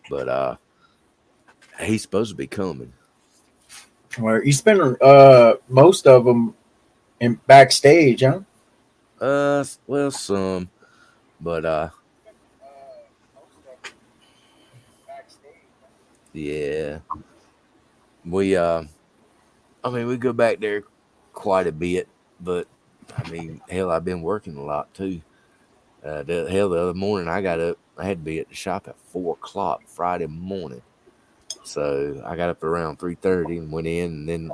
but he's supposed to be coming. Where you spend most of them in backstage, huh? Well, some, but yeah, we. I mean, we go back there quite a bit, but I mean, hell, I've been working a lot too. The other morning I got up, I had to be at the shop at 4 o'clock Friday morning. So I got up around 3:30 and went in, and then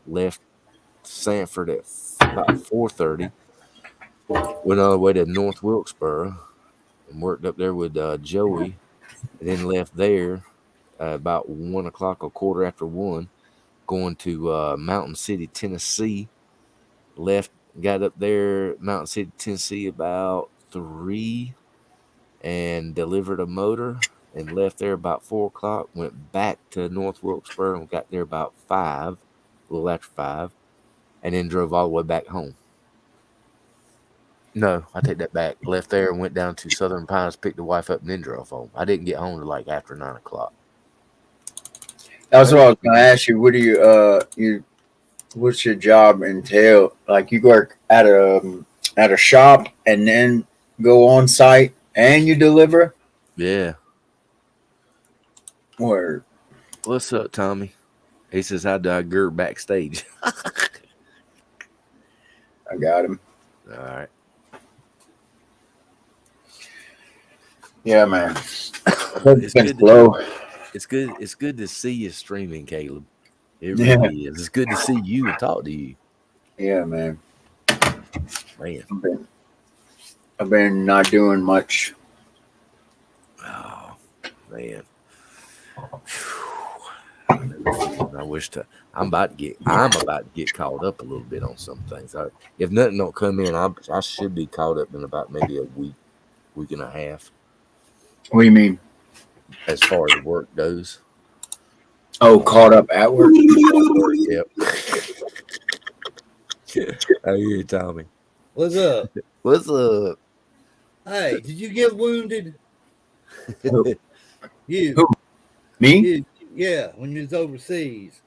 left Sanford at about 4:30. Went all the way to North Wilkesboro and worked up there with Joey, and then left there about 1 o'clock, a quarter after one, going to Mountain City, Tennessee. Left, got up there, Mountain City, Tennessee, about 3, and delivered a motor, and left there about 4 o'clock. Went back to North Wilkesboro and got there about 5, a little after 5, and then drove all the way back home. No, I take that back. Left there and went down to Southern Pines, picked the wife up, and then drove home. I didn't get home till like after 9 o'clock. That's what I was gonna ask you. What do you what's your job entail? Like you work at a shop and then go on site and you deliver? Yeah. Or What's up, Tommy? He says, how do I gird backstage? I got him. All right. Yeah, man. It's good. It's good to see you streaming, Caleb. It really is. It's good to see you and talk to you. Yeah, man. Man. I've been not doing much. Oh, man. I wish to. I'm about to get caught up a little bit on some things. If nothing don't come in, I should be caught up in about maybe a week and a half. What do you mean? As far as work goes. Oh, caught up at work? Yep. How you, Tommy? What's up? What's up? Hey, did you get wounded? You? Who? Me? You, yeah, when you was overseas.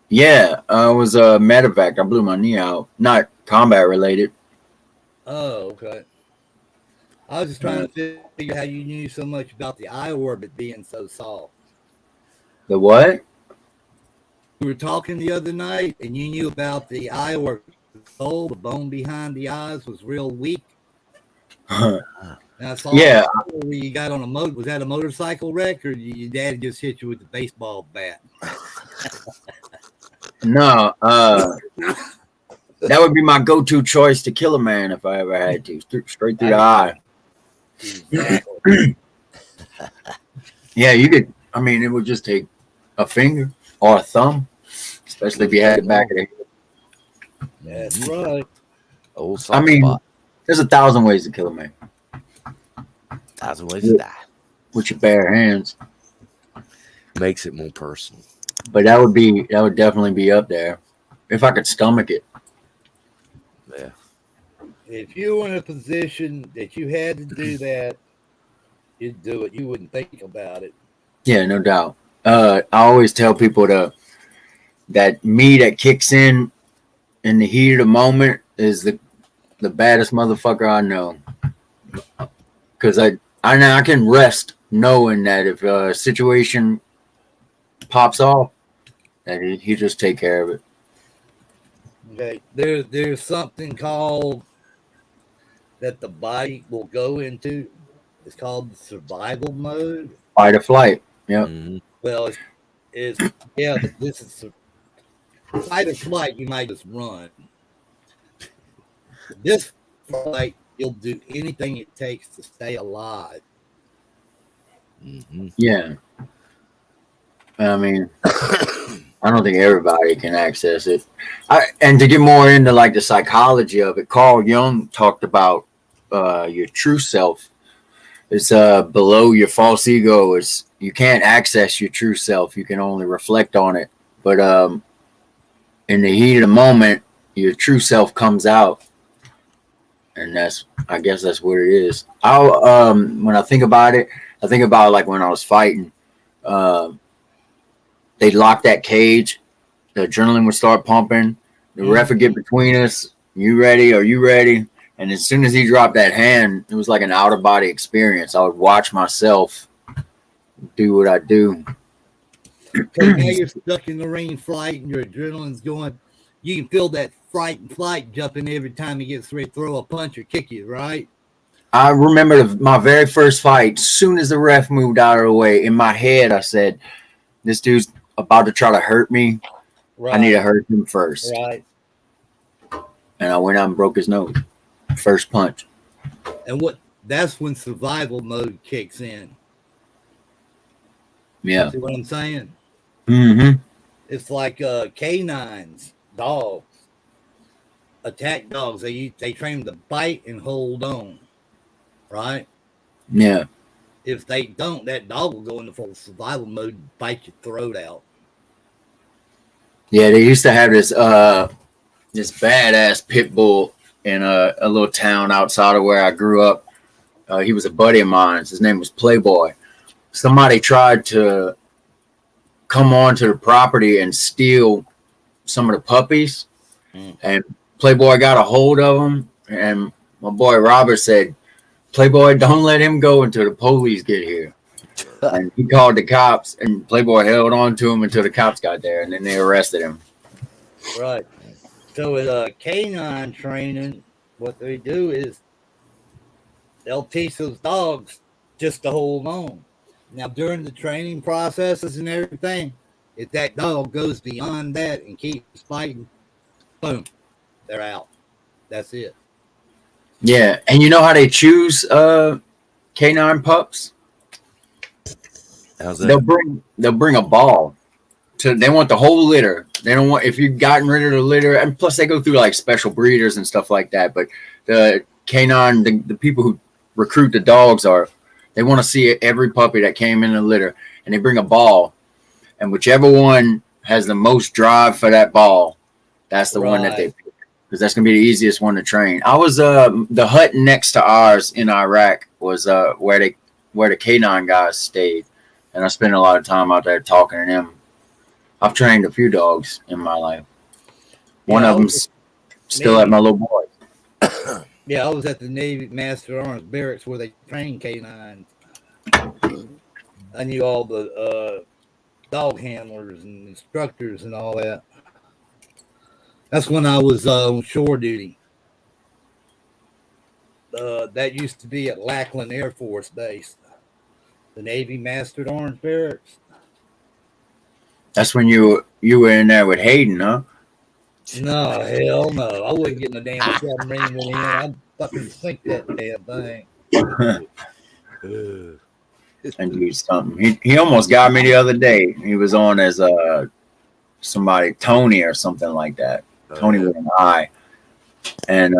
Yeah, I was a medevac. I blew my knee out. Not combat related. Oh, okay. I was just trying to figure how you knew so much about the eye orbit being so soft. The what? We were talking the other night, and you knew about the eye orbit. The bone behind the eyes was real weak. And I saw where you got on a motor. Was that a motorcycle wreck, or your dad just hit you with the baseball bat? No, that would be my go-to choice to kill a man if I ever had to. Straight through the eye. Exactly. Yeah, you could. I mean, it would just take a finger or a thumb, especially if you had the back of the head. That's right. I mean, there's 1,000 ways to kill a man. 1,000 ways to die. With your bare hands. Makes it more personal. But that would definitely be up there if I could stomach it. Yeah. If you were in a position that you had to do that, you'd do it. You wouldn't think about it. Yeah, no doubt. I always tell people that me that kicks in the heat of the moment is the baddest motherfucker I know. Because I can rest knowing that if a situation pops off, that he just take care of it. Okay, there's something called that the body will go into. It's called survival mode. Fight or flight. Yeah. Mm-hmm. Well, this is fight or flight. You might just run. This flight, you'll do anything it takes to stay alive. Mm-hmm. Yeah. I mean, I don't think everybody can access it. And to get more into like the psychology of it, Carl Jung talked about your true self. It's below your false ego. Is you can't access your true self. You can only reflect on it. But in the heat of the moment, your true self comes out, and I guess that's what it is. When I think about it, I think about like when I was fighting, uh, they'd lock that cage, the adrenaline would start pumping, the ref would get between us. You ready? Are you ready? And as soon as he dropped that hand, it was like an out of body experience. I would watch myself do what I do. So now you're stuck in the ring fight and your adrenaline's going. You can feel that fright and flight jumping every time he gets ready to throw a punch or kick you, right? I remember my very first fight. As soon as the ref moved out of the way, in my head, I said, "This dude's about to try to hurt me. Right. I need to hurt him first." Right. And I went out and broke his nose. First punch. And that's when survival mode kicks in. Yeah. See what I'm saying? Mm-hmm. It's like canines, dogs, attack dogs. They train them to bite and hold on, right? Yeah. If they don't, that dog will go into full survival mode and bite your throat out. Yeah, they used to have this badass pit bull in a little town outside of where I grew up. He was a buddy of mine. His name was Playboy. Somebody tried to come onto the property and steal some of the puppies, and Playboy got a hold of him. And my boy Robert said, "Playboy, don't let him go until the police get here." And he called the cops, and Playboy held on to him until the cops got there, and then they arrested him. Right. So with canine training, what they do is they'll teach those dogs just to hold on. Now, during the training processes and everything, if that dog goes beyond that and keeps fighting, boom, they're out. That's it. Yeah, and you know how they choose canine pups? How's that? They'll bring a ball. They want the whole litter. They don't want, if you've gotten rid of the litter, and plus they go through like special breeders and stuff like that. But the canine, the people who recruit the dogs they want to see every puppy that came in the litter, and they bring a ball, and whichever one has the most drive for that ball, that's the one that they pick, because that's gonna be the easiest one to train. I was the hut next to ours in Iraq was where the canine guys stayed, and I spent a lot of time out there talking to them. I've trained a few dogs in my life. One of them's still at my little boy. Yeah, I was at the Navy Master Arms Barracks where they train canines. I knew all the dog handlers and instructors and all that. That's when I was on shore duty. That used to be at Lackland Air Force Base, the Navy Master Arms Barracks. That's when you were in there with Hayden, huh? No, hell no. I wouldn't get in a damn submarine with him. I'd fucking sink that damn thing. And do something. He almost got me the other day. He was on as somebody, Tony or something like that. Tony with an I. And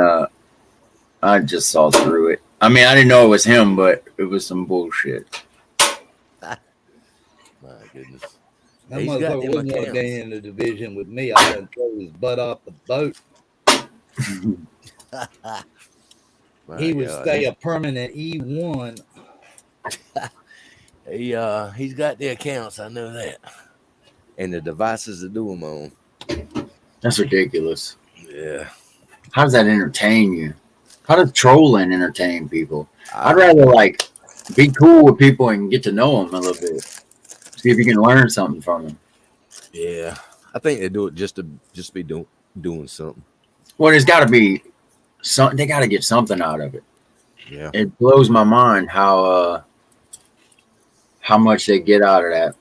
I just saw through it. I mean, I didn't know it was him, but it was some bullshit. My goodness. That motherfucker wasn't going to get in the division with me. I done throw his butt off the boat. He would stay a permanent E1. He's got the accounts, I know that. And the devices to do them on. That's ridiculous. Yeah. How does that entertain you? How does trolling entertain people? I'd rather like be cool with people and get to know them a little bit. See if you can learn something from them. Yeah. I think they do it just to be doing something. Well, there's got to be something. They got to get something out of it. Yeah. It blows my mind how much they get out of that.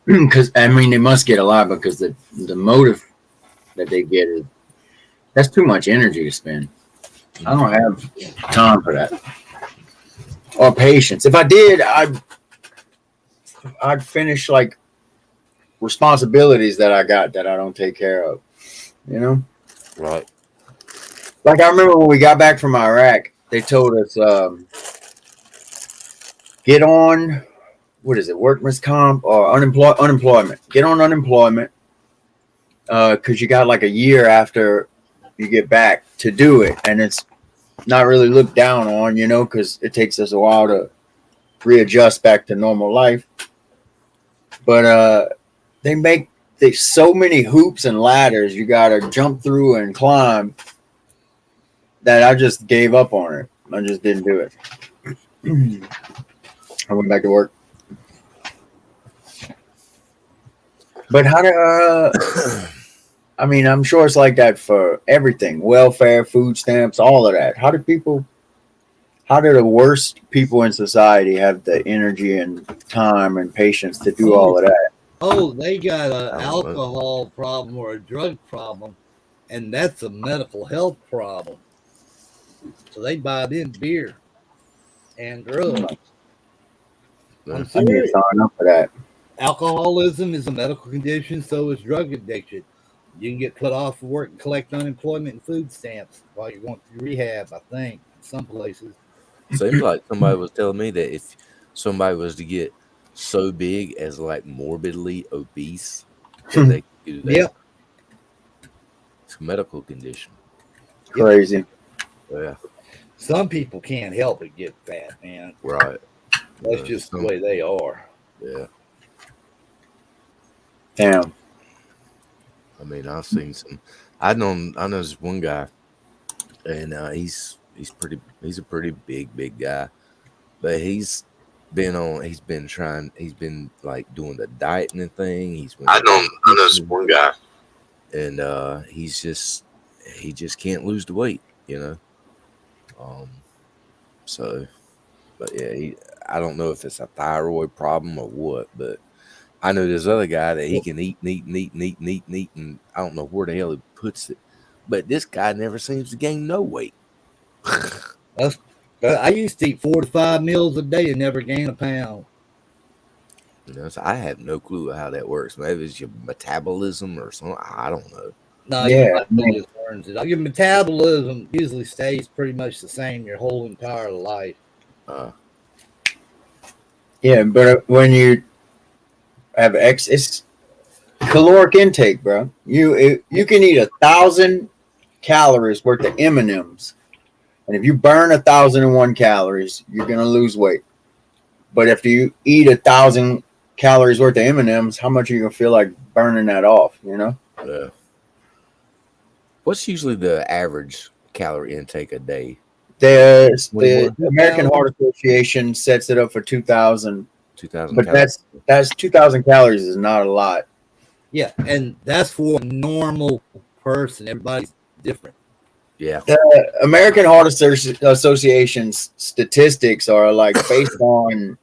Because I mean, they must get a lot, because the motive that they get that's too much energy to spend. I don't have time for that or patience. If I did, I'd finish like responsibilities that I got that I don't take care of. You know, Right. like I remember when we got back from Iraq, they told us get on, what is it, workman's comp or unemployment. Get on unemployment because you got like a year after you get back to do it, and it's not really looked down on, you know, because it takes us a while to readjust back to normal life. But they make so many hoops and ladders you gotta jump through and climb that I just gave up on it. I just didn't do it. I went back to work. But how do I mean, I'm sure it's like that for everything. Welfare, food stamps, all of that. How do the worst people in society have the energy and time and patience to do all of that? Oh, they got an I don't know. alcohol problem or a drug problem, and that's a medical health problem. So they buy in beer and drugs. Yeah. I'm I need to serious. sign up for that. Alcoholism is a medical condition, so is drug addiction. You can get cut off from work and collect unemployment and food stamps while you're going through rehab, I think, in some places. Seems like somebody was telling me that if somebody was to get so big as like morbidly obese that they could do that. Yep. It's a medical condition. Crazy. Yeah, Some people can't help but get fat, man. right. That's just the way they are. Yeah. Damn. I mean, I've seen some. I know this one guy, and he's a pretty big guy, but he's been like doing the dieting thing. I know this one guy, and he just can't lose the weight, you know. So, but yeah, I don't know if it's a thyroid problem or what, but I know this other guy that he can eat, and I don't know where the hell he puts it. But this guy never seems to gain no weight. I used to eat 4 to 5 meals a day and never gain a pound. You know, so I have no clue how that works. Maybe it's your metabolism or something. I don't know. No, Yeah, your body just learns it. Your metabolism usually stays pretty much the same your whole entire life. Yeah, but when you have it's caloric intake, bro. You can eat 1,000 calories worth of M&Ms, and if you burn 1,001 calories, you're gonna lose weight. But if you eat 1,000 calories worth of M&Ms, how much are you gonna feel like burning that off? You know? Yeah. What's usually the average calorie intake a day? The American Heart Association sets it up for 2,000. 2,000 But calories. that's 2,000 calories is not a lot. Yeah, and that's for a normal person. Everybody's different. Yeah. The American Heart Association's statistics are like based on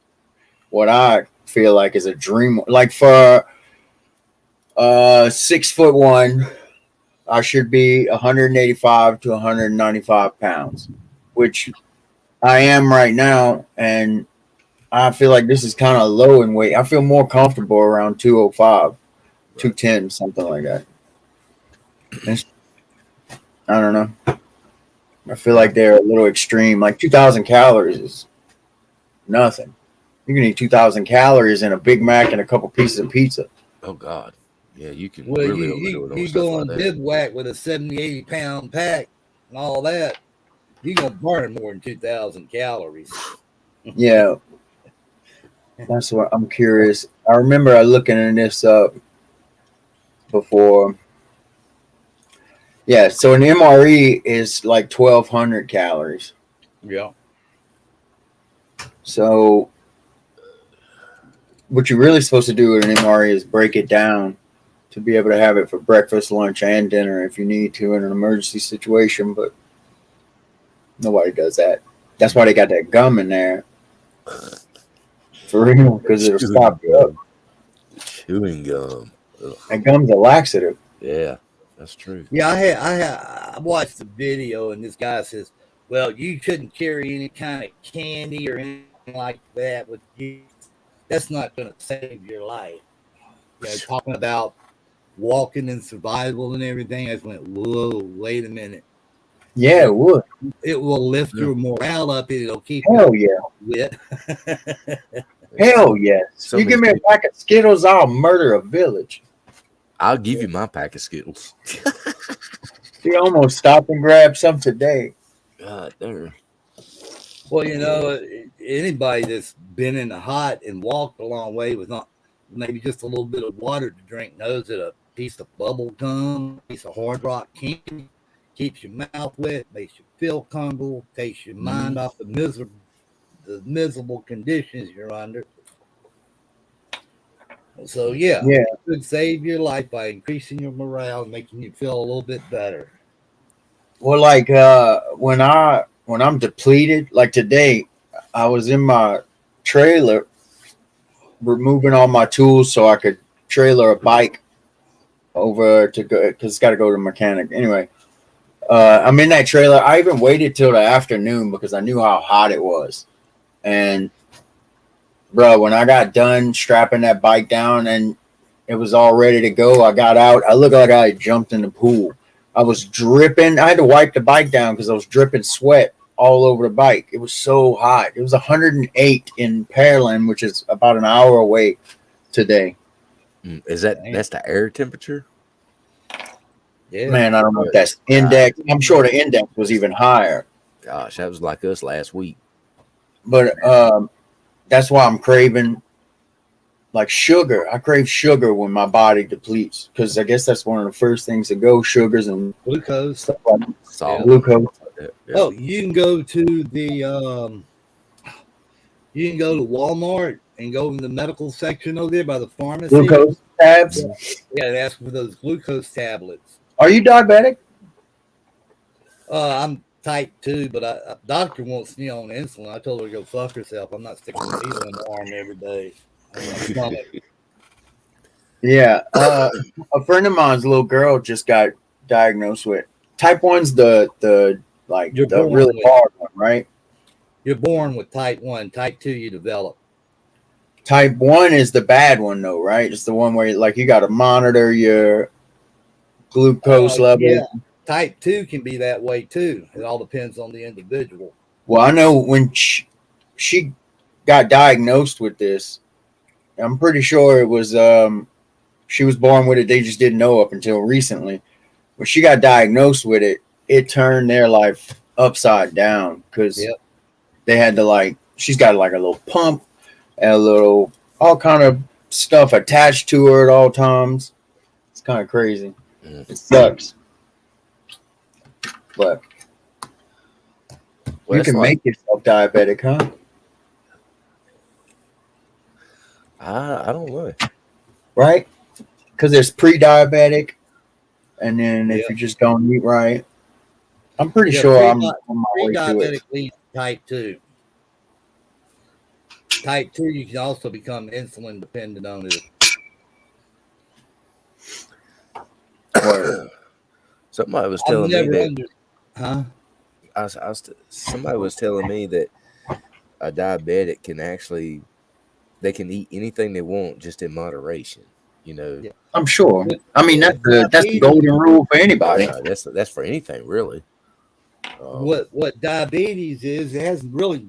what I feel like is a dream. Like for 6'1", I should be 185 to 195 pounds, which I am right now, and I feel like this is kind of low in weight. I feel more comfortable around 205, 210, something like that. I don't know. I feel like they're a little extreme. Like 2,000 calories is nothing. You can eat 2,000 calories in a Big Mac and a couple pieces of pizza. Oh God. Yeah, you can Well, really you overdo it on stuff go on like that. bivouac with a 70, 80 pound pack and all that, you're going to burn more than 2,000 calories. Yeah. That's what I'm curious. I remember looking at this up before. Yeah, so an MRE is like 1,200 calories. Yeah. So what you're really supposed to do with an MRE is break it down to be able to have it for breakfast, lunch, and dinner if you need to in an emergency situation, but nobody does that. That's why they got that gum in there. For real, because it'll stop you up. Chewing gum. Ugh. And gum's a laxative. Yeah, that's true. Yeah, I watched the video, and this guy says, well, you shouldn't carry any kind of candy or anything like that with you. That's not going to save your life. You know, talking about walking and survival and everything, I just went, whoa, wait a minute. Yeah, it would. It will lift your morale up. It'll keep Hell you yeah. lit. Hell yes. You give me a pack of Skittles, I'll murder a village. I'll give you my pack of Skittles. You almost stop and grab some today. God damn. Well, anybody that's been in the hot and walked a long way with not maybe just a little bit of water to drink knows that a piece of bubble gum, a piece of hard rock candy keeps your mouth wet, makes you feel comfortable, takes your mind off the miserable conditions you're under. So yeah, Yeah. it could save your life by increasing your morale and making you feel a little bit better. Well, like when I'm depleted, like today, I was in my trailer removing all my tools so I could trailer a bike over to go because it's got to go to the mechanic. Anyway, I'm in that trailer. I even waited till the afternoon because I knew how hot it was. And bro, when I got done strapping that bike down and it was all ready to go, I got out. I looked like I had jumped in the pool. I was dripping. I had to wipe the bike down because I was dripping sweat all over the bike. It was so hot. It was 108 in Pearland, which is about an hour away today. Is that's the air temperature? Yeah. Man, I don't know if that's index. I'm sure the index was even higher. Gosh, that was like us last week. But that's why I'm craving like sugar. I crave sugar when my body depletes because I guess that's one of the first things to go, sugars and Glucose. stuff like Salt. glucose. Yeah. Oh, you can go to you can go to Walmart and go in the medical section over there by the pharmacy. Glucose tabs. Yeah, and ask for those glucose tablets. Are you diabetic? I'm type 2, but a doctor wants me on insulin. I told her to go fuck herself. I'm not sticking a needle in my arm every day. Yeah. A friend of mine's little girl just got diagnosed with type 1's the like You're the born really with- hard one, right? You're born with type 1. Type 2 you develop. Type 1 is the bad one though, right? It's the one where like you got to monitor your glucose level. Yeah. Type 2 can be that way too. It all depends on the individual. Well, I know when she got diagnosed with this, I'm pretty sure it was she was born with it. They just didn't know up until recently. When she got diagnosed with it, it turned their life upside down because they had to like she's got like a little pump and a little all kind of stuff attached to her at all times. It's kind of crazy. It sucks. But you can make yourself diabetic, huh? I don't know. Right? Because there's pre-diabetic, and then if you just don't eat right, I'm pretty sure I'm on my way to it. Pre-diabetic leads to type 2. Type 2, you can also become insulin dependent on it. Somebody was telling me that. Huh? Somebody was telling me that a diabetic can actually they can eat anything they want just in moderation. I'm sure. I mean that's the golden rule for anybody. That's for anything really. What diabetes is, it has really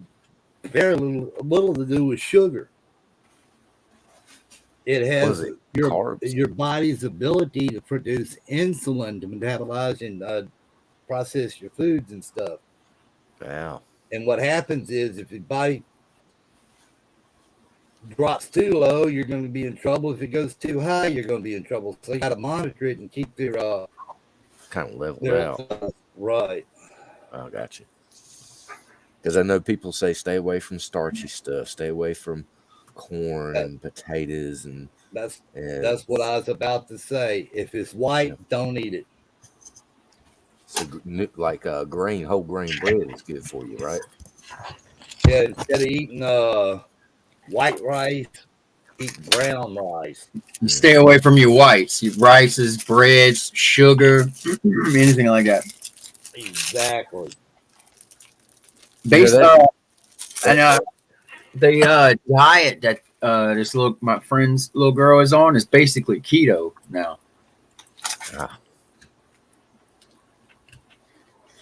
very little to do with sugar. It has your body's ability to produce insulin to metabolize and process your foods and stuff. Wow. And what happens is if your body drops too low, you're going to be in trouble. If it goes too high, you're going to be in trouble. So you got to monitor it and keep their kind of leveled out. Right. I got you. Because I know people say stay away from starchy stuff, stay away from corn and potatoes, and that's what I was about to say. If it's white, don't eat it. So like whole grain bread is good for you, right? Yeah, instead of eating white rice, eat brown rice. Stay away from your whites, your rices, breads, sugar, anything like that. Exactly. Based on the diet that my friend's little girl is on is basically keto now.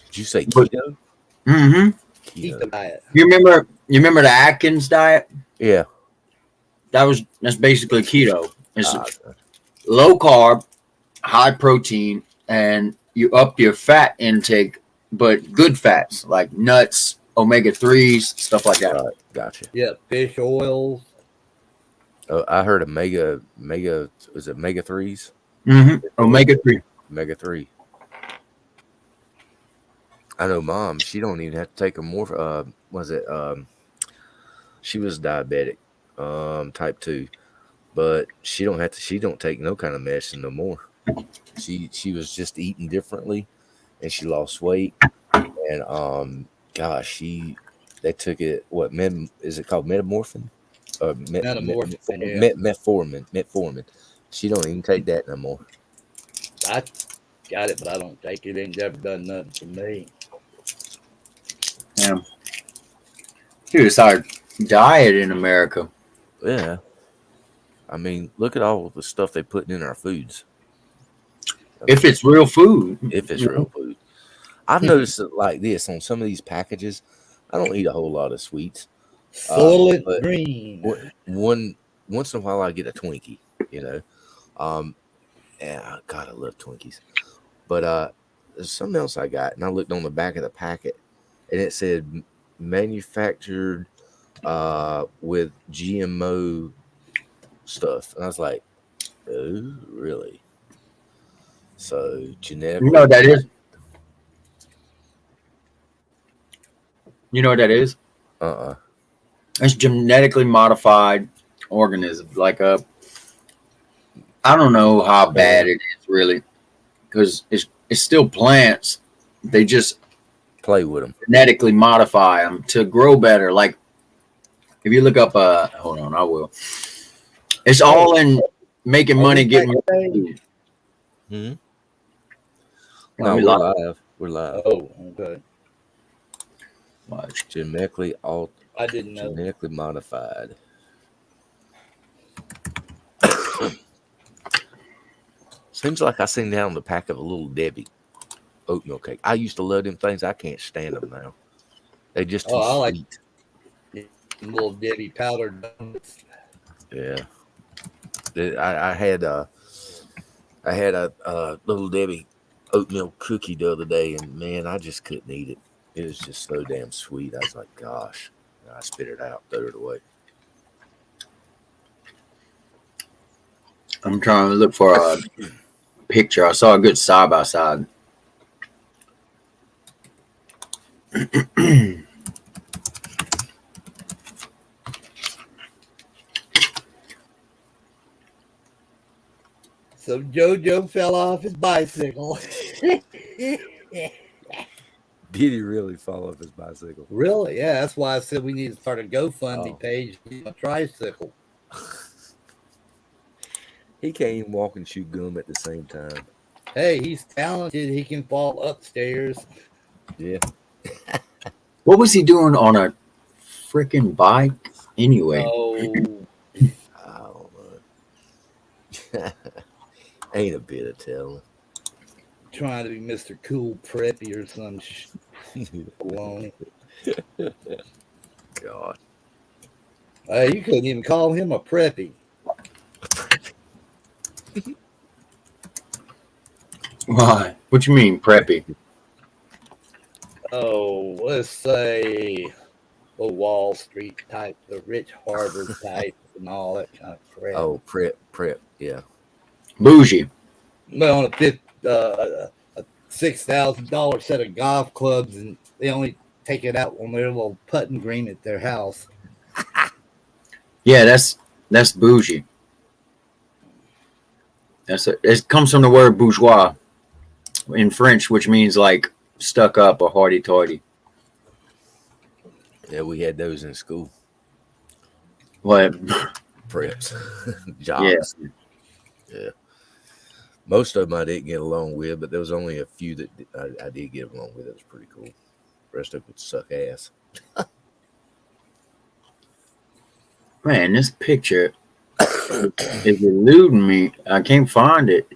Did you say keto? Mm-hmm. Keto diet. You remember the Atkins diet? Yeah. That's basically keto. It's low carb, high protein, and you up your fat intake, but good fats like nuts, omega-3s, stuff like that. Right, gotcha. Yeah, fish oils. I heard of mega. Was it mega threes? Omega-3. Mega three. I know, mom. She don't even have to take a more. Was it? She was diabetic, type 2, but she don't have to. She don't take no kind of medicine no more. She was just eating differently, and she lost weight. And gosh, they took it. What is it called? Metamorphin? Metamorphin, yeah. Metformin. She don't even take that no more. I got it, but I don't take it. Ain't never done nothing for me. Yeah. Dude, it's our diet in America. Yeah, I mean, look at all the stuff they putting in our foods. If it's real food. If it's real food, I've noticed it like this on some of these packages. I don't eat a whole lot of sweets. Solid But green. once in a while I get a Twinkie, you know. Yeah, God, I love Twinkies. But there's something else I got, and I looked on the back of the packet, and it said manufactured with GMO stuff, and I was like, oh, really? So genetically, You know what that is? You know what that is? uh-uh. It's genetically modified organisms. Like I don't know how bad it is really, because it's still plants. They just Play with them. genetically modify them to grow better. Like if you look up, hold on, I will. It's all in making money, getting food. Hmm. Oh, No, we we're live. live. We're live. Oh, okay. Watch. Genetically I didn't know. genetically modified. Seems like I seen that on the pack of a Little Debbie oatmeal cake. I used to love them things. I can't stand them now. They just too I like sweet. little Debbie powdered donuts. Yeah. I had a Little Debbie oatmeal cookie the other day, and man, I just couldn't eat it. It was just so damn sweet. I was like, gosh. And I spit it out, threw it away. I'm trying to look for a picture. I saw a good side by side. So JoJo fell off his bicycle. Did he really fall off his bicycle? Really? Yeah, that's why I said we need to start a GoFundMe Oh. page to get a tricycle. He can't even walk and chew gum at the same time. Hey, he's talented. He can fall upstairs. Yeah. What was he doing on a freaking bike anyway? Oh, I don't know. Ain't a bit of telling. trying to be Mr. Cool Preppy or some baloney. God. You couldn't even call him a preppy. Why? What you mean, preppy? Oh, let's say the Wall Street type, the Rich Harvard type, and all that kind of crap. Oh, prep. Yeah. Bougie. Well, on a $6,000 set of golf clubs, and they only take it out on their little putting green at their house. Yeah, that's bougie. It comes from the word bourgeois in French, which means like stuck up or hoity-toity. Yeah, we had those in school. What? Preps. Jocks. Yeah. Most of them I didn't get along with, but there was only a few that I did get along with. It was pretty cool. The rest of it would suck ass. Man, this picture is eluding me. I can't find it.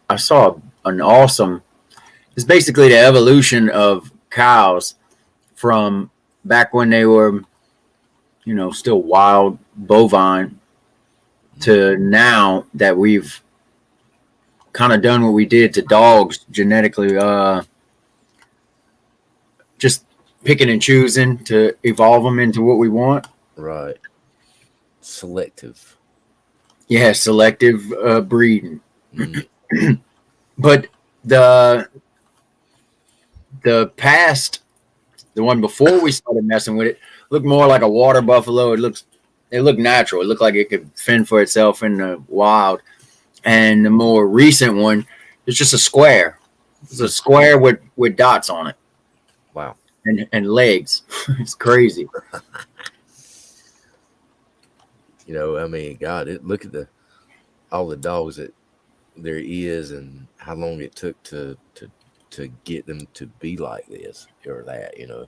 I saw an awesome. It's basically the evolution of cows from back when they were, still wild bovine to now that we've kind of done what we did to dogs genetically, just picking and choosing to evolve them into what we want. Right. Selective. Yeah, selective breeding. Mm. But the past, the one before we started messing with it, looked more like a water buffalo. It looked natural. It looked like it could fend for itself in the wild. And the more recent one, it's just a square. It's a square with dots on it. Wow. And legs. It's crazy. You know, I mean, God, look at all the dogs that there is, and how long it took to get them to be like this or that. You know,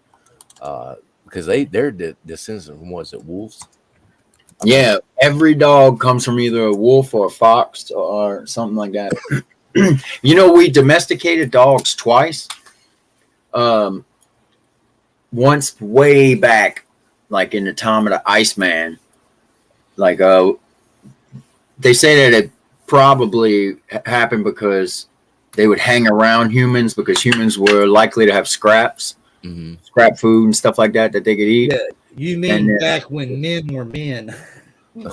because they're descendants from, was it wolves? Yeah, every dog comes from either a wolf or a fox or something like that. You know, we domesticated dogs twice. Once way back, like in the time of the Iceman. Like, they say that it probably happened because they would hang around humans because humans were likely to have scraps, scrap food and stuff like that they could eat. Yeah, you mean And back when men were men?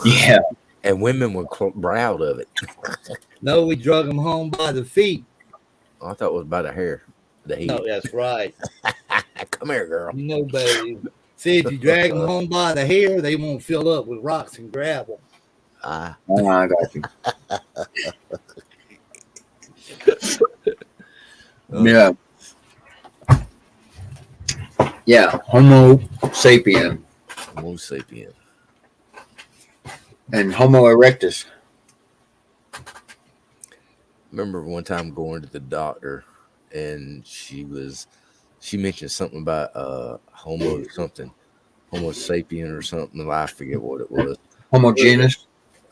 yeah, And women were proud of it. No, we drug them home by the feet. I thought it was by the hair, the head. No, that's right. Come here, girl. You know, baby. See, if you drag them home by the hair, they won't fill up with rocks and gravel. Ah, oh, I got you. Yeah, yeah. Homo sapien Homo sapien. and Homo erectus. Remember one time going to the doctor, and she mentioned something about Homo something, Homo sapien or something. I forget what it was. Homogeneous.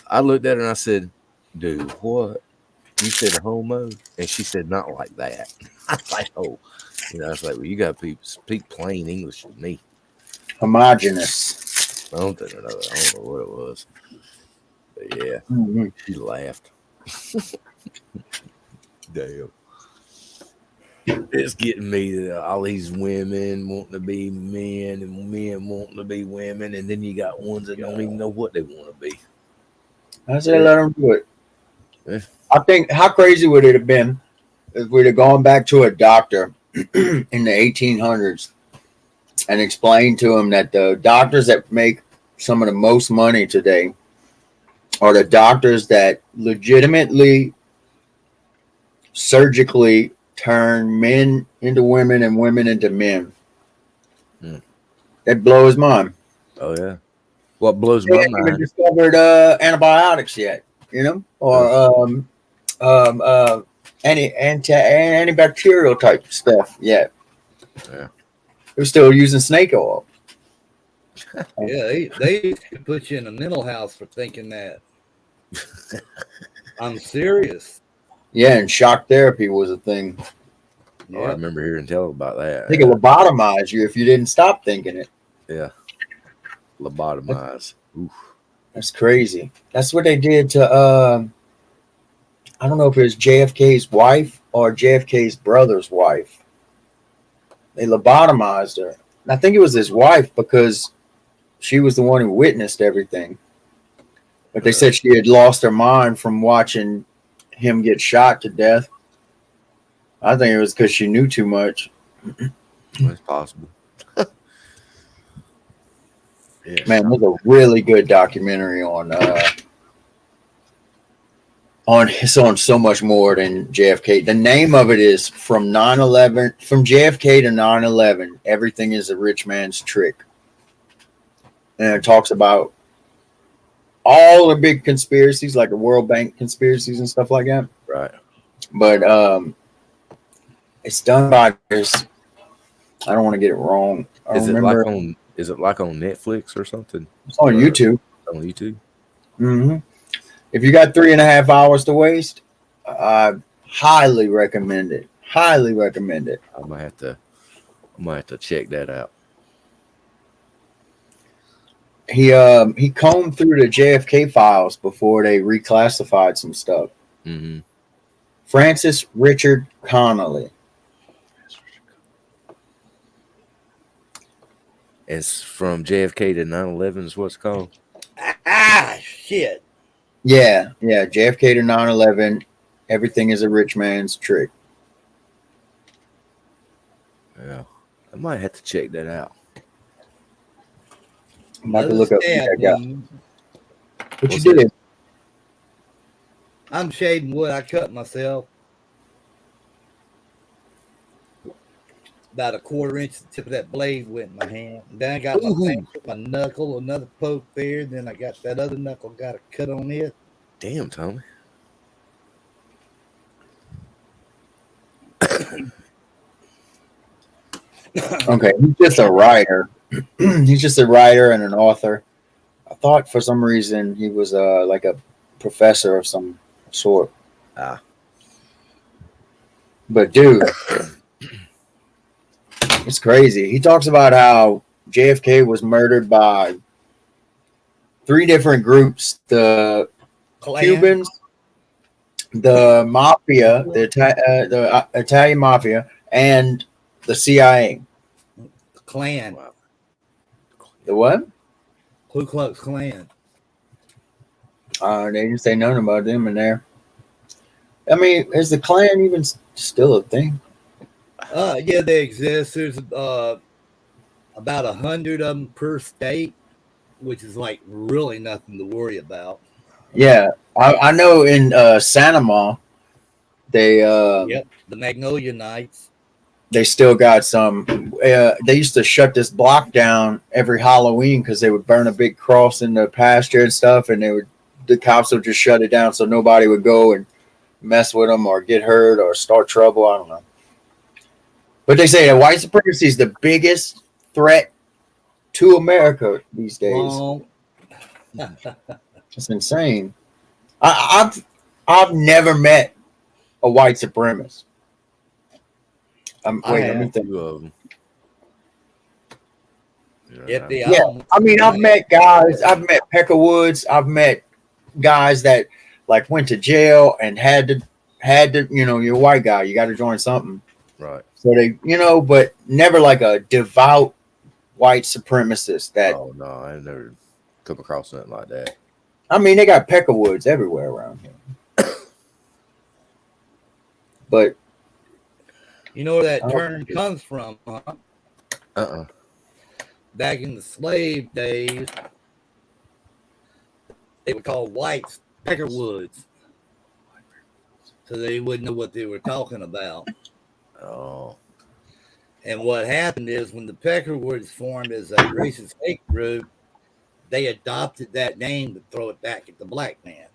I looked at her and I said, "Dude, what? You said homo?" And she said, "Not like that." I was like, "Oh, you know." I was like, "Well, you got to speak plain English with me." Homogeneous. Something or another. I don't know what it was, but yeah, Mm-hmm. she laughed. Damn. It's getting me that all these women wanting to be men and men wanting to be women, and then you got ones that don't even know what they want to be. I say let them do it. Yeah. I think how crazy would it have been if we'd have gone back to a doctor in the 1800s and explained to him that the doctors that make some of the most money today are the doctors that legitimately surgically turn men into women and women into men. That blows his mind. Oh yeah. What blows They my haven't even mind? discovered antibiotics yet, you know, or antibacterial type stuff yet. Yeah. They're still using snake oil. Yeah, they could put you in a mental house for thinking that. I'm serious. Yeah, and shock therapy was a thing. Oh, I remember hearing tell about that. They could lobotomize you if you didn't stop thinking it. Yeah. Lobotomize. Oof. That's crazy. That's what they did to I don't know if it was JFK's wife or JFK's brother's wife. They lobotomized her. And I think it was his wife because she was the one who witnessed everything. But they said she had lost her mind from watching him get shot to death. I think it was because she knew too much. It's possible. Yeah. Man, there's a really good documentary on it's on so much more than JFK. The name of it is From 9/11, from JFK to 9/11. Everything is a rich man's trick. And it talks about all the big conspiracies, like the World Bank conspiracies and stuff like that. Right. But it's done by this. I don't want to get it wrong. I Is it remember like on Netflix or something? it's on YouTube. On YouTube. Mm-hmm. If you got 3.5 hours to waste, I highly recommend it. Highly recommend it. I might have to check that out. He combed through the JFK files before they reclassified some stuff. Mm-hmm. Francis Richard Connolly. It's from JFK to 9/11 is what's called. Shit. Yeah, yeah. JFK to 9/11. Everything is a rich man's trick. Yeah, I might have to check that out. I'm about to Another look up who stab that got. wound. What you What's that? did? I'm shaving wood. I cut myself about a quarter inch. The tip of that blade went in my hand. And then I got my Ooh, finger, my knuckle, another poke there. Then I got that other knuckle, got a cut on it. damn, Tommy. Okay, he's just a writer. He's just a writer and an author. I thought for some reason he was like a professor of some sort. Ah, But dude, it's crazy. He talks about how JFK was murdered by three different groups: the Clan. Cubans, the mafia, the Italian mafia, and the CIA. The Klan. wow. The what? Ku Klux Klan. They didn't say nothing about them in there. I mean, is the Klan even still a thing? Yeah, they exist. There's about 100 of them per state, which is like really nothing to worry about. Yeah, I know in Sanama they Yep, the Magnolia Knights. they still got some. They used to shut this block down every Halloween because they would burn a big cross in the pasture and stuff, and the cops would just shut it down so nobody would go and mess with them or get hurt or start trouble. I don't know. But they say that white supremacy is the biggest threat to America these days. Wrong. It's insane. I've never met a white supremacist. Wait, let me think. Two of them. If they Yeah, all- I mean, I've met guys. I've met Peckerwoods. I've met guys that like went to jail and had to. You know, you're a white guy. You got to join something. Right. So they, but never like a devout white supremacist. That Oh no, I never come across nothing like that. I mean, they got Peckerwoods everywhere around here. But You know where that Oh. term comes from, huh? Uh-uh. Back in the slave days, they would call whites peckerwoods. So they wouldn't know what they were talking about. Oh, And what happened is when the peckerwoods formed as a racist hate group, they adopted that name to throw it back at the black man.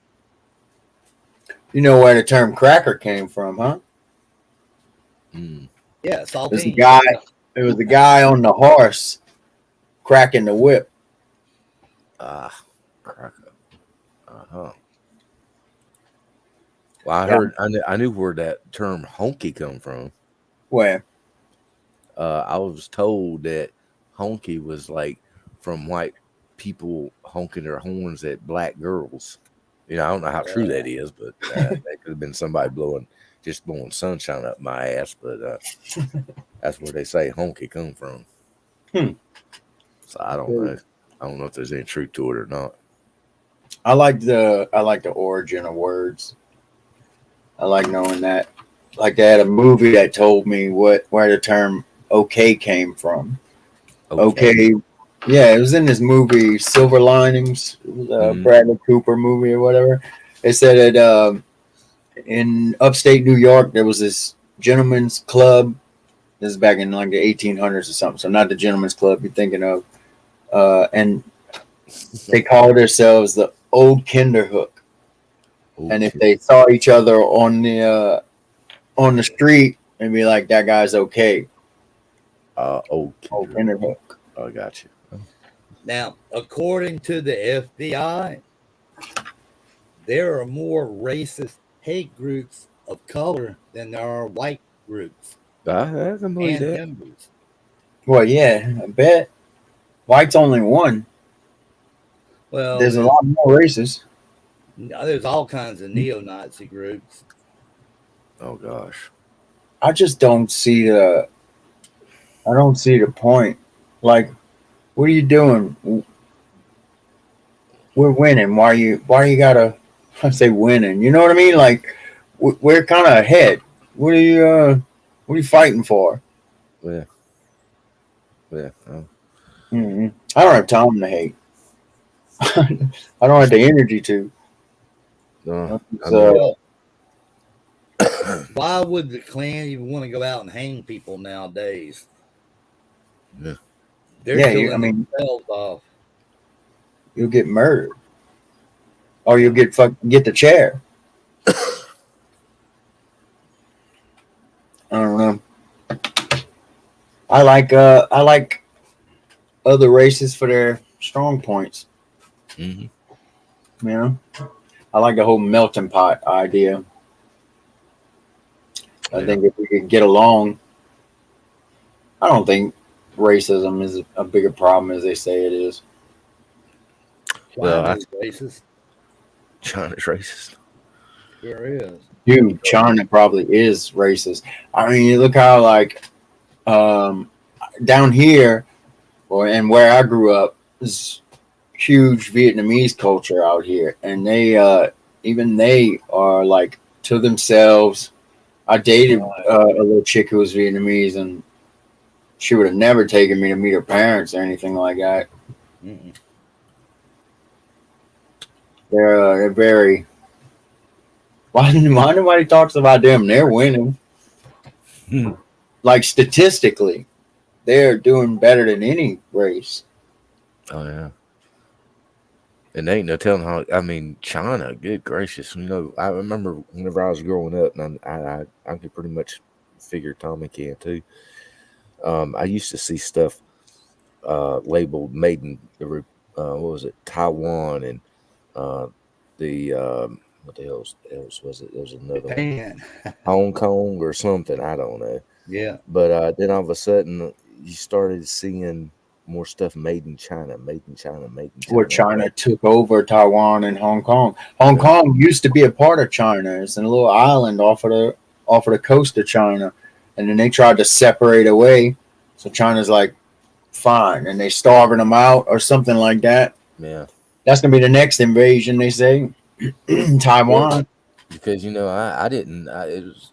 you know where the term cracker came from, huh? mm. Yeah, It was saltine. the guy on the horse cracking the whip. Ah, cracker. Uh-huh. Well, Yeah. I knew where that term honky come from. Where? I was told that honky was like from white people honking their horns at black girls. You know, I don't know how true that is, but that could have been somebody blowing sunshine up my ass. But that's where they say honky come from. Hmm. So I don't know. I don't know if there's any truth to it or not. I like the origin of words. I like knowing that. Like they had a movie that told me where the term "okay" came from. Okay. Yeah, it was in this movie Silver Linings, it was a Mhm. Bradley Cooper movie or whatever. They said that in upstate New York there was this gentleman's club. This is back in like the 1800s or something. So not the gentleman's club you're thinking of. And they called themselves the Old Kinderhook. And if they saw each other on the street, they'd be like, "That guy's okay." Old Kinderhook. I got you. Now, according to the FBI, there are more racist hate groups of color than there are white groups I can believe and that. members. Well, yeah, I bet. White's only one. Well, There's a lot more races. there's all kinds of neo-Nazi groups. Oh gosh. I just don't see the. I don't see the point. Like, what are you doing? We're winning. Why you gotta I say winning? You know what I mean? Like we're kind of ahead. What are you fighting for? Yeah, yeah. I don't have time to hate. I don't have the energy to. I It's, mean, Well, why would the Klan even want to go out and hang people nowadays? yeah, They're yeah, I killing mean, themselves off. you'll get murdered, or you'll get the chair. I don't know. I like other races for their strong points. hmm You know, I like the whole melting pot idea. I yeah. think if we could get along, I don't think racism is a bigger problem as they say it is. Well, China is racist. China's racist. Sure is. Dude, China probably is racist. I mean, you look how like um, down here, or and where I grew up, is huge Vietnamese culture out here, and they even they are like to themselves. I dated a little chick who was Vietnamese, and she would have never taken me to meet her parents or anything like that. Mm-mm. They're very. Why nobody talks about them? They're winning. Like statistically, they're doing better than any race. Oh yeah. And they ain't no telling how. I mean, China. Good gracious! I remember whenever I was growing up, and I could pretty much figure Tommy can too. I used to see stuff labeled "Made in what was it, Taiwan," and uh, the what the else was it? There was another one, Japan. Hong Kong or something. I don't know. Yeah. But then all of a sudden, you started seeing more stuff made in China, made in China, made in Where China. China took over Taiwan and Hong Kong. Hong Yeah, Kong used to be a part of China. It's a little island off of the coast of China, and then they tried to separate away. So China's like, fine, and they starving them out or something like that. yeah. That's gonna be the next invasion. They say Well, Taiwan. because I didn't. It was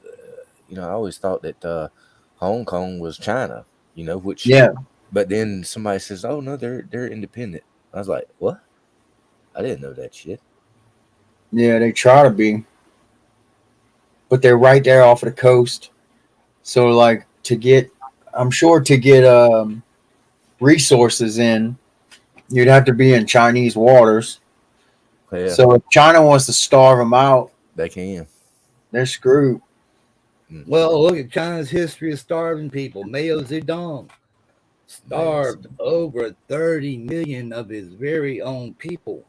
I always thought that Hong Kong was China. Which, Yeah, but then somebody says, "Oh no, they're independent." I was like, "What? I didn't know that shit." yeah, they try to be, but they're right there off of the coast. So like I'm sure to get resources in, you'd have to be in Chinese waters. Yeah, So if China wants to starve them out, they can. they're screwed. Mm, Well, look at China's history of starving people. Mao Zedong man, starved over 30 million of his very own people.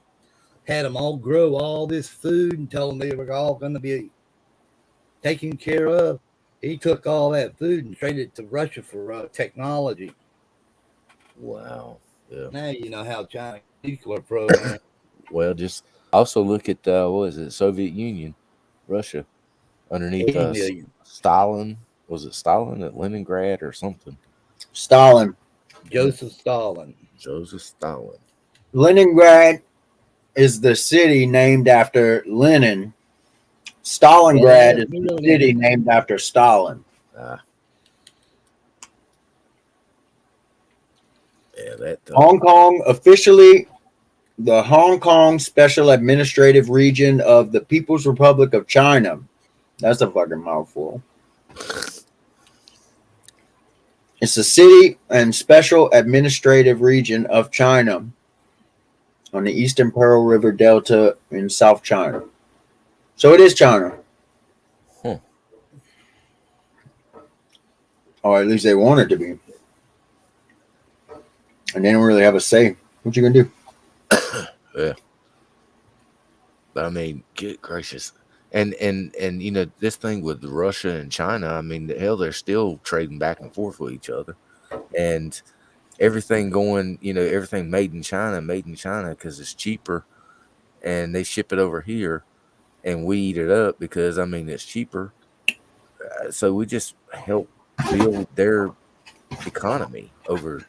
Had them all grow all this food and told them they were all going to be taken care of. He took all that food and traded it to Russia for technology. wow. Yeah. Now you know how China nuclear program. Well, just also look at what is it? Soviet Union, Russia, underneath 80 us. million. Stalin. Was it Stalin at Leningrad or something? Stalin. Mm, Joseph Stalin. Joseph Stalin. Leningrad is the city named after Lenin. Stalingrad is the city Lenin. named after Stalin. Ah, yeah, that. Hong Kong, officially the Hong Kong Special Administrative Region of the People's Republic of China. That's a fucking mouthful. It's a city and special administrative region of China on the eastern Pearl River Delta in South China. So it is China, Huh. or at least they want it to be, and they don't really have a say. What you gonna do? Yeah. But I mean, good gracious. And this thing with Russia and China, I mean, the hell, they're still trading back and forth with each other. And everything going, everything made in China because it's cheaper and they ship it over here and we eat it up because, I mean, it's cheaper. So we just help build their economy over.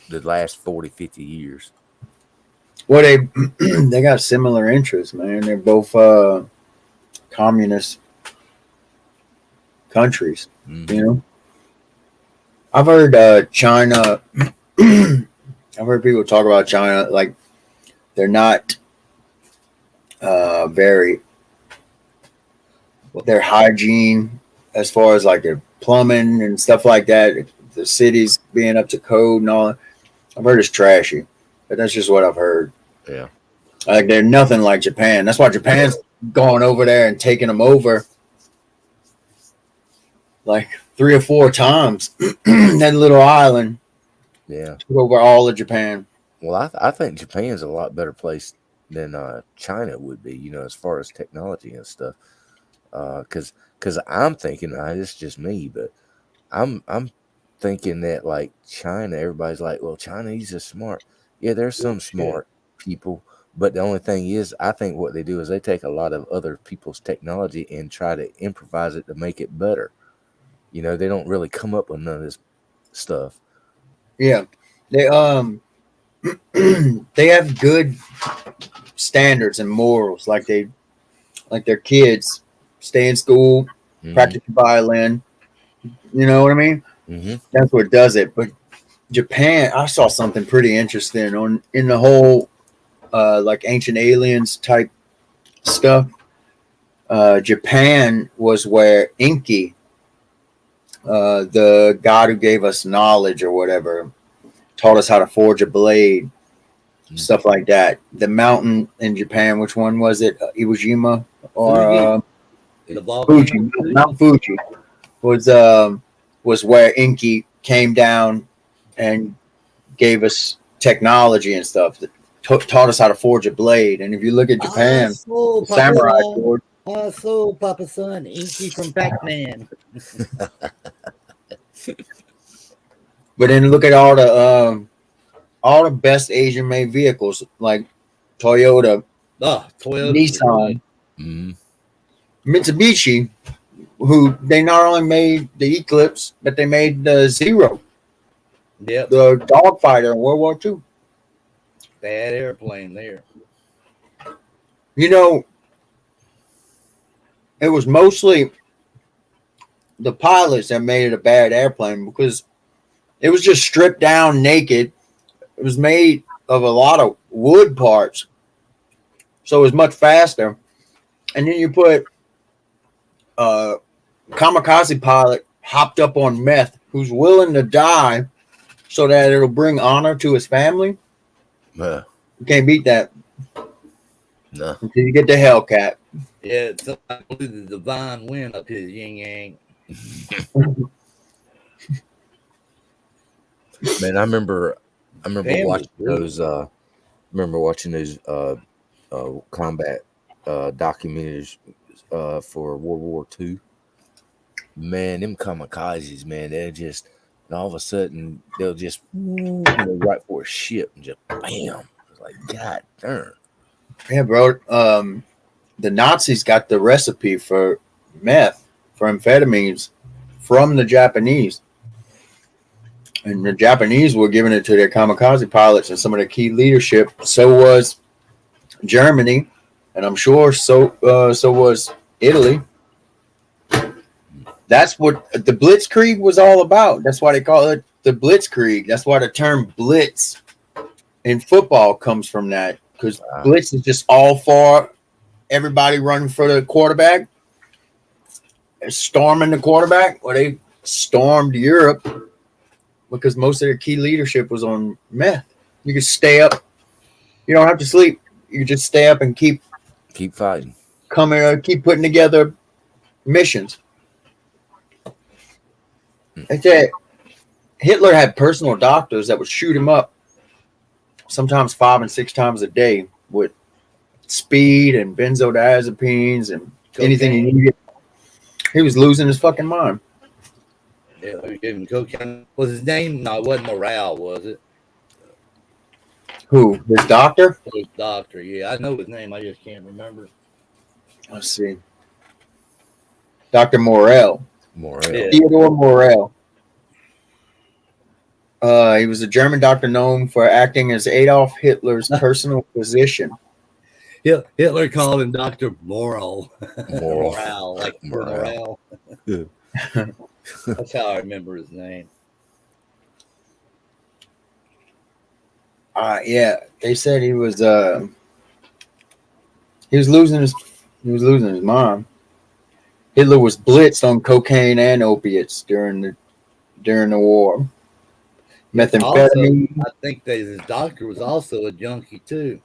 the last 40, 50 years. Well, they got similar interests, man. They're both communist countries. Mm-hmm. You know, I've heard China. I've heard people talk about China like they're not very their hygiene as far as like their plumbing and stuff like that. The cities being up to code and all. I've heard it's trashy, but that's just what I've heard. Yeah. Like they're nothing like Japan. That's why Japan's going over there and taking them over like 3 or 4 times. That little island Yeah. took over all of Japan. Well, I think Japan's a lot better place than China would be, you know, as far as technology and stuff. Because I'm thinking, it's just me, but I'm thinking that like China, everybody's like, well, Chinese are smart. Yeah, there's some smart people, but the only thing is, I think what they do is they take a lot of other people's technology and try to improvise it to make it better. You know, they don't really come up with none of this stuff. Yeah, they they have good standards and morals. Like their kids stay in school, Mm-hmm. practice violin. You know what I mean? Mm-hmm. That's what does it. But Japan, I saw something pretty interesting on in the whole like ancient aliens type stuff. Japan was where Inky, the god who gave us knowledge or whatever, taught us how to forge a blade, stuff like that. The mountain in Japan, which one was it? Iwo or Fuji? Mount Fuji was where Inky came down and gave us technology and stuff that taught us how to forge a blade. And if you look at Japan, the samurai sword. So Papa Son, Inky from Pac-Man. But then look at all the best Asian made vehicles like Toyota, Toyota, Nissan, Mm-hmm. Mitsubishi, who they not only made the Eclipse, but they made the Zero, Yep, the dogfighter in World War II. bad airplane there. You know, it was mostly the pilots that made it a bad airplane because it was just stripped down naked. It was made of a lot of wood parts, so it was much faster. And then you put a kamikaze pilot hopped up on meth who's willing to die so that it'll bring honor to his family. You can't beat that. No. Until you get the Hellcat. Yeah, somebody blew the divine wind up his yin yang. Man, I remember watching those. Remember watching those combat documentaries for World War II. Man, them kamikazes, man, they're just all of a sudden they'll just right for a ship and just bam. It's like God darn. Yeah, bro. The Nazis got the recipe for meth, for amphetamines, from the Japanese. And the Japanese were giving it to their kamikaze pilots and some of the key leadership. So was Germany, and I'm sure so was Italy. That's what the Blitzkrieg was all about. That's why they call it the Blitzkrieg. That's why the term blitz in football comes from that, because blitz is just all for everybody running for the quarterback, storming the quarterback. Well, they stormed Europe because most of their key leadership was on meth. You could stay up. You don't have to sleep. You just stay up and keep fighting. Keep putting together missions. They said Hitler had personal doctors that would shoot him up sometimes 5 and 6 times a day with speed and benzodiazepines and anything he needed. He was losing his fucking mind. Yeah, they were giving cocaine. Was his name? No, it wasn't Morale, was it? Who? His doctor? His doctor, yeah. I know his name. I just can't remember. Let's see. Dr. Morell. Yeah. Theodore Morell. He was a German doctor known for acting as Adolf Hitler's personal physician. Hitler called him Dr. Morale. Moral. Morale, like for Morale. morale. That's how I remember his name. Yeah, they said he was losing his mind. Hitler was blitzed on cocaine and opiates during the war. Also, Methamphetamine. I think that his doctor was also a junkie too.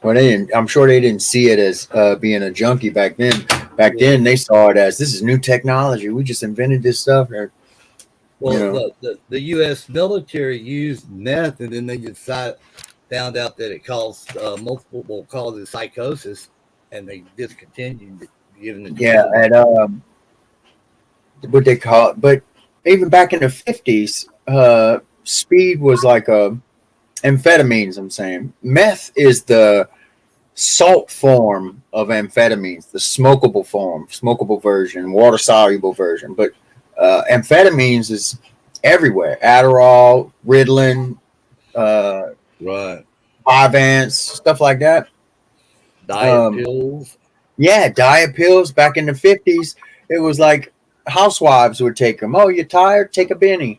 Well, I'm sure they didn't see it as being a junkie back then. Back then, they saw it as this is new technology. We just invented this stuff. Well, the U.S. military used meth, and then they found out that it caused multiple causes psychosis, and they discontinued giving the Yeah, treatment. and what they call it. But even back in the 50s, speed was like amphetamines. I'm saying meth is the salt form of amphetamines, the smokable version, water soluble version. But amphetamines is everywhere. Adderall, Ritalin, uh, Right. Vyvanse, stuff like that. Diet pills. Yeah, diet pills back in the 50s. It was like housewives would take them. Oh, you're tired? Take a Benny.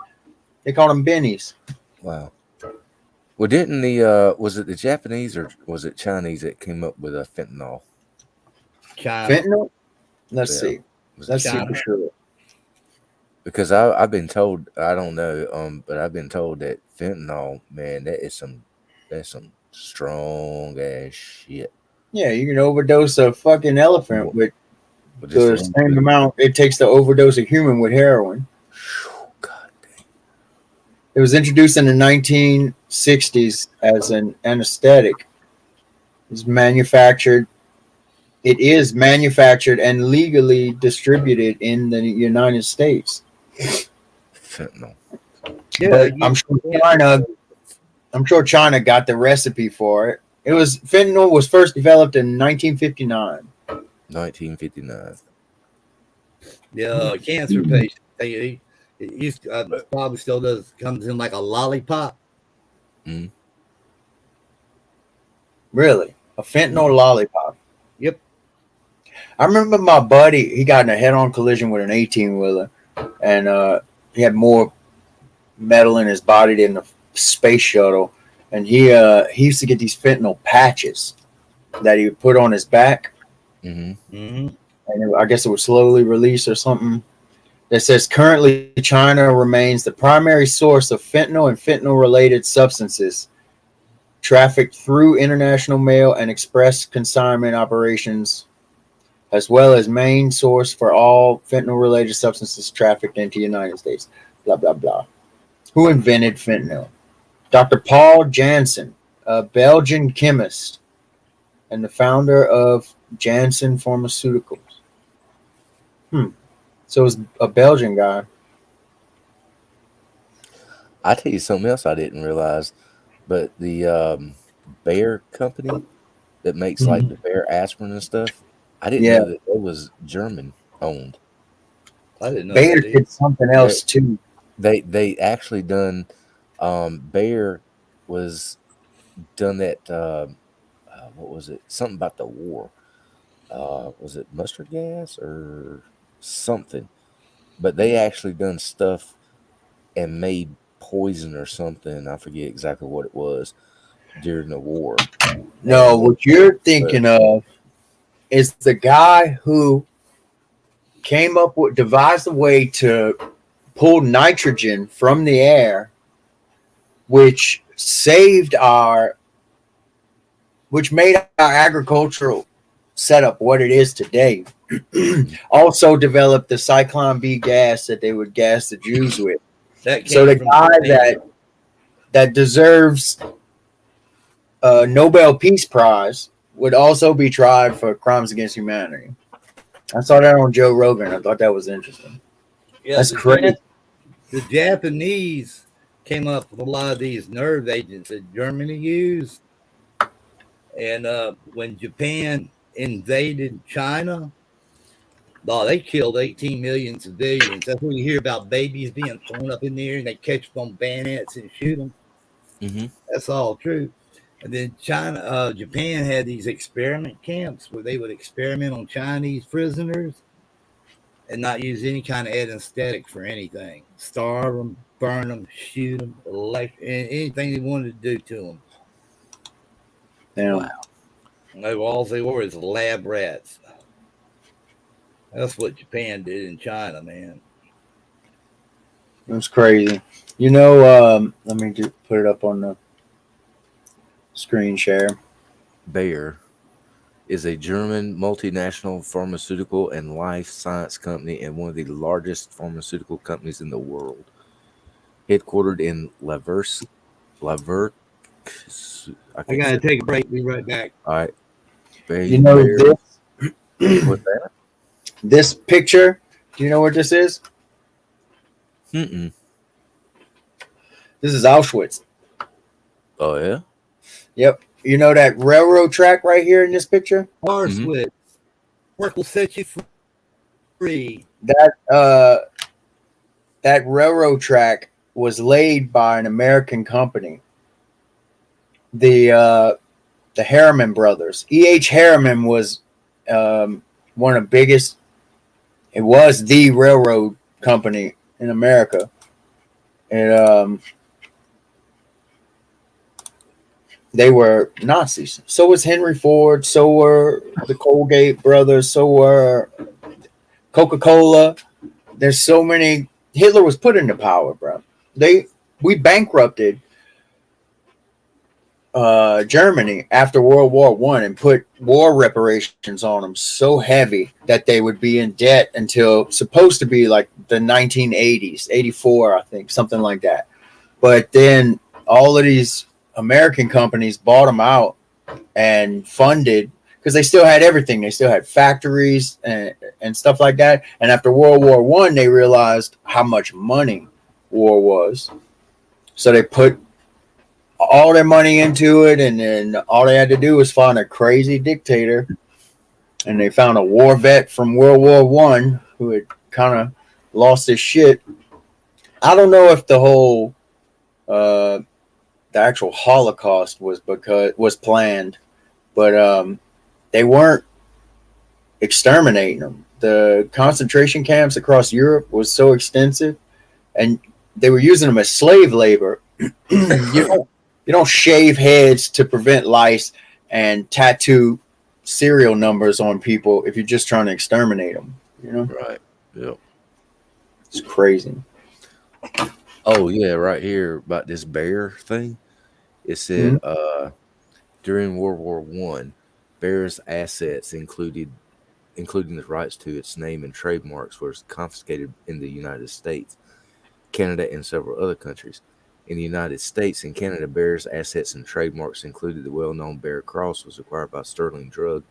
They called them bennies. Wow. Well, didn't the was it the Japanese or was it Chinese that came up with a fentanyl? China. Fentanyl? Let's Yeah. see. Was it Let's see China. for sure. Because I've been told, I don't know, but I've been told that fentanyl, man, that's some strong ass shit. Yeah, you can overdose a fucking elephant with But just the one same amount it takes to overdose a human with heroin. God dang. It was introduced in the 1960s as an anesthetic. It's manufactured. It is manufactured and legally distributed in the United States. Fentanyl. Yeah, But I'm sure China got the recipe for it. Fentanyl was first developed in 1959. 1959. yeah, cancer patient. It used to, probably still does. Comes in like a lollipop. Mm. Really, a fentanyl lollipop. Yep. I remember my buddy. He got in a head-on collision with an 18-wheeler, and he had more metal in his body than the space shuttle. And he used to get these fentanyl patches that he would put on his back, Mm-hmm. Mm-hmm. and I guess it would slowly release or something. That says currently China remains the primary source of fentanyl and fentanyl-related substances trafficked through international mail and express consignment operations, as well as main source for all fentanyl-related substances trafficked into the United States. Blah blah blah. Who invented fentanyl? Dr. Paul Janssen, a Belgian chemist and the founder of Janssen Pharmaceuticals. So it's a Belgian guy. I tell you something else I didn't realize, but the Bayer company that makes like the Bayer aspirin and stuff, I didn't Yeah, know that it was German owned. I didn't know Bayer that either. did something They else too. they actually done Bayer was done that what was it? Something about the war. Was it mustard gas or something? But they actually done stuff and made poison or something. I forget exactly what it was during the war. No, And what you're but thinking of is the guy who devised a way to pull nitrogen from the air, which which made our agricultural setup what it is today. Also developed the Cyclone B gas that they would gas the Jews with. That So came the from guy Japan. that deserves a Nobel Peace Prize would also be tried for crimes against humanity. I saw that on Joe Rogan. I thought that was interesting. Yeah, That's crazy. the Japanese came up with a lot of these nerve agents that Germany used. And when Japan invaded China, Oh, they killed 18 million civilians. That's when you hear about babies being thrown up in there and they catch them on bayonets and shoot them. Mm-hmm. That's all true. And then Japan had these experiment camps where they would experiment on Chinese prisoners and not use any kind of anesthetic for anything. Starve them, burn them, shoot them, anything they wanted to do to them. Damn. Wow. All they were is lab rats. That's what Japan did in China, man. That's crazy. You know, let me put it up on the screen share. Bayer is a German multinational pharmaceutical and life science company and one of the largest pharmaceutical companies in the world. Headquartered in Laverk. I I can't gotta say. take a break. Be right back. All right. You know Bayer. What's that? this picture. Do you know what this is? Mm-mm. This is Auschwitz. Oh, yeah? Yep. You know that railroad track right here in this picture? Horse Mm-hmm. with work will set you free. That railroad track was laid by an American company. The Harriman brothers. E.H. Harriman was one of the biggest. It was the railroad company in America, and they were Nazis. So was Henry Ford. So were the Colgate brothers. So were Coca-Cola. There's so many. Hitler was put into power, bro. We bankrupted Germany after World War One and put war reparations on them so heavy that they would be in debt until supposed to be like the 1980s, 84, I think, something like that. But then all of these American companies bought them out and funded because they still had everything. They still had factories and stuff like that. And after World War One, they realized how much money war was. So they put all their money into it, and then all they had to do was find a crazy dictator, and they found a war vet from World War One who had kind of lost his shit. I don't know if the actual Holocaust was planned, but they weren't exterminating them. The concentration camps across Europe was so extensive, and they were using them as slave labor. You don't shave heads to prevent lice and tattoo serial numbers on people if you're just trying to exterminate them. You know, Right. Yep. it's crazy. Oh, yeah, right here about this bear thing. It said Mm-hmm. during World War One, Bayer's assets including the rights to its name and trademarks, were confiscated in the United States, Canada, and several other countries. In the United States and Canada, Bayer's assets and trademarks included the well-known Bear Cross was acquired by Sterling Drug,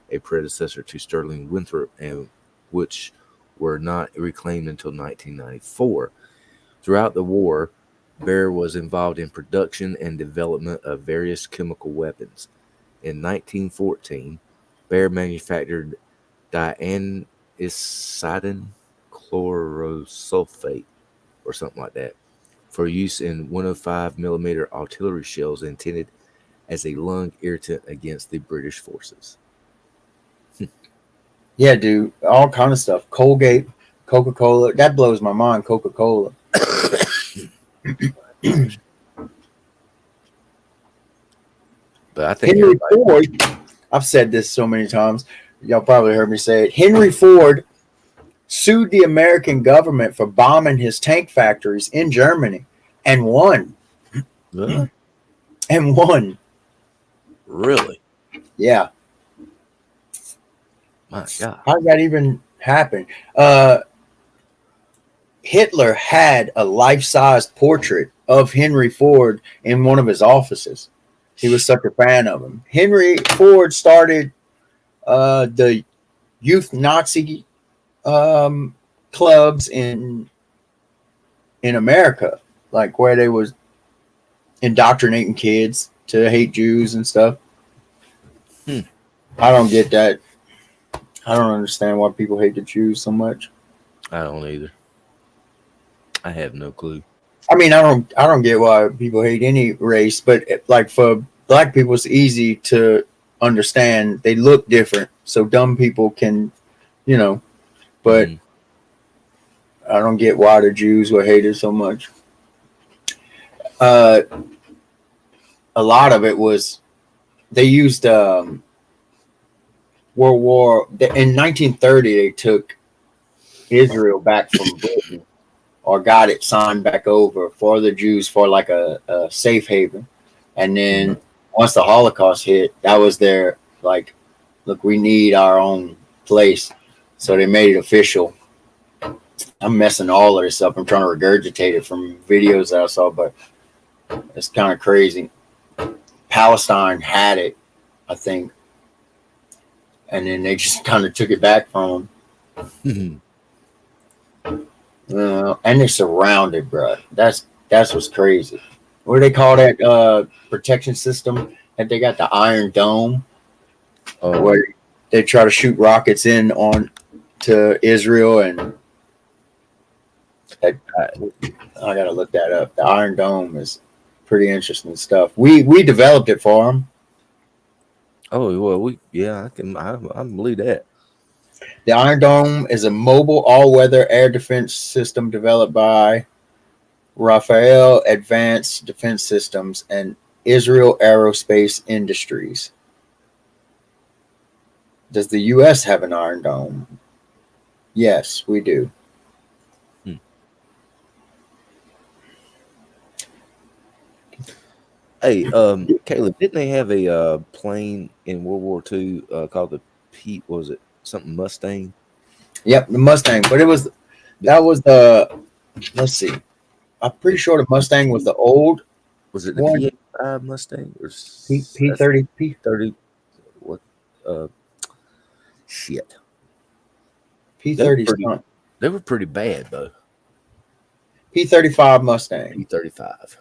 a predecessor to Sterling Winthrop, and which were not reclaimed until 1994. Throughout the war, Bayer was involved in production and development of various chemical weapons. In 1914, Bayer manufactured dianisiden chlorosulfate or something like that for use in 105 millimeter artillery shells intended as a lung irritant against the British forces. Yeah, dude, all kind of stuff. Colgate, Coca-Cola. That blows my mind. Coca-Cola. But I think Henry everybody. Ford. I've said this so many times. Y'all probably heard me say it. Henry Ford sued the American government for bombing his tank factories in Germany and won. Huh? And won. Really? Yeah. My God. How did that even happen? Hitler had a life-size portrait of Henry Ford in one of his offices. He was such a fan of him. Henry Ford started the youth Nazi clubs in America, like where they was indoctrinating kids to hate Jews and stuff. Hmm. I don't get that. I don't understand why people hate the Jews so much. I don't either. I have no clue. I mean, I don't get why people hate any race, but like for black people, it's easy to understand. They look different, so dumb people can, you know. But Mhm. I don't get why the Jews were hated so much. Uh, a lot of it was they used World War in 1930. They took Israel back from Britain or got it signed back over for the Jews for like a safe haven. And then once the Holocaust hit, that was their like, look, we need our own place. So they made it official. I'm messing all of this up. I'm trying to regurgitate it from videos that I saw, but it's kind of crazy. Palestine had it, I think, and then they just kind of took it back from Mhm. them. And they're surrounded, bro. That's what's crazy. What do they call that protection system that they got? The Iron Dome, Oh, where they try to shoot rockets in on to Israel, and I, I gotta look that up. The Iron Dome is pretty interesting stuff. We developed it for them. oh well, I believe that. The Iron Dome is a mobile all-weather air defense system developed by Rafael Advanced Defense Systems and Israel Aerospace Industries. Does the U.S. have an Iron Dome? Yes, we do. Hmm. Hey, Caleb, didn't they have a plane in World War II called the Pete? Was it something Mustang? Yep, the Mustang. But that was the, let's see. I'm pretty The sure the Mustang was the old was it the one. P-85 Mustang or P that's 30 P-30? What? Uh, shit. P They were 30 pretty. They were pretty bad though. P-35 Mustang. P-35.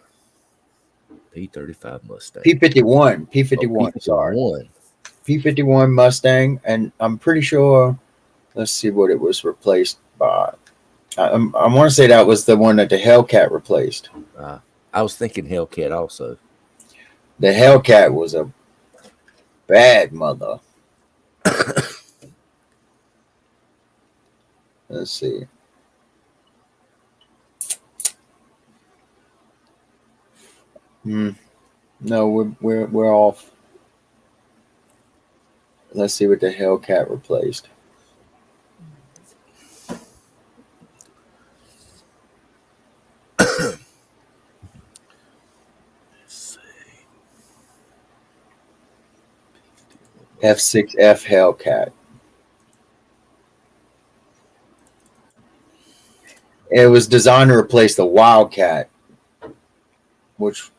P-35 Mustang. P-51 Oh, P-51. Sorry, P-51. P-51 Mustang, and I'm pretty sure. Let's see what it was replaced by. I want to say that was the one that the Hellcat replaced. I was thinking Hellcat also. The Hellcat was a bad mother. Let's see. Hmm. No, we're off. Let's see what the Hellcat replaced. F6F Hellcat. It was designed to replace the Wildcat, which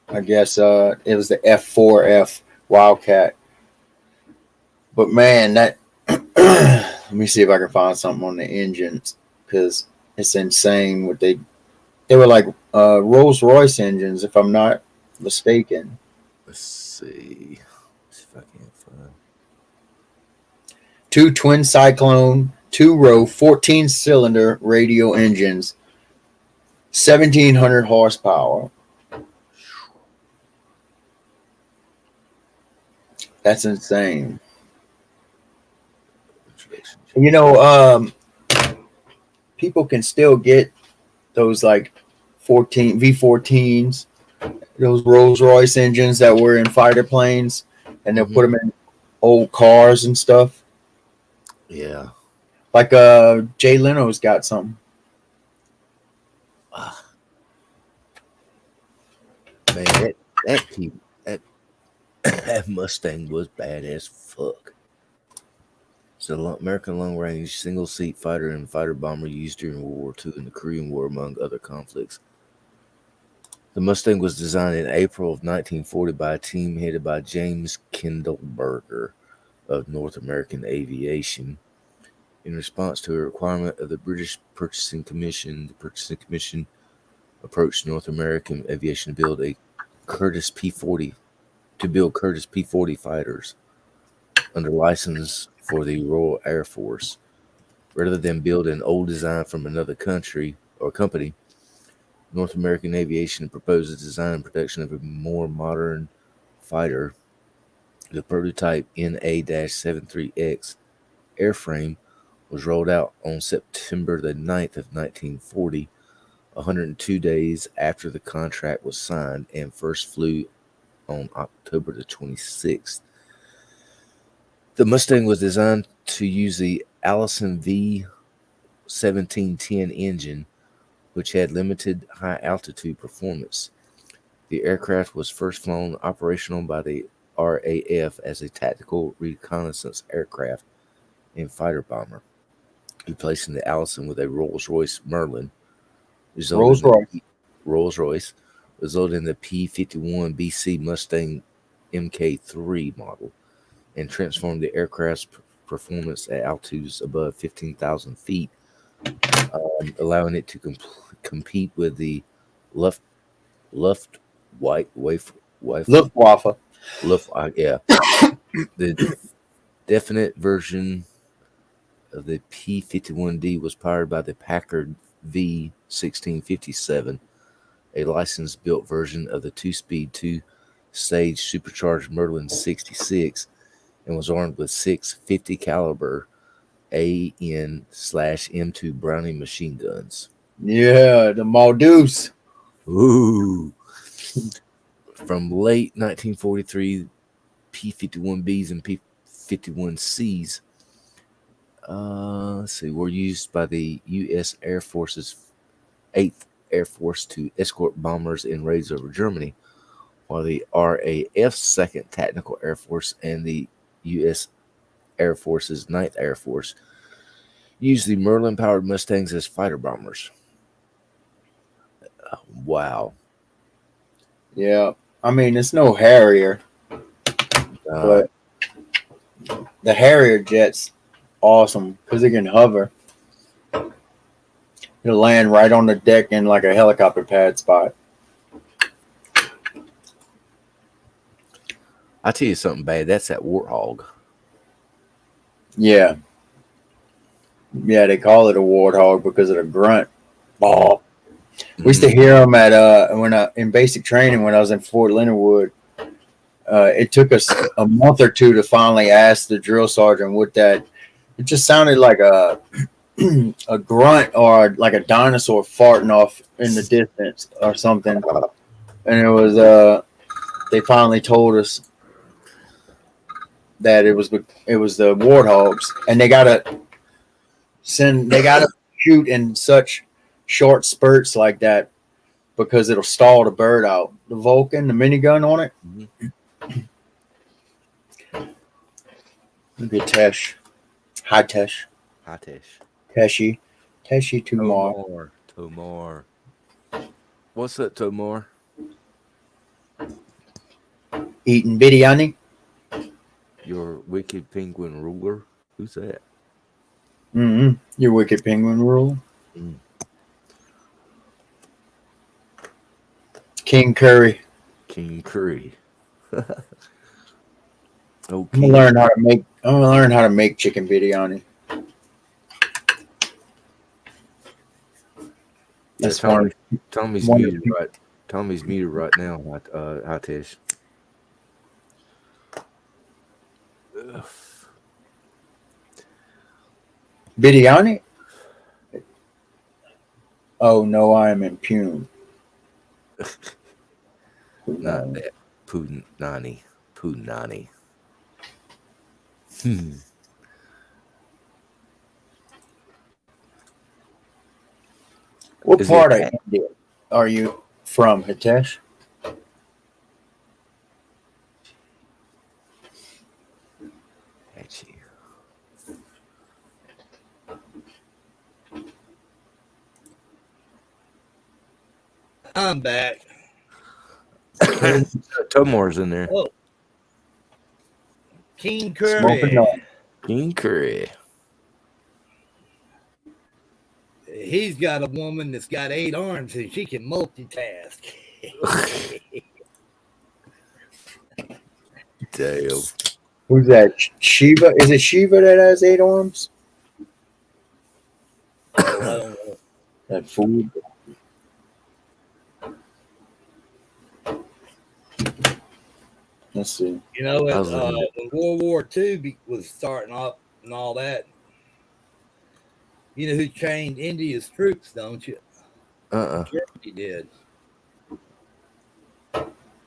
I guess it was the F4F Wildcat. But man, that let me see if I can find something on the engines because it's insane what they were like Rolls Royce engines, if I'm not mistaken. Let's see. Let's see if I can find. Two twin cyclone, two row, 14 cylinder radial engines, 1,700 horsepower. That's insane. You know, people can still get those like 14 V14s, those Rolls Royce engines that were in fighter planes, and they'll put them in old cars and stuff. Yeah. Like Jay Leno's got some. Man, that that Mustang was bad as fuck. It's an American long-range single-seat fighter and fighter bomber used during World War II and the Korean War, among other conflicts. The Mustang was designed in April of 1940 by a team headed by James Kindleberger of North American Aviation. In response to a requirement of the British Purchasing Commission, the Purchasing Commission approached North American Aviation to build Curtiss P-40 fighters under license for the Royal Air Force. Rather than build an old design from another country or company, North American Aviation proposed the design and production of a more modern fighter. The prototype NA-73X airframe was rolled out on September the 9th of 1940, 102 days after the contract was signed, and first flew on October the 26th. The Mustang was designed to use the Allison V1710 engine, which had limited high altitude performance. The aircraft was first flown operational by the RAF as a tactical reconnaissance aircraft and fighter bomber, replacing the Allison with a Rolls-Royce Merlin, Rolls-Royce, resulting in the P-51 BC Mustang Mk3 model, and transformed the aircraft's performance at altitudes above 15,000 feet, allowing it to compete with the Luft, Luftwaffe, yeah, the definite version of the P-51D was powered by the Packard V1657, a license-built version of the two-speed, two-stage supercharged Merlin 66, and was armed with 650 caliber AN/M2 Browning machine guns. Yeah, the Maldeus. Ooh. From late 1943, P-51Bs and P-51Cs were used by the U.S. Air Force's 8th Air Force to escort bombers in raids over Germany, while the RAF's 2nd Tactical Air Force and the U.S. Air Force's 9th Air Force used the Merlin-powered Mustangs as fighter bombers. Wow. Yeah. I mean, it's no Harrier, but the Harrier jet's awesome because it can hover. It'll land right on the deck in like a helicopter pad spot. I'll tell you something bad. That's that Warthog. Yeah. Yeah, they call it a Warthog because of the grunt. Oh. We used to hear them at in basic training when I was in Fort Leonard Wood. It took us a month or two to finally ask the drill sergeant what that. It just sounded like a grunt or like a dinosaur farting off in the distance or something. And it was they finally told us that it was the Warthogs, and they gotta shoot in such short spurts like that because it'll stall the bird out. The Vulcan, the minigun on it. Look at Tesh. Hi, Tesh. Hi, Tesh. Teshi Tomar. Tomar. What's up, Tomar? Eating biryani. Your wicked penguin ruler? Who's that? Your wicked penguin rule. King Curry. King Curry. Okay. I'm gonna learn how to make chicken biryani. That's Tommy's muted right. Tommy's muted right now. Hitesh. Biryani? Oh no, I am impugned. Not that. Punani. What part of India are you from, Hitesh? I'm back. Tomar's in there. Oh. King Curry. King Curry. He's got a woman that's got 8 arms and she can multitask. Damn. Who's that? Shiva? Is it Shiva that has 8 arms? Oh, I don't know. That food. Let's see. You know, I was looking at. when World War II was starting up and all that, you know who trained India's troops, don't you? Uh. Germany did.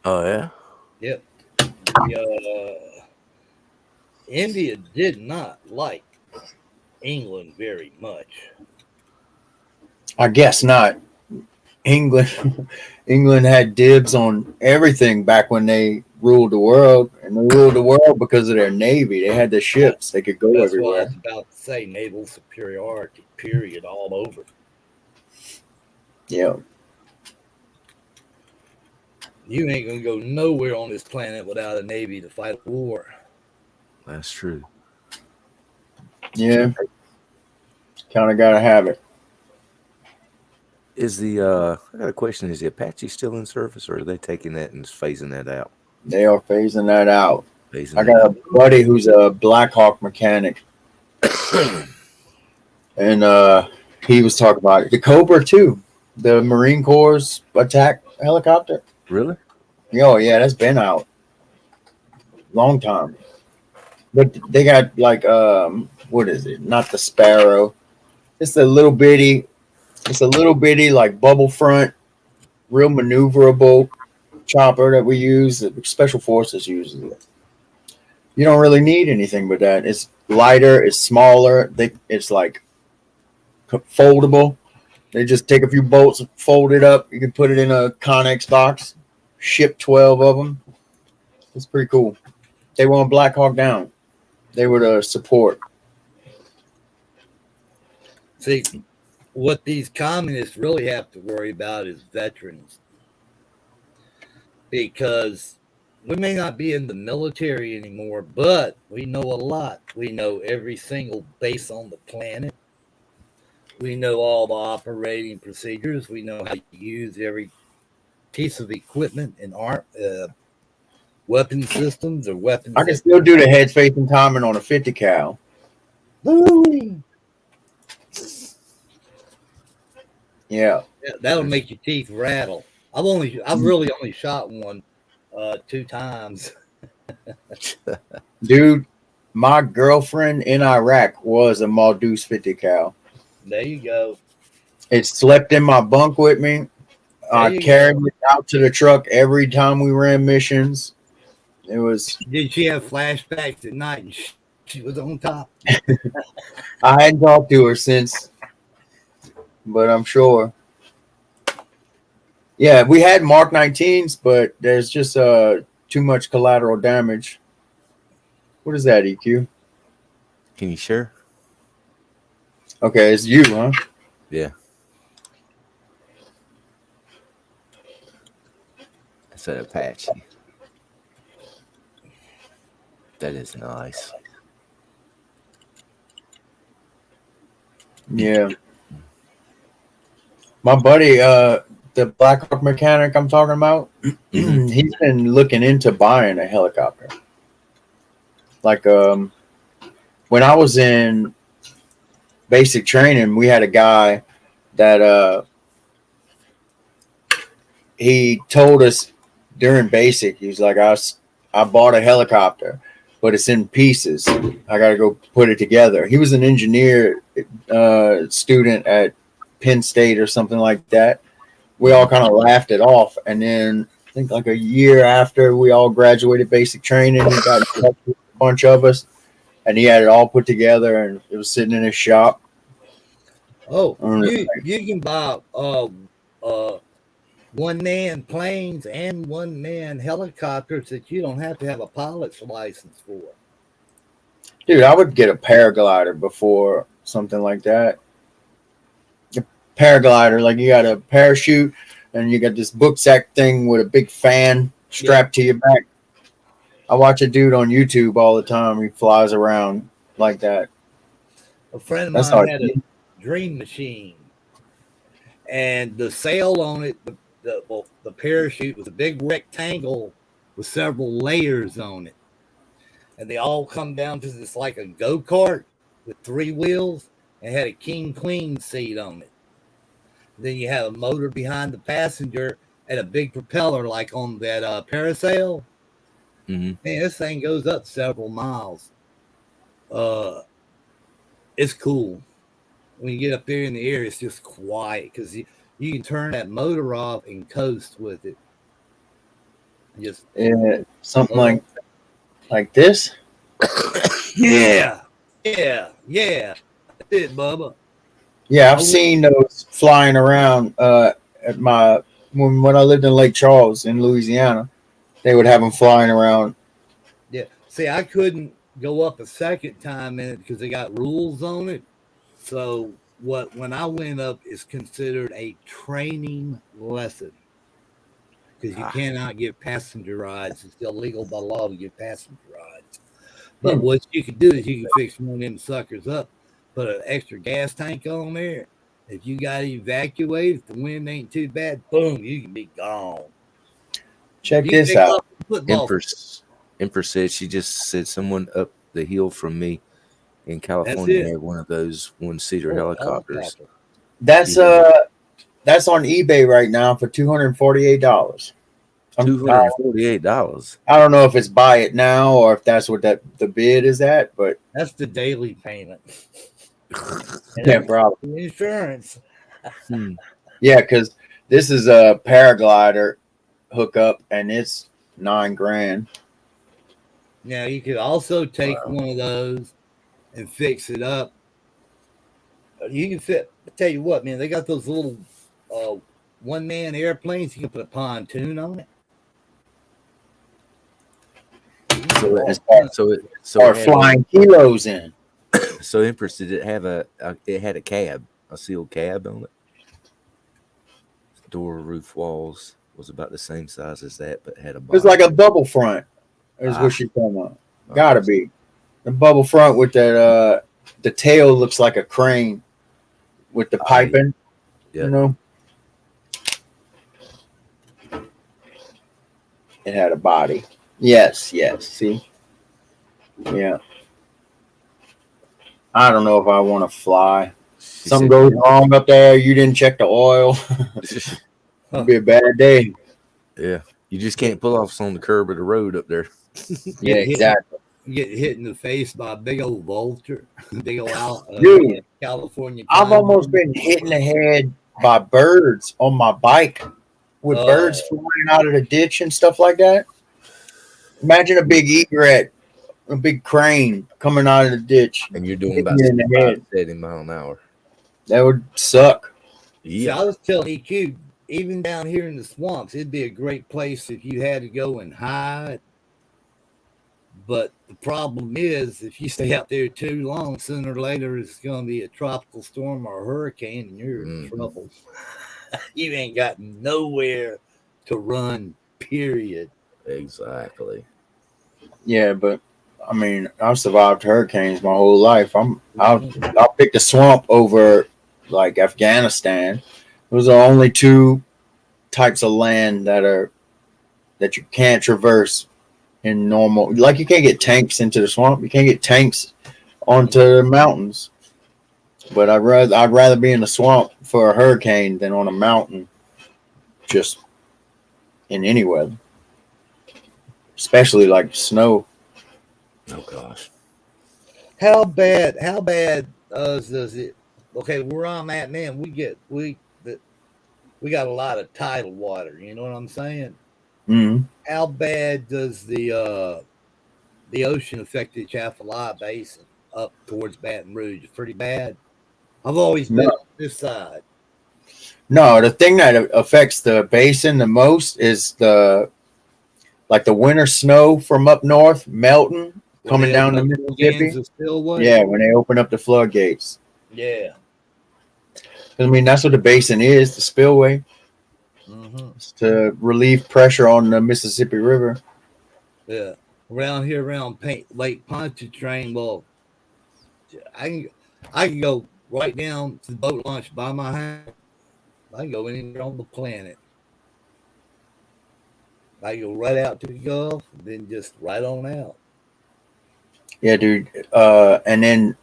Oh yeah. Yep. India did not like England very much. I guess not. England England had dibs on everything back when they ruled the world, and they ruled the world because of their navy. They had the That, ships; they could go that's what I everywhere. was about to say. Naval superiority, period, all over. Yeah, You ain't gonna go nowhere on this planet without a navy to fight a war. That's true. yeah, kind of gotta have it. Is the I got a question. Is the Apache still in service, or are they taking that and phasing that out? They are phasing that out. Phasing I it got out. a buddy who's a Black Hawk mechanic, and he was talking about it. The Cobra too, the Marine Corps attack helicopter. Really? Yo, yeah, that's been out long time. But they got like what is it? Not the Sparrow. It's a little bitty. It's a little bitty like bubble front, real maneuverable chopper that we use. That Special Forces uses it. You don't really need anything but that. It's lighter. It's smaller. It's like foldable. They just take a few bolts, fold it up. You can put it in a Connex box. Ship 12 of them. It's pretty cool. They want Black Hawk down. They were the support. See, what these communists really have to worry about is veterans, because we may not be in the military anymore, but we know a lot. We know every single base on the planet. We know all the operating procedures. We know how to use every piece of equipment and weapon systems or I weapons can that. still do the head facing timing on a 50 cal. Woo! Yeah. Yeah, that'll make your teeth rattle. I've really only shot one 2 times. Dude, my girlfriend in Iraq was a Maldeus 50 cal. There you go. It slept in my bunk with me. There I you carried go. it out to the truck every time we ran missions. It was, Did she have flashbacks at night and she was on top? I hadn't talked to her since, but I'm sure. Yeah, we had Mark 19s, but there's just too much collateral damage. What is that, EQ? Can you share? Okay, it's you, huh? Yeah. That's an Apache. That is nice. Yeah. My buddy, the Black Hawk mechanic I'm talking about, Mm-hmm. he's been looking into buying a helicopter. Like, when I was in basic training, we had a guy that he told us during basic, he was like, I bought a helicopter, but it's in pieces. I got to go put it together. He was an engineer student at Penn State or something like that. We all kind of laughed it off. And then I think like a year after we all graduated basic training, he got in touch with a bunch of us and he had it all put together and it was sitting in his shop. Oh, Um, you can buy uh one man planes and one man helicopters that you don't have to have a pilot's license for. Dude, I would get a paraglider before something like that. A paraglider, like you got a parachute and you got this book sack thing with a big fan strapped to your back. I watch a dude on YouTube all the time. He flies around like that. A friend of That's mine how. had a dream machine, and the sail on it, the parachute was a big rectangle with several layers on it. and they all come down to this like a go-kart with 3 wheels and had a king queen seat on it. Then you have a motor behind the passenger and a big propeller like on that parasail. Mm-hmm. Man, this thing goes up several miles. Uh, it's cool. When you get up there in the air, it's just quiet because you can turn that motor off and coast with it. Just Something uh, like this. yeah, yeah. That's it, Bubba. Yeah, I I've went, seen those flying around at my when I lived in Lake Charles in Louisiana. They would have them flying around. yeah. See, I couldn't go up a second time in it because they got rules on it. So what when I went up is considered a training lesson because you Ah, cannot get passenger rides. It's illegal by law to get passenger rides. But Hmm. what you can do is you can fix one of them suckers up, put an extra gas tank on there. If you got to evacuate, if the wind ain't too bad, boom, you can be gone. Check You can this take out. off a football field. Empress. Empress said she just said someone up the hill from me in That's California it. had one of those one-seater Oh, a helicopters. helicopter. That's She had that's on eBay right now for $248. $248. I don't know if it's buy it now or if that's what the bid is at, but That's the daily payment. And yeah, then probably. the insurance. Hmm. Yeah, because this is a paraglider hookup and it's 9 grand. Now, you could also take Wow. one of those and fix it up. You can fit, I tell you what, man, they got those little uh, one man airplanes. You can put a pontoon on it. You can do So all it's kinds. So it or had a flying kilos in. so Empress, did it have it had a cab, a sealed cab on it. Door, roof, walls was about the same size as that, but had a It's like bottom. a bubble front, is what Ah, she's talking about. Gotta okay. be. The bubble front with that the tail looks like a crane with the I piping, you yeah. know. It had a body. Yes, yes. See? Yeah. I don't know if I want to fly. She Something said goes wrong up there, you didn't check the oil. It'd Huh. be a bad day. yeah. You just Get can't pull off on the curb of the road up there. Yeah, exactly. get hit in the face by a big old vulture, big old Dude, California I've time. almost been hit in the head by birds on my bike with birds Oh, flying out of the ditch and stuff like that. Imagine a big egret, a big crane coming out of the ditch, And you're doing hitting about you in the 65 head. to 70 mile an hour. That would suck. see, Yeah. I was telling EQ, even down here in the swamps, it'd be a great place if you had to go and hide. But the problem is, if you stay out there too long, sooner or later it's going to be a tropical storm or a hurricane, and you're in Hmm. trouble. You ain't got nowhere to run. Period. Exactly. Yeah, but I mean, I've survived hurricanes my whole life. Mhm. I'll pick the swamp over like Afghanistan. Those are only two types of land that you can't traverse in normal. Like you can't get tanks into the swamp. You can't get tanks onto the mountains. But I'd rather be in the swamp for a hurricane than on a mountain, just in any weather, especially like snow. Oh gosh. How bad? How bad does it? Okay, where I'm at, man, we got a lot of tidal water. You know what I'm saying? Mm-hmm. How bad does the ocean affect the Atchafalaya Basin up towards Baton Rouge? Pretty bad. I've always been No, on this side. no. The thing that affects the basin the most is the winter snow from up north melting When coming they down open the up the Mississippi. Kansas spillway. Yeah, when they open up the floodgates. Yeah. I mean, that's what the basin is, the spillway. Mm-hmm. It's to relieve pressure on the Mississippi River. Yeah. Around here, around Lake Pontchartrain, well, I can I can go right down to the boat launch by my house. I can go anywhere on the planet. I can go right out to the Gulf, and then just right on out. Yeah, dude. And then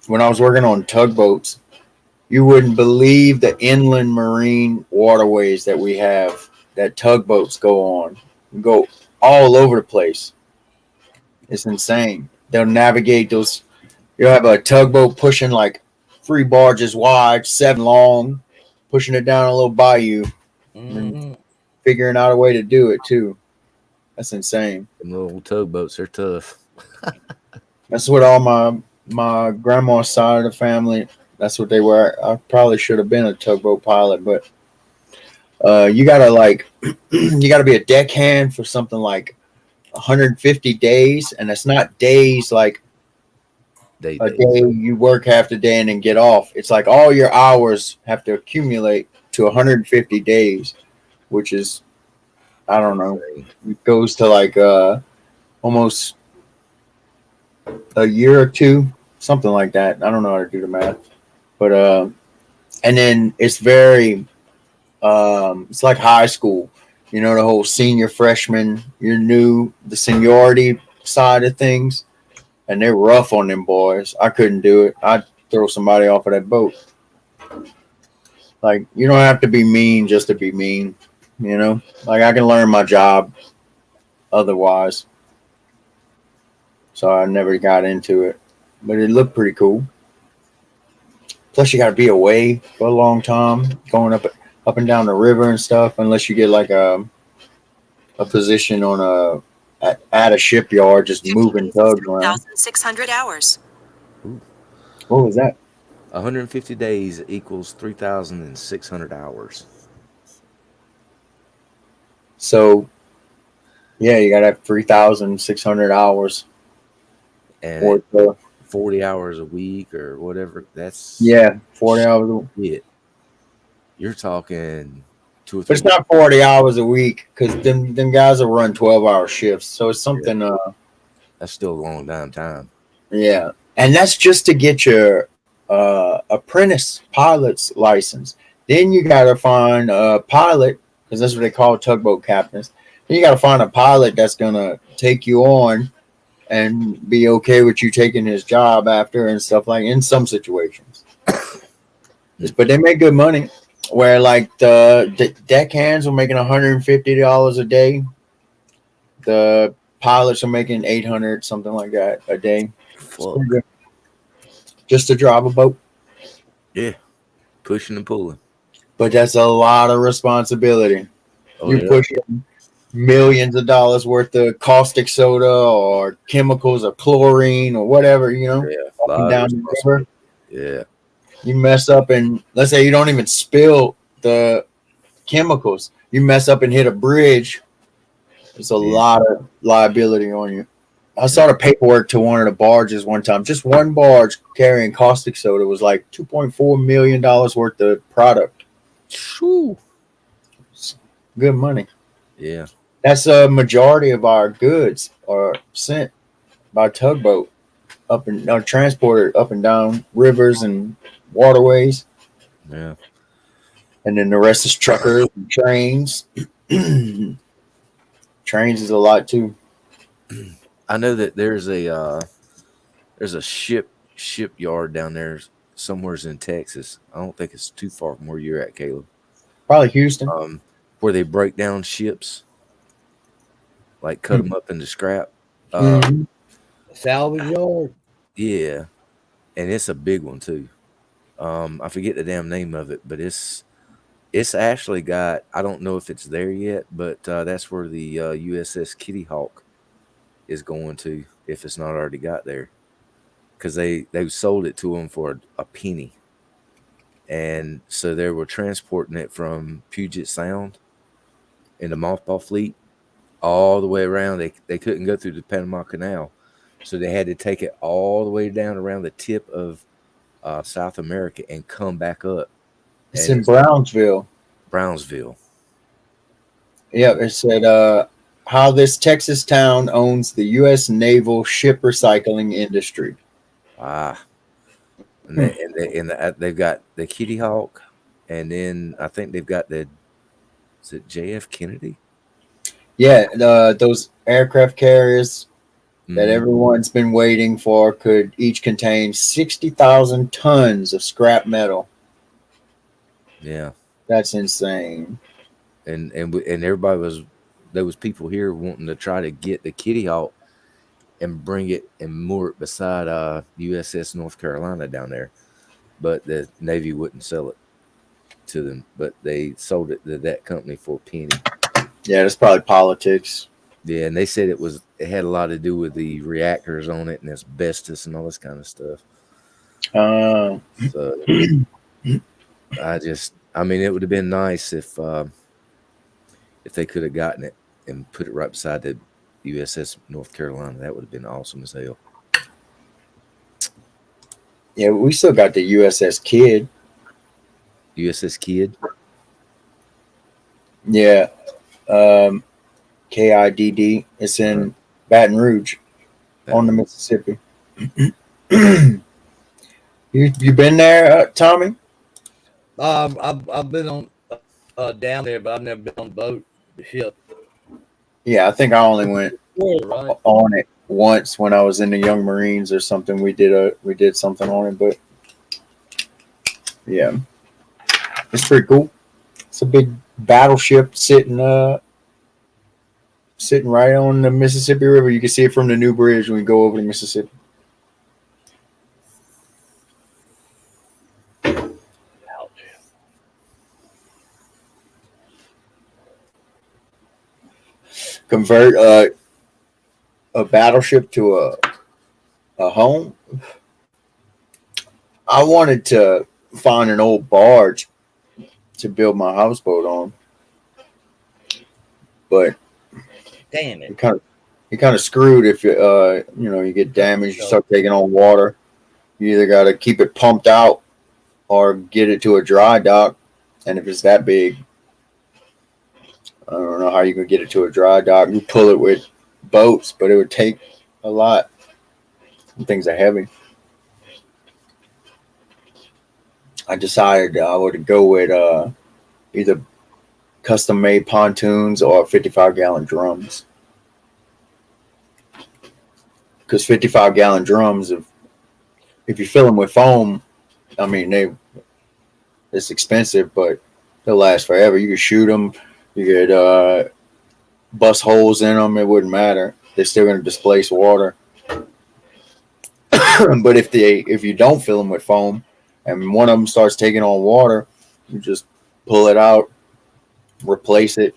when I was working on tugboats, you wouldn't believe the inland marine waterways that we have that tugboats go on. Go all over the place. It's insane. They'll navigate those. You'll have a tugboat pushing like 3 barges wide, 7 long, pushing it down a little bayou, and then Mm-hmm. figuring out a way to do it too. That's insane. Them little tugboats are tough. That's what all my grandma's side of the family. That's what they were. I probably should have been a tugboat pilot, but you gotta like you gotta be a deckhand for something like 150 days, and it's not days like a Days. day you work half the day and then get off. It's like all your hours have to accumulate to 150 days, which is I don't know. It goes to like almost a year or two, something like that. I don't know how to do the math, but and then it's very it's like high school. You know, the whole senior freshman, you're new, the seniority side of things, and they're rough on them boys. I couldn't do it. I'd throw somebody off of that boat. Like, you don't have to be mean just to be mean, you know? Like, I can learn my job otherwise. So I never got into it. But it looked pretty cool. Plus, you got to be away for a long time, going up and down the river and stuff, unless you get like a position on at a shipyard, just moving tugs around. 3,600 hours. Ooh. What was that? 150 days equals 3,600 hours. So yeah, you got to have 3,600 hours. And Or 40 hours a week or whatever. That's yeah, 40 hours. it. You're talking 2 or But 3 it's not 40 hours a week because them guys will run 12-hour shifts. So it's years. something. That's still a long damn time. Yeah, and that's just to get your apprentice pilot's license. Then you got to find a pilot because that's what they call tugboat captains. Then you got to find a pilot that's gonna take you on and be okay with you taking his job after and stuff like in some situations. But they make good money. Where like the deckhands are making $150 a day, the pilots are making 800 something like that a day. It's Fuck. pretty good. Just to drive a boat, Yeah. Pushing and pulling. but that's a lot of responsibility. Oh, You're yeah. pushing millions of dollars worth of caustic soda or chemicals or chlorine or whatever, you know, Yeah. up and Lot of down the river. responsibility. Yeah. You mess up and let's say you don't even spill the chemicals. You mess up and hit a bridge. There's a lot of liability on you. I saw the paperwork to one of the barges one time. Just one barge carrying caustic soda was like $2.4 million worth of product. Whew. Good money. Yeah. That's a majority of our goods are sent by tugboat up and transported up and down rivers and waterways, Yeah. and then the rest is truckers and trains. Trains is a lot too. I know that there's a shipyard down there somewhere's in Texas. I don't think it's too far from where you're at, Caleb. Probably Houston. Where they break down ships, like cut them up into scrap. Mhm. Salvage yard. Yeah, and it's a big one too. I forget the damn name of it, but it's actually got. I don't know if it's there yet, but that's where the USS Kitty Hawk is going to, if it's not already got there, because they sold it to them for a penny, and so they were transporting it from Puget Sound in the mothball fleet all the way around. They couldn't go through the Panama Canal, so they had to take it all the way down around the tip of South America and come back up. It's And in Brownsville. Brownsville. Yeah, it said how this Texas town owns the U.S. naval ship recycling industry. Ah, they've got the Kitty Hawk, and then I think they've got is it JF Kennedy? Yeah, those aircraft carriers that Mm-hmm. everyone's been waiting for could each contain 60,000 tons of scrap metal. Yeah, That's insane. and everybody was there was people here wanting to try to get the Kitty Hawk and bring it and moor it beside USS North Carolina down there, but the Navy wouldn't sell it to them. But they sold it to that company for a penny. Yeah, that's probably politics. Yeah, and they said it had a lot to do with the reactors on it and asbestos and all this kind of stuff. Uh, So I mean, it would have been nice if they could have gotten it and put it right beside the USS North Carolina. That would have been awesome as hell. yeah, we still got the USS Kidd. USS Kid. Yeah, KIDD. It's Uh, in Baton Rouge on Baton the Rouge. Mississippi. You been there, Tommy? I've been on down there, but I've never been on the boat, the ship. Yeah, I think I only went Right. on it once when I was in the Young Marines or something. We did something on it, but yeah, it's pretty cool. It's a big battleship sitting right on the Mississippi River. You can see it from the new bridge when you go over the Mississippi. Ouch. Convert a battleship to a home. I wanted to find an old barge to build my houseboat on, but Damn you it. kind of screwed if you get damaged. You start taking on water. You either got to keep it pumped out or get it to a dry dock. And if it's that big, I don't know how you can get it to a dry dock. You pull it with boats, but it would take a lot. Some things are heavy. I decided I would go with either custom made pontoons or 55-gallon drums. Because 55-gallon drums, if you fill them with foam, I mean it's expensive, but they'll last forever. You could shoot them, you could bust holes in them. It wouldn't matter. They're still going to displace water. But if you don't fill them with foam, and one of them starts taking on water, you just pull it out, replace it,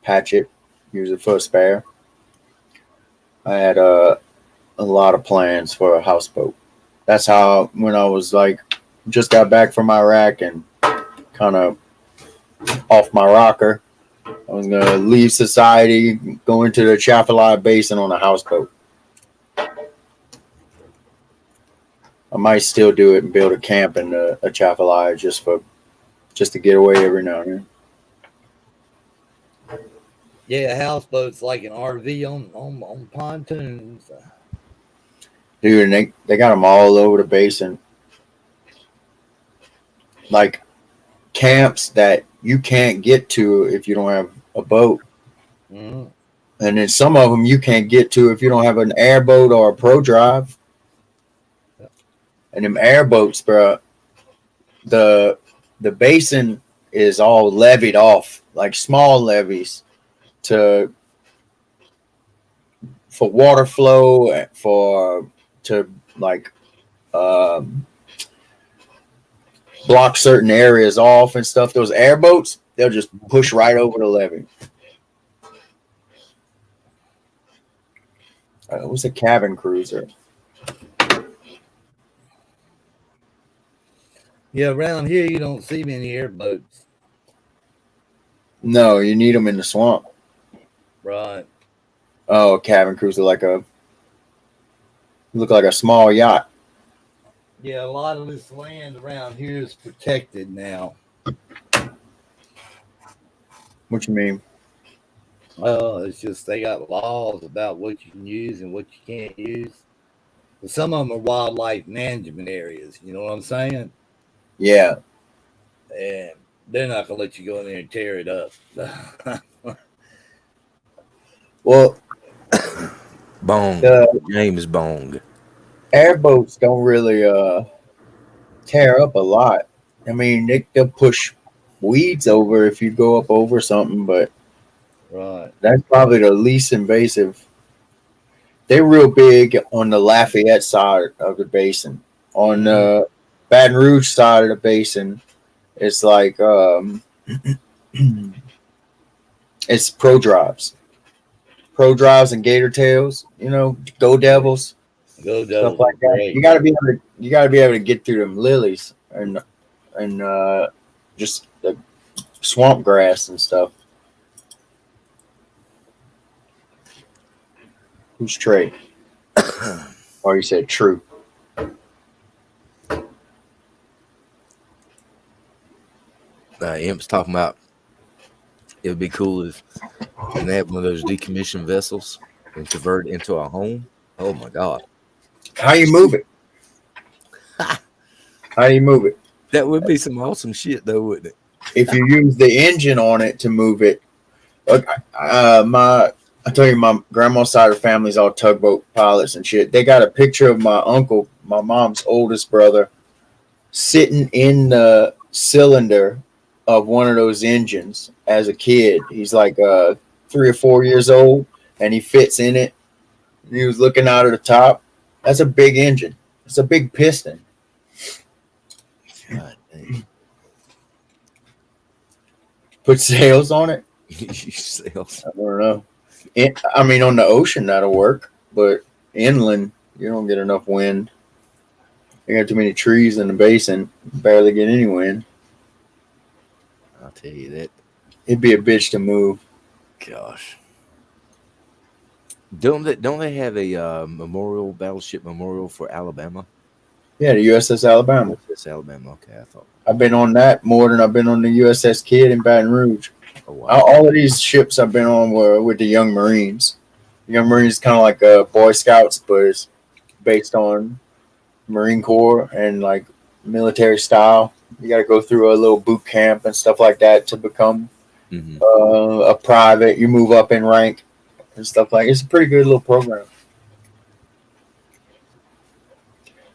patch it, use it for a spare. I had a lot of plans for a houseboat. That's how when I was like just got back from Iraq and kind of off my rocker, I was gonna leave society, go into the Chaffalaya Basin on a houseboat. I might still do it and build a camp in a Chaffalaya just to get away every now and then. Yeah, houseboats like an RV on pontoons. Dude, and they got them all over the basin, like camps that you can't get to if you don't have a boat. Mm-hmm. And then some of them you can't get to if you don't have an airboat or a pro drive. And them airboats, bro, the basin is all levied off, like small levees to for water flow, for to like um, block certain areas off and stuff. Those airboats, they'll just push right over the levee. It was a cabin cruiser. Yeah, around here you don't see many airboats. No, you need them in the swamp. Right. Oh, a cabin cruiser, look like a small yacht. Yeah, a lot of this land around here is protected now. What you mean? It's just they got laws about what you can use and what you can't use. But some of them are wildlife management areas. You know what I'm saying? Yeah, And they're not gonna let you go in there and tear it up. well, Bong. The James Bong. airboats don't really tear up a lot. I mean, they'll push weeds over if you go up over something, but Right. that's probably the least invasive. They're real big on the Lafayette side of the basin. On the Baton Rouge side of the basin, it's like it's pro drives and gator tails. You know, go devils, Go stuff Devils are like that. great. You gotta be able to get through them lilies and just the swamp grass and stuff. Who's Trey? Or you said True? Imp's talking about it would be cool if and they have one of those decommissioned vessels and convert it into a home. Oh my god, How you move it? How do you move it? that would be some awesome shit, though, wouldn't it? If you use the engine on it to move it, look, I tell you, my grandma's side of the family's all tugboat pilots and shit. They got a picture of my uncle, my mom's oldest brother, sitting in the cylinder of one of those engines as a kid. He's like 3 or 4 years old, and he fits in it. And he was looking out of the top. That's a big engine. It's a big piston. God dang. Put sails on it. Yourself. I don't know. I mean, on the ocean that'll work, but inland you don't get enough wind. You got too many trees in the basin. Barely get any wind. I'll tell you that. It'd be a bitch to move. Gosh. Don't they have a memorial battleship memorial for Alabama? Yeah, the USS Alabama. That's Alabama. Okay, I thought. I've been on that more than I've been on the USS Kidd in Baton Rouge. Oh wow. All of these ships I've been on were with the Young Marines. The Young Marines is kind of like Boy Scouts, but it's based on Marine Corps and like military style. You got to go through a little boot camp and stuff like that to become Mm-hmm. a private. You move up in rank and stuff like. It's a pretty good little program.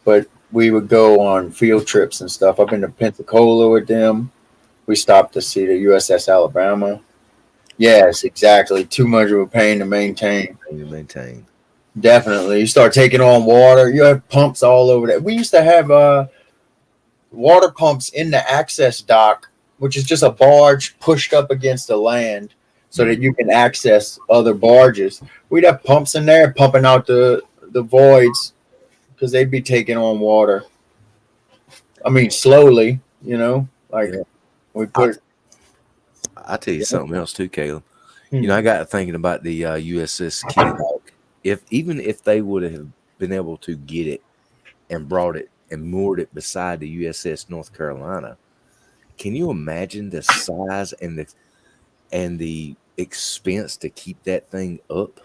But we would go on field trips and stuff. I've been to Pensacola with them. We stopped to see the USS Alabama. Yes, exactly. Too much of a pain to maintain. To maintain. Definitely. You start taking on water. You have pumps all over that. We used to have water pumps in the access dock, which is just a barge pushed up against the land so that you can access other barges. We'd have pumps in there pumping out the voids because they'd be taking on water. I mean, slowly, like Yeah. we put. I'll tell you something else too, Caleb. Hmm. I got thinking about the USS Kitty Hawk. Even if they would have been able to get it and brought it and moored it beside the USS North Carolina, can you imagine the size and the expense to keep that thing up?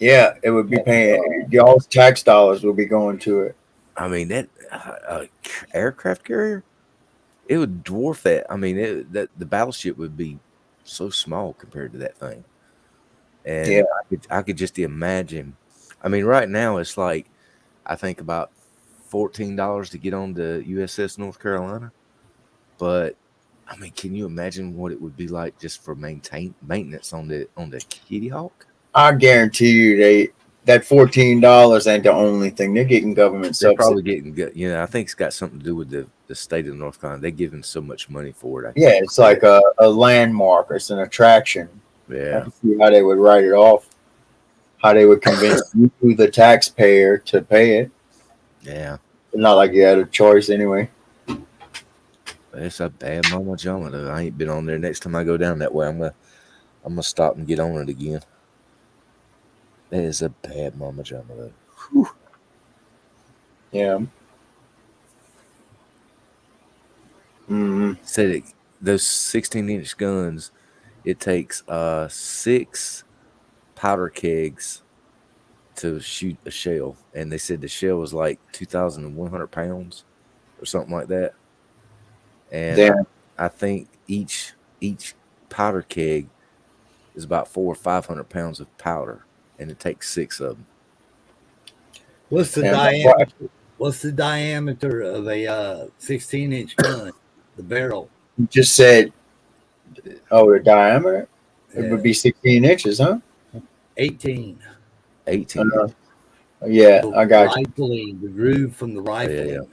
Yeah, it would be paying. Y'all's tax dollars will be going to it. I mean that aircraft carrier, it would dwarf that. I mean, that the battleship would be so small compared to that thing. Yeah. And I could just imagine. I mean, right now it's like I think about $14 to get on the USS North Carolina. But I mean, can you imagine what it would be like just for maintenance on the Kitty Hawk? I guarantee you that $14 ain't the only thing. They're getting government They're subsidy. probably getting good. I think it's got something to do with the state of North Carolina. They're giving so much money for it. Yeah, it's like a landmark. It's an attraction. I Yeah. can see how they would write it off. How they would convince you, the taxpayer, to pay it. Yeah. It's not like you had a choice anyway. It's a bad mama jama though. I ain't been on there. Next time I go down that way, I'm gonna stop and get on it again. That is a bad mama jama though. Whew. Yeah. Mm-hmm. Said those 16-inch guns, it takes 6 powder kegs to shoot a shell, and they said the shell was like 2,100 pounds or something like that. And I think each powder keg is about 400 or 500 pounds of powder, and it takes 6 of them. What's the And that's why diameter? What's the diameter of a 16-inch gun? The barrel. you just said, oh, the diameter? It would Yeah, be 16 inches, huh? 18. 18. Yeah, The I got you. rifling, the groove from the Oh, yeah. rifling.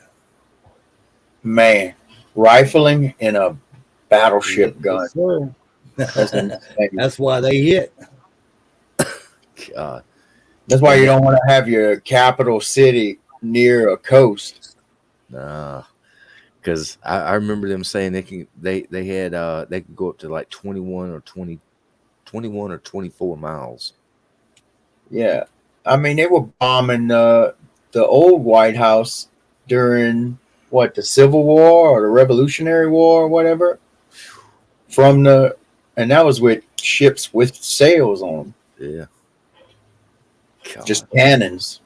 Man, rifling in a battleship gun. Yes, sir. That's insane. That's why they hit. God. That's why And you don't want to have your capital city near a coast. nah, because I remember them saying they had they could go up to like 21 or 24 miles. Yeah. I mean, they were bombing the old White House during what, the Civil War or the Revolutionary War or whatever, from the, and that was with ships with sails on them, Yeah. just God, cannons.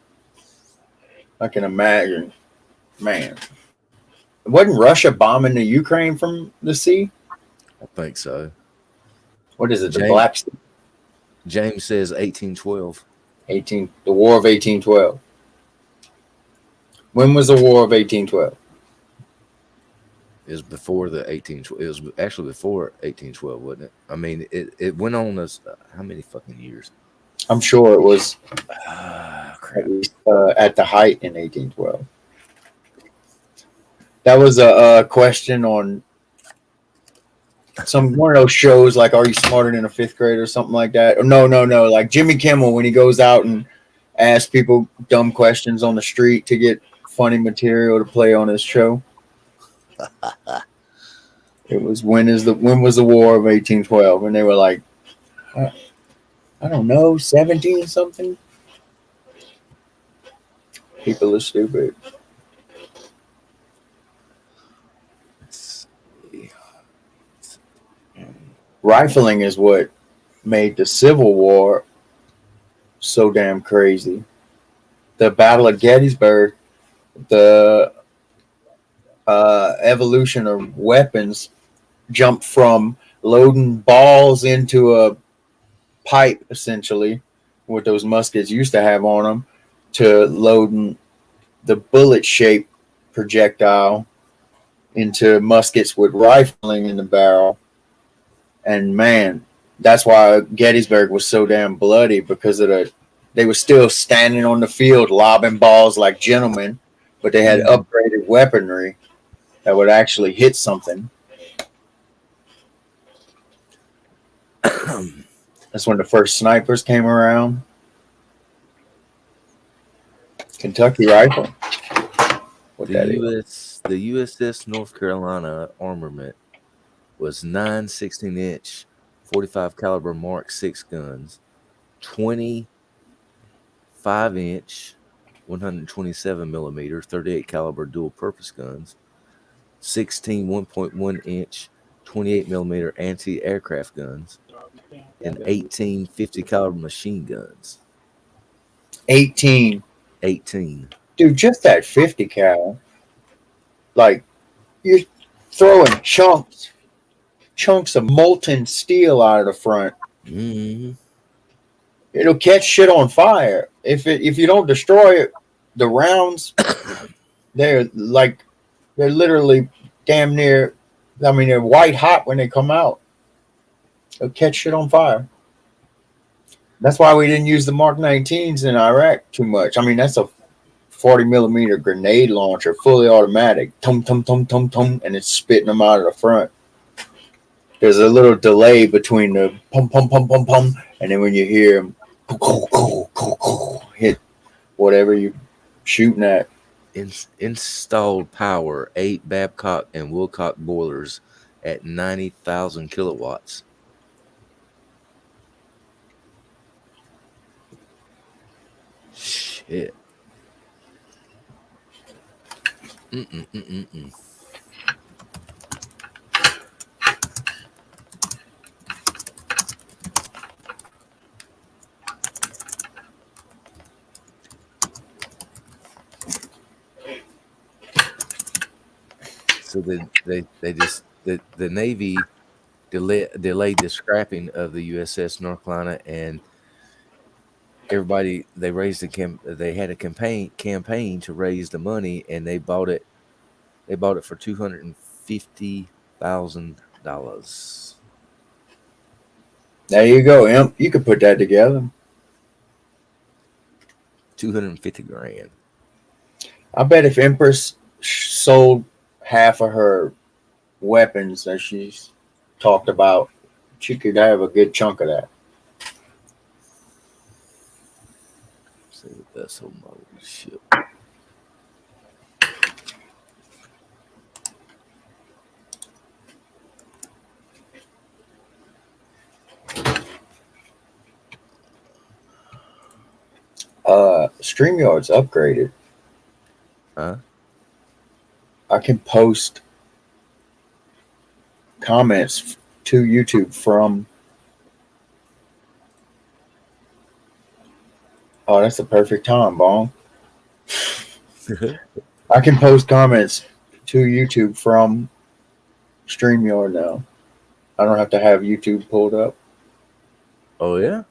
I can imagine, man. Wasn't Russia bombing the Ukraine from the sea? I think so. What is it, the James Black Sea? James says 1812 The War of 1812. When was the War of 1812? is before the 1812. It was actually before 1812, wasn't it? I mean, it went on as how many fucking years? I'm sure it was Ah, at crap. least at the height in 1812. That was a question on some one of those shows like Are You Smarter Than a Fifth Grade or something like that. Or no, like Jimmy Kimmel when he goes out and asks people dumb questions on the street to get funny material to play on his show. It was when was the War of 1812? And they were like, I don't know, 17 something. People are stupid. Let's see. Rifling is what made the Civil War so damn crazy. The Battle of Gettysburg, the evolution of weapons jumped from loading balls into a pipe, essentially, what those muskets used to have on them, to loading the bullet shaped projectile into muskets with rifling in the barrel. And man, that's why Gettysburg was so damn bloody, because of they were still standing on the field lobbing balls like gentlemen, but they had Mm. upgraded weaponry that would actually hit something. That's when the first snipers came around. Kentucky rifle. What that is? The USS North Carolina armament was 9 16-inch 45 caliber Mark 6 guns, 25-inch 127 millimeter 38 caliber dual purpose guns, 16 1.1-inch 28 millimeter anti-aircraft guns, and 18 50 caliber machine guns. 18. 18. Dude, just that 50 cal. Like, you're throwing chunks of molten steel out of the front. Mm-hmm. It'll catch shit on fire. If you don't destroy it, the rounds, they're like, they're literally damn near, I mean, they're white hot when they come out. They'll catch shit on fire. That's why we didn't use the Mark 19s in Iraq too much. I mean, that's a 40 millimeter grenade launcher, fully automatic. Tum, tum, tum, tum, tum, and it's spitting them out of the front. There's a little delay between the pum, pum, pum, pum, pum, and then when you hear them hit whatever you're shooting at. Installed power 8 Babcock and Wilcox boilers at 90,000 kilowatts. Shit. Mm-mm-mm-mm-mm. So they just the Navy delayed the scrapping of the USS North Carolina, and everybody they raised they had a campaign to raise the money, and they bought it. They bought it for $250,000. There you go, Imp. You could put that together. 250 grand. I bet if Empress sold half of her weapons that she's talked about, she could have a good chunk of that. See what that's so much shit. StreamYard's upgraded. Huh? I can post comments to YouTube from. Oh, that's the perfect time, Bong. I can post comments to YouTube from StreamYard now. I don't have to have YouTube pulled up. Oh yeah.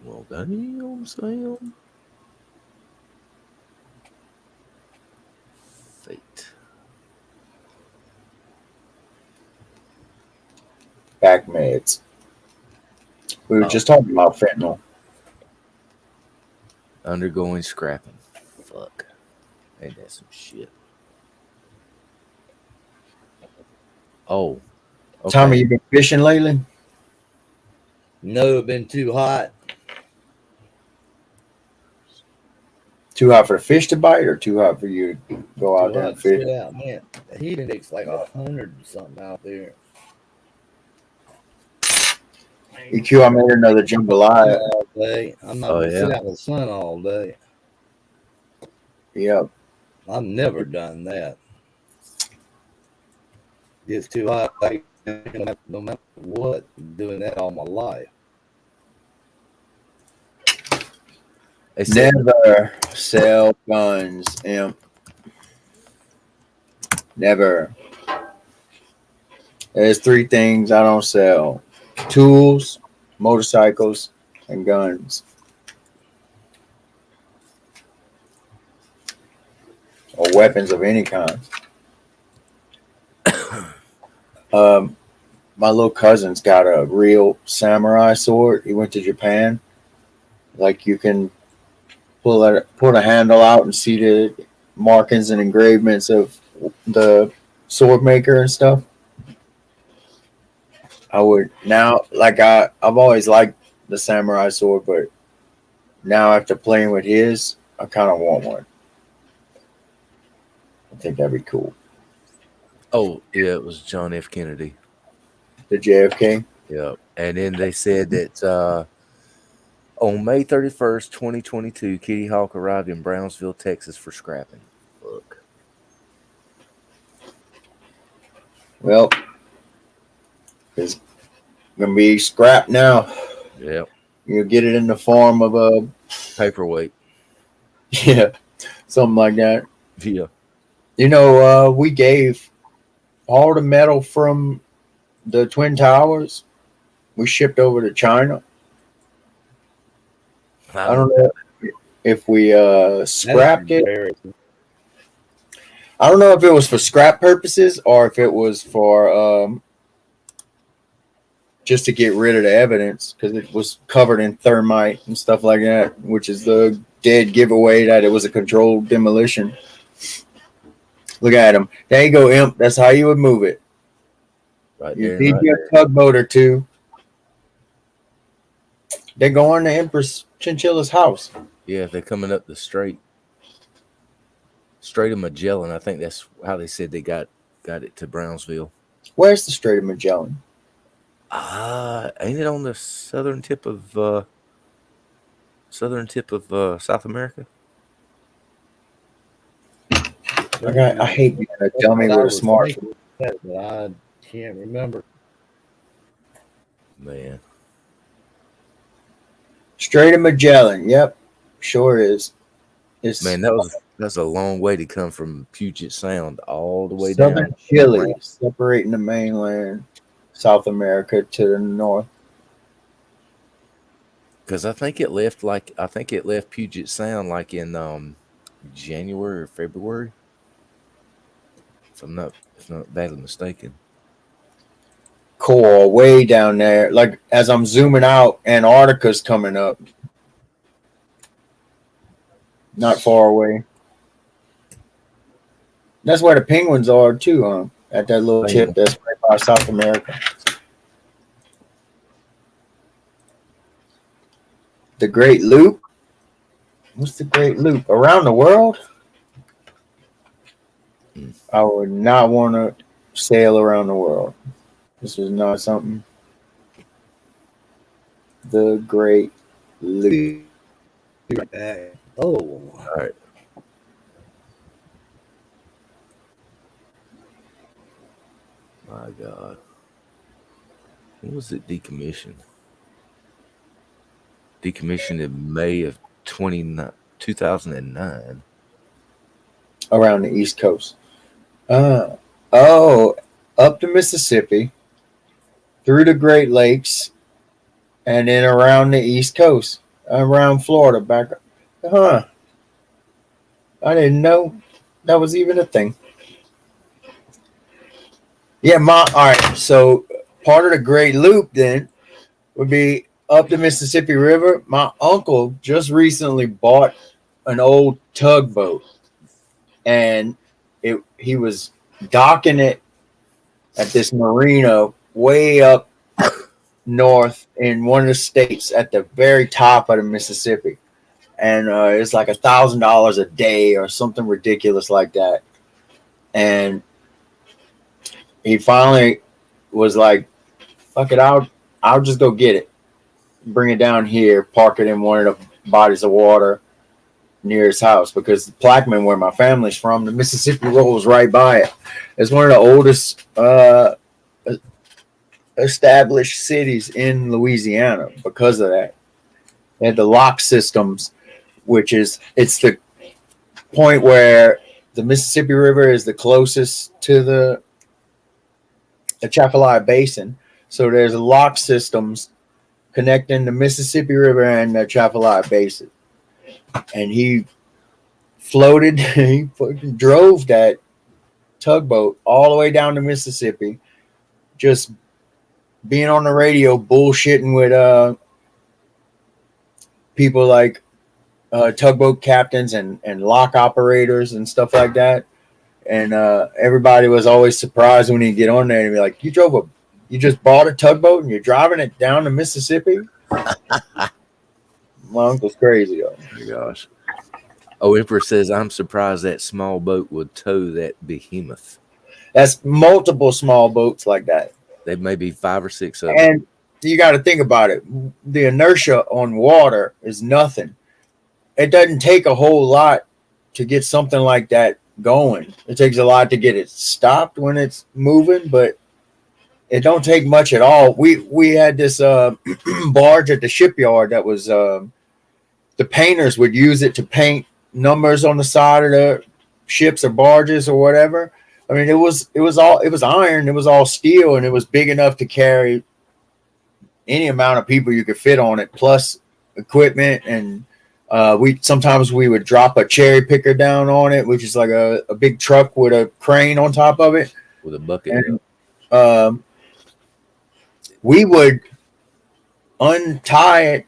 Well, damn, Sam. Fate. Back meds. We were just talking about fentanyl. Undergoing scrapping. Fuck. Ain't that some shit? Oh. Okay. Tommy, you been fishing lately? No, been too hot. Too hot for the fish to bite, or too hot for you to go out there and fish? Yeah, man. The heat index like 100 and something out there. EQ, I made another jambalaya. All day. I'm not gonna sit out in the sun all day. Yep. I've never done that. It's too hot. Like, no matter what, doing that all my life. Never sell guns, Imp. Never. There's 3 things I don't sell: tools, motorcycles, and guns. Or weapons of any kind. My little cousin's got a real samurai sword. He went to Japan. Like, you can pull the handle out and see the markings and engravements of the sword maker and stuff. I would now, like, I've always liked the samurai sword, but now after playing with his, I kind of want one. I think that'd be cool. Oh yeah, it was John F. Kennedy. The JFK. Yeah, and then they said that on May 31st, 2022, Kitty Hawk arrived in Brownsville, Texas for scrapping. Look. Well, it's gonna be scrap now. Yep. You'll get it in the form of a paperweight. Yeah, something like that. Yeah. You know, we gave all the metal from the Twin Towers. We shipped over to China. I don't know if we scrapped it. I don't know if it was for scrap purposes or if it was for just to get rid of the evidence, because it was covered in thermite and stuff like that, which is the dead giveaway that it was a controlled demolition. Look at him. There you go, Imp. That's how you would move it. Right You there. feed Right you a tugboat or two. They're going to Empress Chinchilla's house. Yeah, they're coming up the Strait of Magellan. I think that's how they said they got it to Brownsville. Where's the Strait of Magellan? Ain't it on the southern tip of South America? I hate being a dummy with a smartphone. But I can't remember. Man. Strait of Magellan. Yep, sure is. Man, that's a long way to come from Puget Sound all the way Southern down. Chile, separating the mainland, South America to the north. Because I think it left Puget Sound like in January or February, if not badly mistaken. Cool, way down there. Like as I'm zooming out, Antarctica's coming up, not far away. That's where the penguins are too, huh? At that little tip Penguin. that's right by South America. The Great Loop. What's the Great Loop? Around the world? Mm. I would not want to sail around the world. This is not something. The Great Loop. Right back. Oh, All right. My God. When was it decommissioned? Decommissioned in May of 2009. Around the East Coast. Uh, oh, up the Mississippi, through the Great Lakes, and then around the East Coast, around Florida, back. Huh? I didn't know that was even a thing. Yeah, all right. So part of the Great Loop then would be up the Mississippi River. My uncle just recently bought an old tugboat, and he was docking it at this marina way up north in one of the states at the very top of the Mississippi, and it's like $1,000 a day or something ridiculous like that. And he finally was like, "Fuck it, I'll just go get it, bring it down here, park it in one of the bodies of water near his house because Plaquemine, where my family's from, the Mississippi rolls right by it. It's one of the oldest established cities in Louisiana because of that. They had the lock systems, which is it's the point where the Mississippi River is the closest to the Atchafalaya Basin. So there's lock systems connecting the Mississippi River and the Atchafalaya Basin. And he floated, he drove that tugboat all the way down to Mississippi, just being on the radio, bullshitting with people like tugboat captains and lock operators and stuff like that. And everybody was always surprised when he'd get on there and be like, you just bought a tugboat and you're driving it down to Mississippi? My uncle's crazy though. Oh my gosh. Oh, Emperor says, I'm surprised that small boat would tow that behemoth. That's multiple small boats like that. They may be 5 or 6 of them. And you got to think about it. The inertia on water is nothing. It doesn't take a whole lot to get something like that going. It takes a lot to get it stopped when it's moving, but it don't take much at all. We had this barge at the shipyard that was the painters would use it to paint numbers on the side of the ships or barges or whatever. I mean, it was iron, it was all steel, and it was big enough to carry any amount of people you could fit on it, plus equipment. And sometimes we would drop a cherry picker down on it, which is like a big truck with a crane on top of it with a bucket. And we would untie it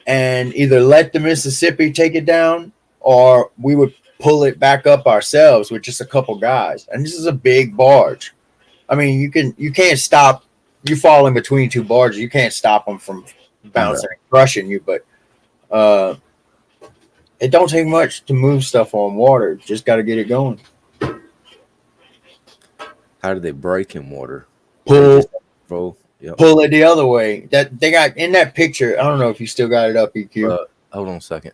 and either let the Mississippi take it down, or we would pull it back up ourselves with just a couple guys. And this is a big barge. I mean, you can't stop. You fall in between two barges. You can't stop them from bouncing and crushing you. But it don't take much to move stuff on water. Just got to get it going. How do they break in water? Pull it the other way. That they got in that picture. I don't know if you still got it up, EQ. Hold on a second.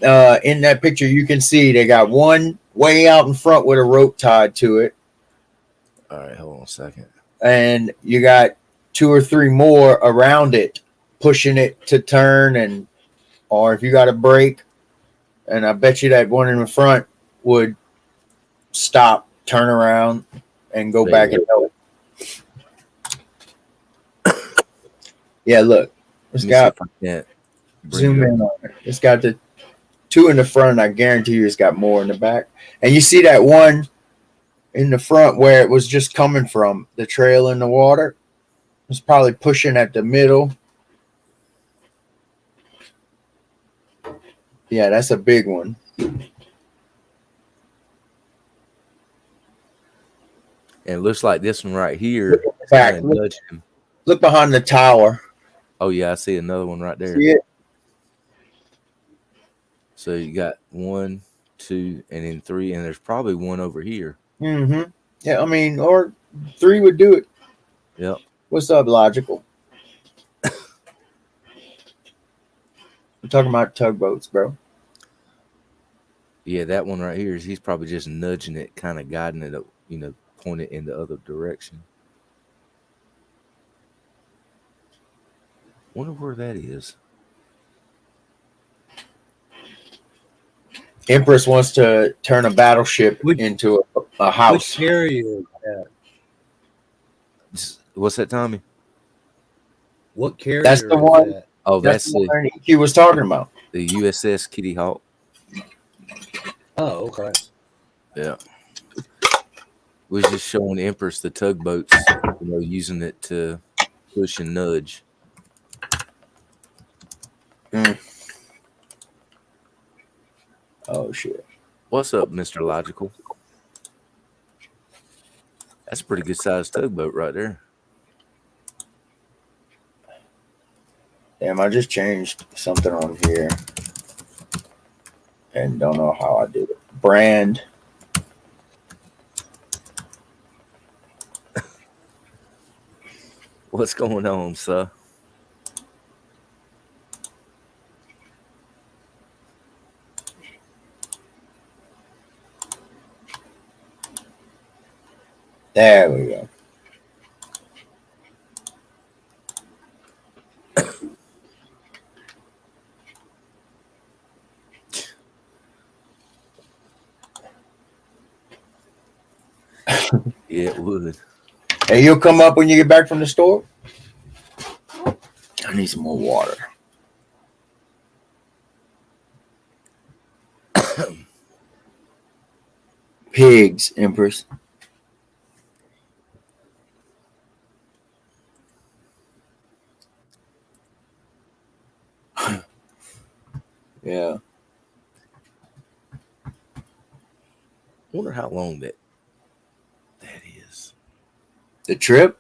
In that picture, you can see they got one way out in front with a rope tied to it. All right, hold on a second. And you got 2 or 3 more around it, pushing it to turn, or if you got a brake, and I bet you that one in the front would stop, turn around, and go back and help. Yeah, look. Let me see if I can't Bring Zoom it in up. on it. It's got the two in the front. I guarantee you, it's got more in the back. And you see that one in the front where it was just coming from the trail in the water. It's probably pushing at the middle. Yeah, that's a big one. And it looks like this one right Look here at the is kind back. of Look, nudging him. look behind the tower. Oh yeah, I see another one right there. See it? So you got 1, 2, and then 3, and there's probably one over here. Mm-hmm. Yeah, I mean, or 3 would do it. Yep. What's up, logical? I'm talking about tugboats, bro. Yeah, that one right here is he's probably just nudging it, kind of guiding it, point it in the other direction. Wonder where that is. Empress wants to turn a battleship into a Which house. carrier is that? What's that, Tommy? What That's carrier the is one. that? Oh, That's that's the one he was talking about. the USS Kitty Hawk. Oh, okay. Yeah. Was just showing Empress the tugboats, using it to push and nudge. Oh shit! What's up, Mr. Logical? That's a pretty good sized tugboat right there. Damn, I just changed something on here and don't know how I did it. Brand. What's going on, sir? There we go. Yeah, it would. Hey, you'll come up when you get back from the store? I need some more water. Pigs, Empress. Yeah. Wonder how long that is. The trip?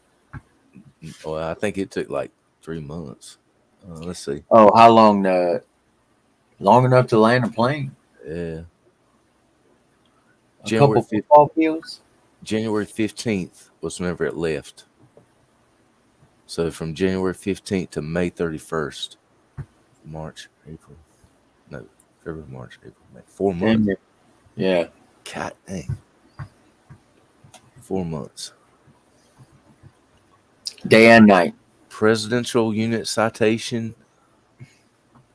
Well, I think it took like 3 months. Let's see. Oh, how long? Long enough to land a plane? Yeah. A couple football fields? January 15th was whenever it left. So from January 15th to May 31st. March, April. No, February, March, April, May. 4 months. Yeah. God dang. 4 months. Day and night. Presidential Unit Citation,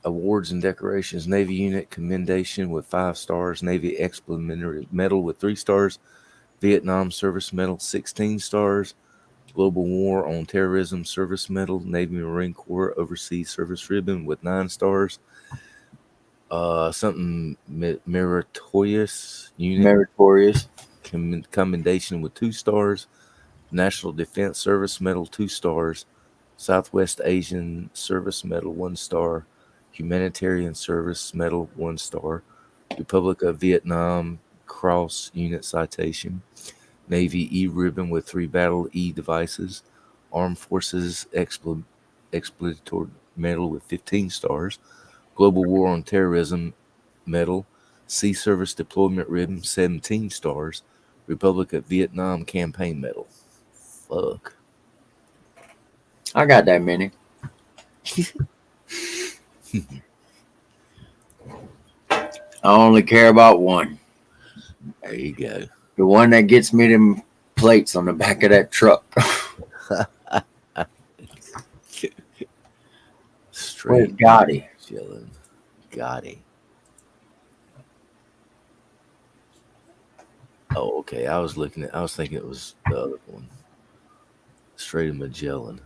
Awards and Decorations, Navy Unit Commendation with 5 stars, Navy Explementary Medal with 3 stars, Vietnam Service Medal 16 stars, Global War on Terrorism Service Medal, Navy Marine Corps Overseas Service Ribbon with 9 stars, something meritorious unit Meritorious. commendation with 2 stars, National Defense Service Medal 2 stars, Southwest Asian Service Medal 1 star, Humanitarian Service Medal 1 star, Republic of Vietnam Cross Unit Citation, Navy E ribbon with 3 battle E devices, Armed Forces Expletive Medal with 15 stars, Global War on Terrorism Medal, Sea Service Deployment Ribbon 17 stars, Republic of Vietnam Campaign Medal. Fuck. I got that many. I only care about one. There you go. The one that gets me them plates on the back of that truck. Where's Straight Gotti? chilling. Gotti. Oh, okay. I was thinking it was the other one. Straight of Magellan.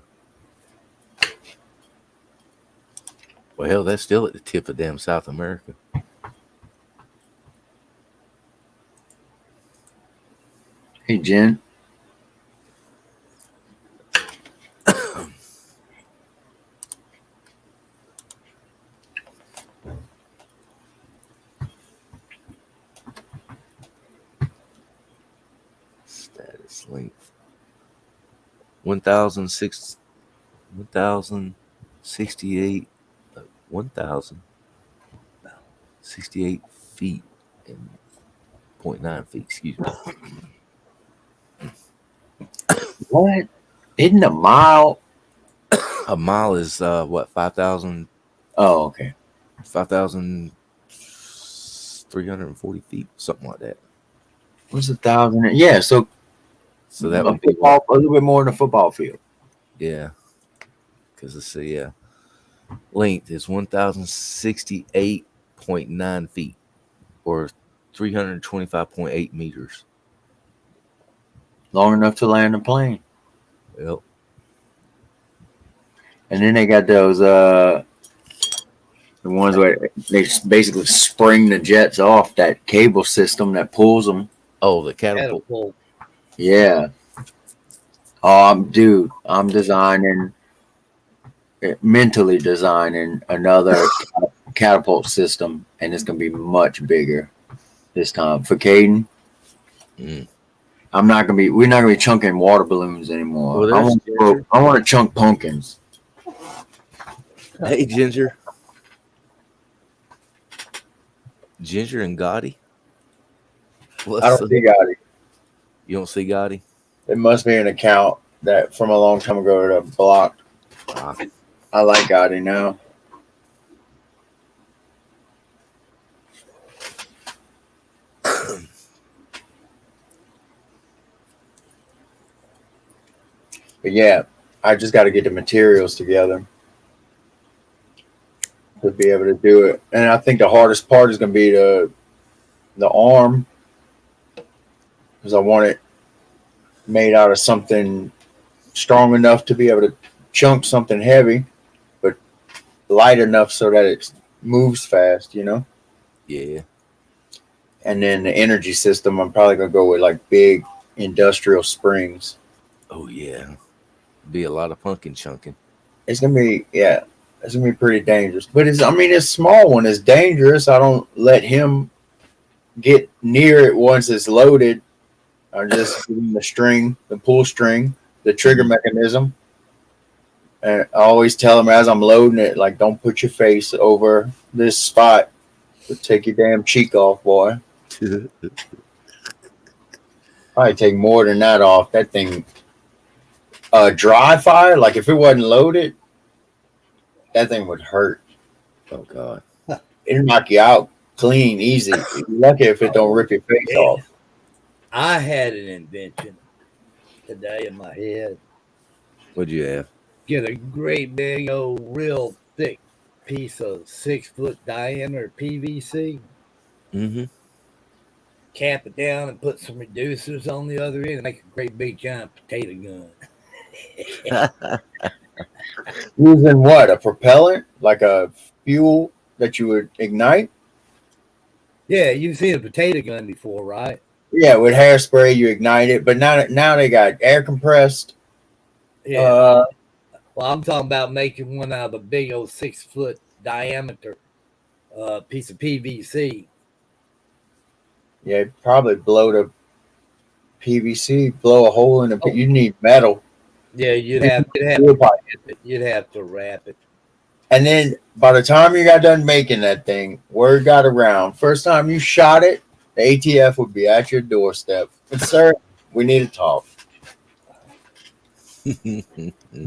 Well, hell, that's still at the tip of damn South America. Hey, Jen. Status length 1,006 1,068 1,068 feet and 0.9 feet. Excuse me. What? Isn't a mile? A mile is what 5,000 Oh, okay. 5,340 feet, something like that. What's 1,000? Yeah, so So that a would be what? little bit more than a football field. Yeah, because let's see, yeah, length is 1,068.9 feet or 325.8 meters. Long enough to land a plane. Well, And then they got those the ones where they basically spring the jets off that cable system that pulls them. oh, the catapult. Catapult. Yeah. Oh, dude, I'm designing, mentally designing another catapult system, and it's gonna be much bigger this time for Caden. Mm. We're not gonna be chunking water balloons anymore. Well, there's Ginger. I want to chunk pumpkins. Hey, Ginger. Ginger and Gotti. I don't see Gotti. You don't see Gotti? It must be an account that from a long time ago that blocked. Ah. I like Gotti now. But yeah, I just got to get the materials together to be able to do it. And I think the hardest part is going to be the arm, because I want it made out of something strong enough to be able to chunk something heavy, but light enough so that it moves fast, you know? Yeah. And then the energy system, I'm probably going to go with like big industrial springs. Oh, yeah. Be a lot of pumpkin chunking. It's going to be, yeah, it's going to be pretty dangerous. But it's small one. It's dangerous. I don't let him get near it once it's loaded. I just give him the string, the pull string, the trigger mechanism. And I always tell him as I'm loading it, like, don't put your face over this spot. But take your damn cheek off, boy. Probably take more than that off. That thing, dry fire, like if it wasn't loaded, that thing would hurt. Oh, God. It'll knock you out clean, easy. You're lucky if it don't rip your face off. I had an invention today in my head. What'd you have? Get a great big old real thick piece of 6-foot diameter PVC. Mm-hmm. Cap it down and put some reducers on the other end and make a great big giant potato gun. Using what? A propellant? Like a fuel that you would ignite? Yeah, you've seen a potato gun before, right? Yeah, with hairspray you ignite it, but now they got air compressed. Yeah. Well, I'm talking about making one out of a big old 6-foot diameter piece of PVC. Yeah, probably blow the PVC, blow a hole in the. You need metal. Yeah, you'd have to wrap it. And then by the time you got done making that thing, word got around. First time you shot it, the ATF would be at your doorstep. And, sir, we need to talk. You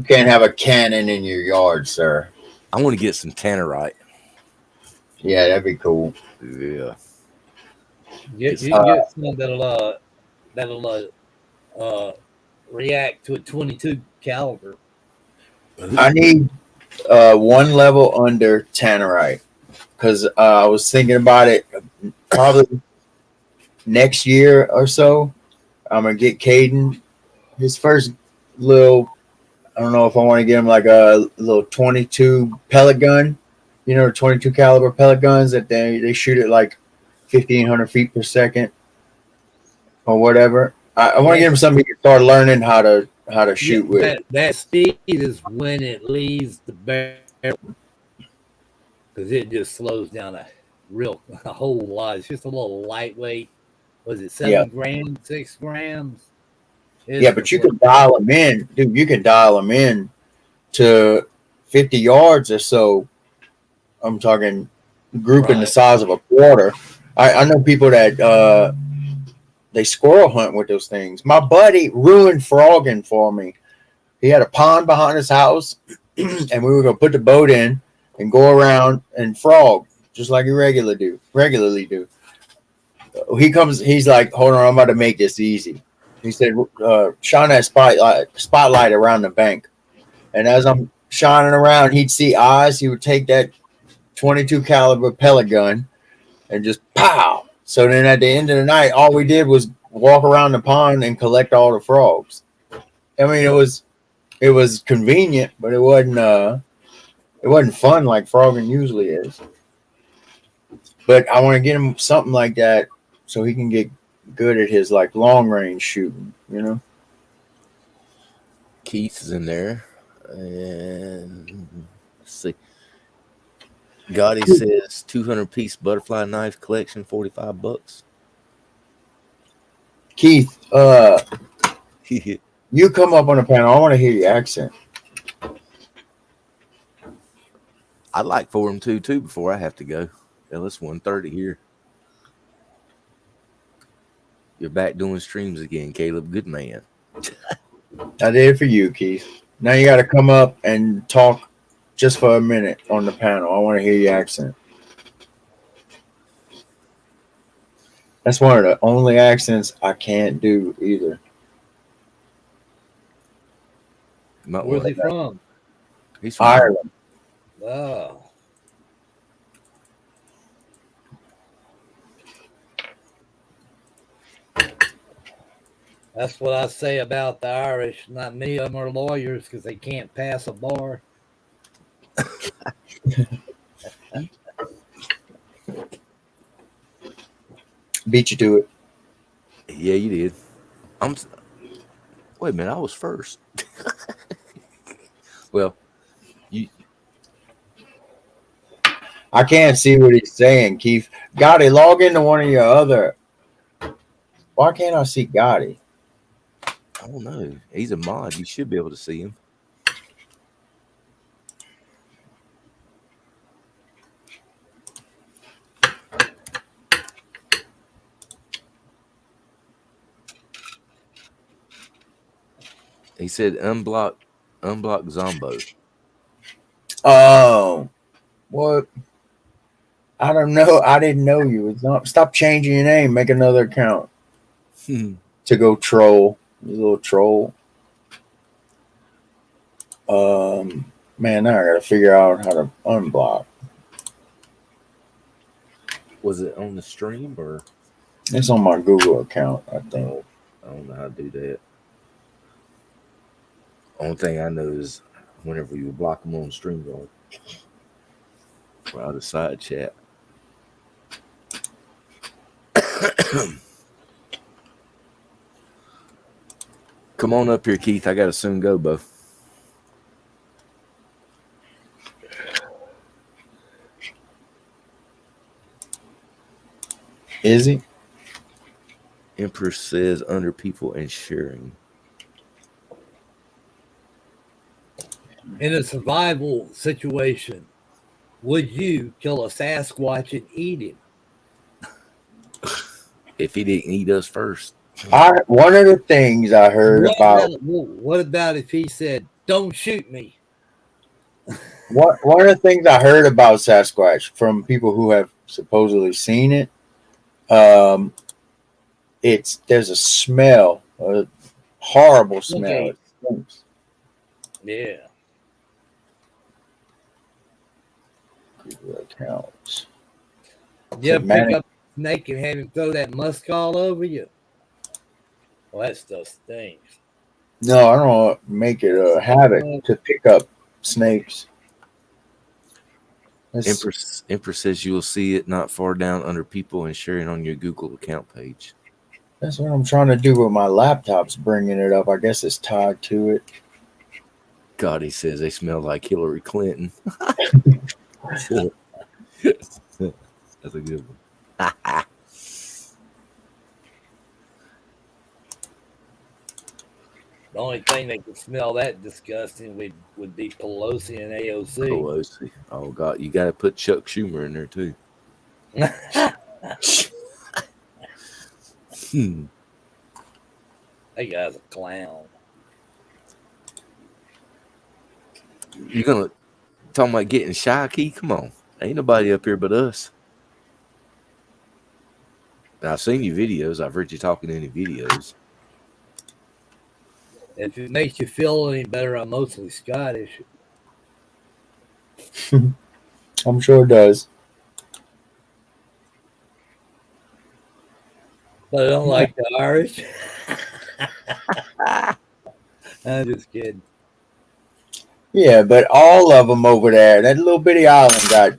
can't have a cannon in your yard, sir. I want to get some tannerite. Yeah, that'd be cool. Yeah. You get some that'll react to a 22 caliber. I need one level under tannerite, because I was thinking about it. Probably next year or so, I'm gonna get Caden his first little. I don't know if I want to get him like a little 22 pellet gun, You know, the 22 caliber pellet guns that they shoot at like 1,500 feet per second or whatever. I want to Yeah, get him something he can start learning how to yeah. shoot with. That speed is when it leaves the barrel because it just slows down a whole lot. It's just a little lightweight. Was it Yeah, 7 grams, 6 grams? yeah, It's the but you first. can dial them in, dude. You can dial them in to 50 yards or so. I'm talking grouping the Right. size of a quarter. I know people that they squirrel hunt with those things. My buddy ruined frogging for me. He had a pond behind his house, and we were gonna put the boat in and go around and frog just like you regularly do. He comes, he's like, "Hold on, I'm about to make this easy." He said, "Shine that spotlight around the bank." And as I'm shining around, he'd see eyes. He would take that 22 caliber pellet gun and just pow. So then at the end of the night, all we did was walk around the pond and collect all the frogs. I mean, it was convenient, but it wasn't fun like frogging usually is. But I want to get him something like that so he can get good at his like long range shooting. You know, Keith is in there. And let's see. Gotti says 200-piece butterfly knife collection, $45. Keith, you come up on the panel. I want to hear your accent. I'd like for him too before I have to go. Well, it's 1:30 here. You're back doing streams again, Caleb. Good man. I did it for you, Keith. Now you got to come up and talk just for a minute on the panel. I want to hear your accent. That's one of the only accents I can't do either. You might Where's want he from? He's from Ireland. Ireland. Oh, that's what I say about the Irish. Not many of them are lawyers because they can't pass a bar. Beat you to it. Yeah, you did. I'm. Wait a minute. I was first. Well, you. I can't see what he's saying, Keith. Gotti, log into one of your other. Why can't I see Gotti? I don't know. He's a mod. You should be able to see him. He said unblock Zombo. Oh, what? I don't know. I didn't know you. It's not. Stop changing your name. Make another account to go troll. You little troll. Man, now I gotta figure out how to unblock. Was it on the stream or? It's on my Google account, I think. Oh, I don't know how to do that. Only thing I know is whenever you block them on stream, or out of side chat. Come on up here, Keith. I gotta soon go, Bo. Is he? Empress says under people and sharing. In a survival situation, would you kill a Sasquatch and eat him? If he didn't eat us first. One of the things I heard about What about if he said, "Don't shoot me"? one of the things I heard about Sasquatch from people who have supposedly seen it, um, there's a smell, a horrible smell. Okay. It stinks. Yeah. Google accounts. You ever pick up a snake and have him throw that musk all over you? Well, that stuff stinks. No, I don't make it a habit to pick up snakes. Empress says you will see it not far down under people and sharing on your Google account page. That's what I'm trying to do with my laptop's bringing it up. I guess it's tied to it. God, he says they smell like Hillary Clinton. That's a good one. The only thing that could smell that disgusting would be Pelosi and AOC. Pelosi. Oh God, you got to put Chuck Schumer in there too. That guy's a clown. You gonna talking about getting shy, Key? Come on, ain't nobody up here but us. And I've seen your videos. I've heard you talking in the videos. If it makes you feel any better, I'm mostly Scottish. I'm sure it does. But I don't like the Irish. I'm just kidding. Yeah, but all of them over there, that little bitty island got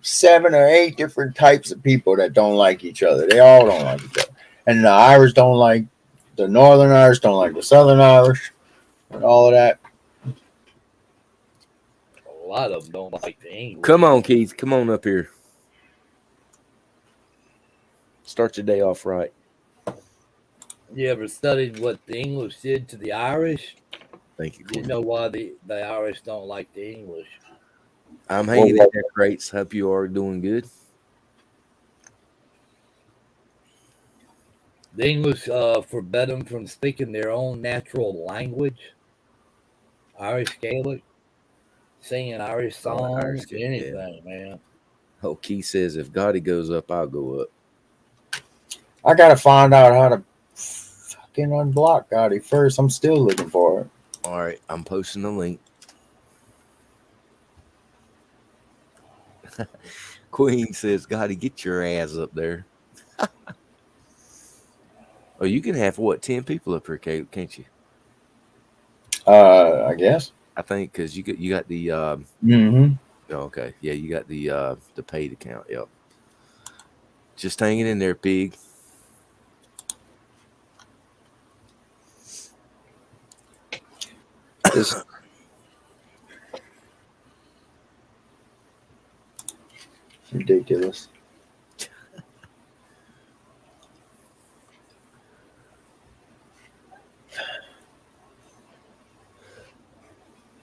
7 or 8 different types of people that don't like each other. They all don't like each other. And the Irish don't like the Northern Irish, don't like the Southern Irish, and all of that. A lot of them don't like the English. Come on, Keith. Come on up here. Start your day off right. You ever studied what the English did to the Irish? Thank you. You know why the Irish don't like the English. I'm hanging in there, Crates. Hope you are doing good. The English forbid them from speaking their own natural language, Irish Gaelic, singing Irish songs, Irish Gaelic, anything, man. Oh, Keith says if Gotti goes up, I'll go up. I gotta find out how to fucking unblock Gotti first. I'm still looking for it. All right, I'm posting the link. Queen says, Gotti, get your ass up there. Oh, you can have what, 10 people up here, Caleb, can't you? I guess. I think because you got the Mm-hmm. oh, okay, yeah, you got the paid account. Yep. Just hanging in there, pig. It's ridiculous.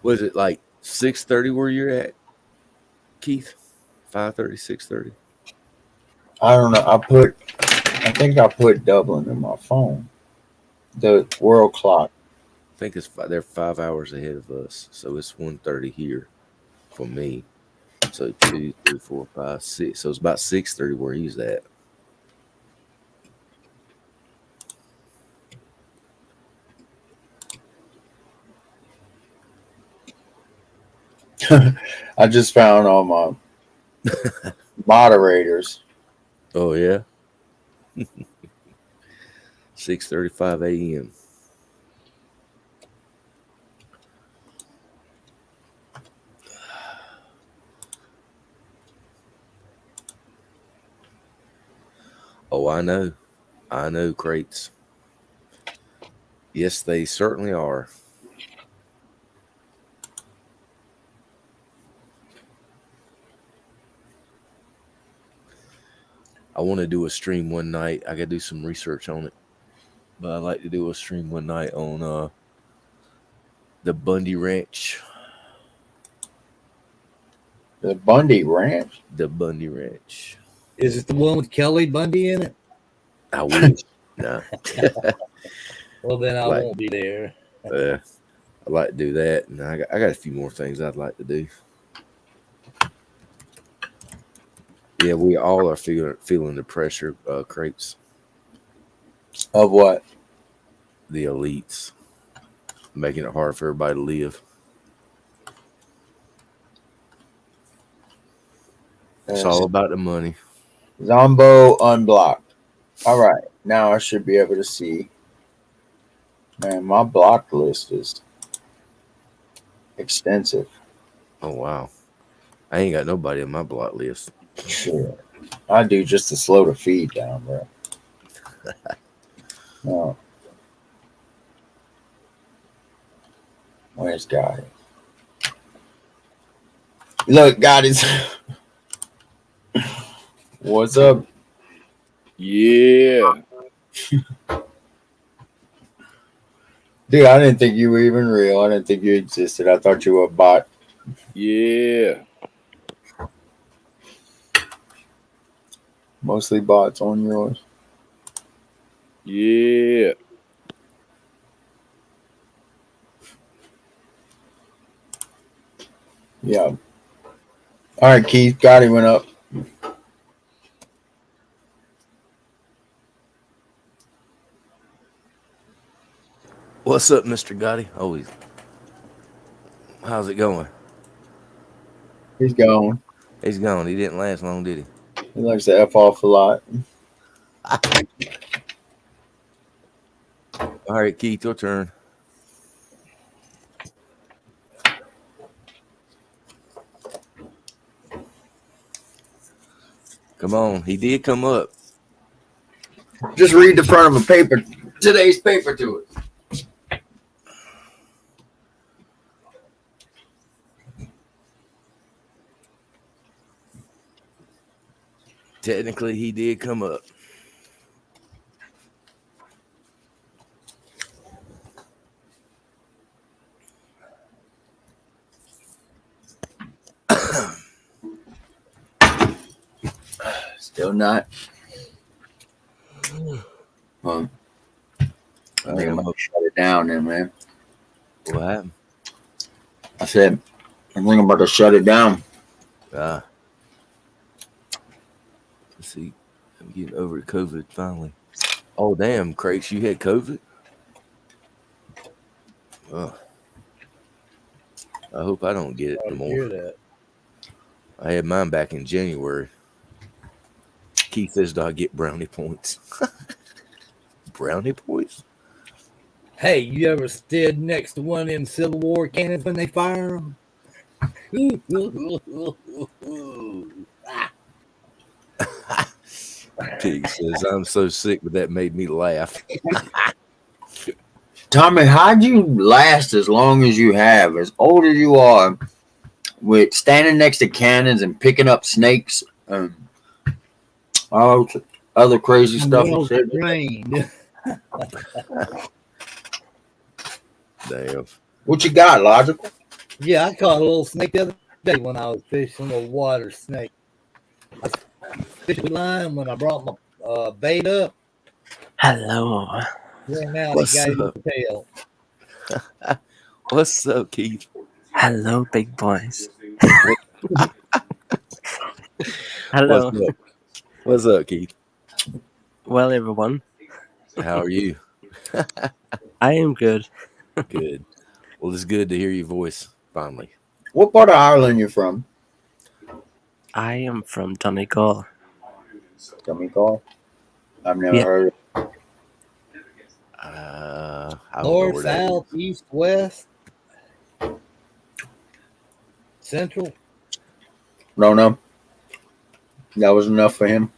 Was it like 6:30 where you're at, Keith? 5:30, 6:30? I don't know. I think I put Dublin in my phone. The world clock. I think they're 5 hours ahead of us, so it's 1:30 here for me. So 2, 3, 4, 5, 6. So it's about 6:30 where he's at. I just found all my moderators. Oh yeah. 6:35 a.m. Oh, I know, Crates. Yes, they certainly are. I want to do a stream one night. I got to do some research on it. But I'd like to do a stream one night on the Bundy Ranch. The Bundy Ranch? The Bundy Ranch. Is it the one with Kelly Bundy in it? I wish. No. Well, then I won't be there. I'd like to do that. And I got a few more things I'd like to do. Yeah, we all are feeling the pressure, Crepes. Of what? The elites. Making it hard for everybody to live. It's all about the money. Zombo unblocked. All right. Now I should be able to see. Man, my blocked list is extensive. Oh, wow. I ain't got nobody on my block list. Shit. I do just to slow the feed down, bro. No, where's Gotti? Look, Gotti's. What's up? Yeah. Dude, I didn't think you were even real. I didn't think you existed. I thought you were a bot. Yeah. Mostly bots on yours. Yeah. Yeah. All right, Keith. Gotti went up. What's up, Mr. Gotti? Oh, how's it going? He's gone. He's gone. He didn't last long, did he? He likes to F off a lot. All right, Keith, your turn. Come on. He did come up. Just read the front of a paper. Today's paper to it. Technically, he did come up. Still not. Well, I think I'm gonna shut it down then, man. What happened? I said, I think I'm about to shut it down. Let's see. I'm getting over COVID finally. Oh, damn, Craig, you had COVID? Oh, I hope I don't get it I no more. hear that. I had mine back in January. Keith says, do I get brownie points? Brownie points? Hey, you ever stood next to one of them Civil War cannons when they fire them? Pig says, I'm so sick, but that made me laugh. Tommy, how'd you last as long as you have, as old as you are, with standing next to cannons and picking up snakes and all other crazy stuff? Well trained. Damn. What you got, Logical? Yeah, I caught a little snake the other day when I was fishing, a water snake. I fished with line when I brought my bait up. Hello. Ran out, he What's got his up? tail. What's up, Keith? Hello, big boys. What's Hello. up? What's up, Keith? Well, everyone, How are you? I am good. Good. Well, it's good to hear your voice finally. What part of Ireland you from? I am from Donegal. Donegal? I've never Yeah. heard of I don't know North, where that is. south, east, west, central. No, no. That was enough for him.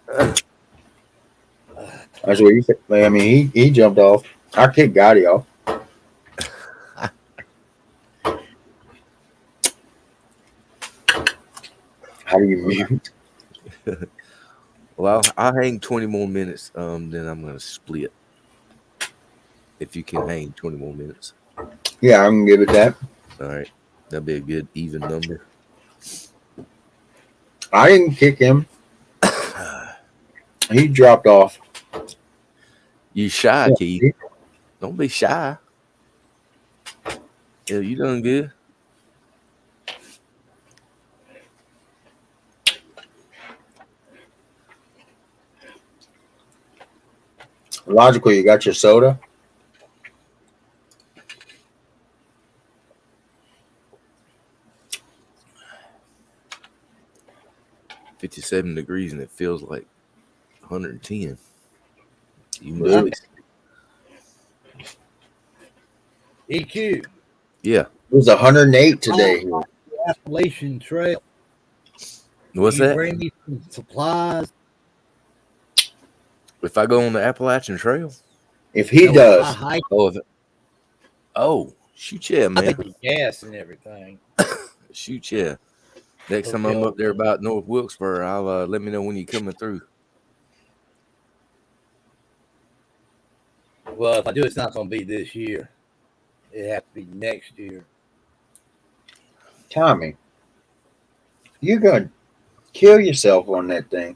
That's what he said. I mean, he jumped off. I kicked Gotti off. How do you mute? Well, I'll hang 20 more minutes. Then I'm gonna split. If you can hang 20 more minutes. Yeah, I can give it that. All right. That'd be a good even number. I didn't kick him. He dropped off. You shy, Keith. Don't be shy. Yeah, you doing good. Logical, you got your soda? $57 and it feels like 110. You must Yeah. be. EQ. Yeah. It was 108 today. Appalachian Trail. What's You that? bring me some supplies. If I go on the Appalachian Trail? If he No, if I does, hike, Oh, shoot yeah, I man. think the gas and everything. Shoot yeah. Next time Okay. I'm up there about North Wilkesboro, I'll let me know when you're coming through. Well, if I do, it's not going to be this year. It has to be next year. Tommy, you're gonna kill yourself on that thing.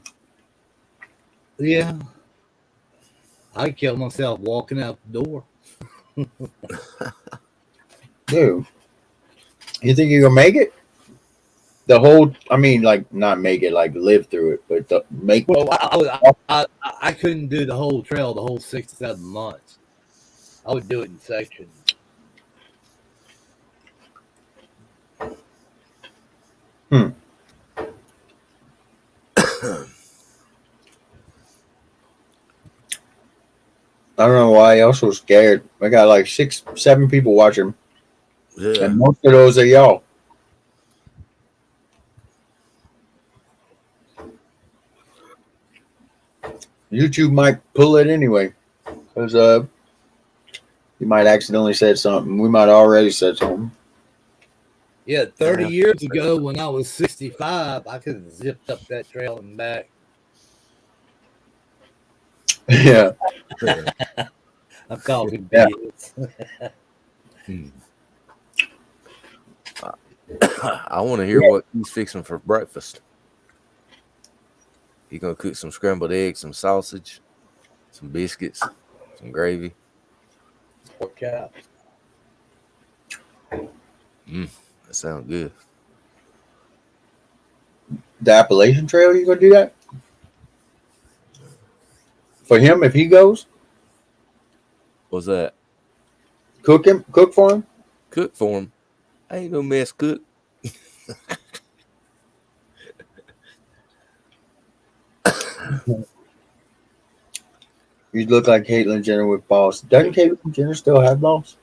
Yeah. I killed myself walking out the door. Dude, you think you're gonna make it? The whole, I mean, like not make it, like live through it, but make. Well, I couldn't do the whole trail, the whole 6 to 7 months. I would do it in sections. I don't know why y'all so scared. I got like 6, 7 people watching, Yeah. and most of those are y'all. YouTube might pull it anyway, because you might accidentally said something. We might already said something. Yeah, 30 years ago when I was 65, I could have zipped up that trail and back. Yeah. I'm talking Yeah. BS. I want to hear what he's fixing for breakfast. He gonna cook some scrambled eggs, some sausage, some biscuits, some gravy. Pork chops. That sounds good. The Appalachian Trail, you gonna do that? For him, if he goes, What's that? cook for him. Cook for him. I ain't no mess cook. You look like Caitlyn Jenner with balls. Doesn't Caitlyn Jenner still have balls?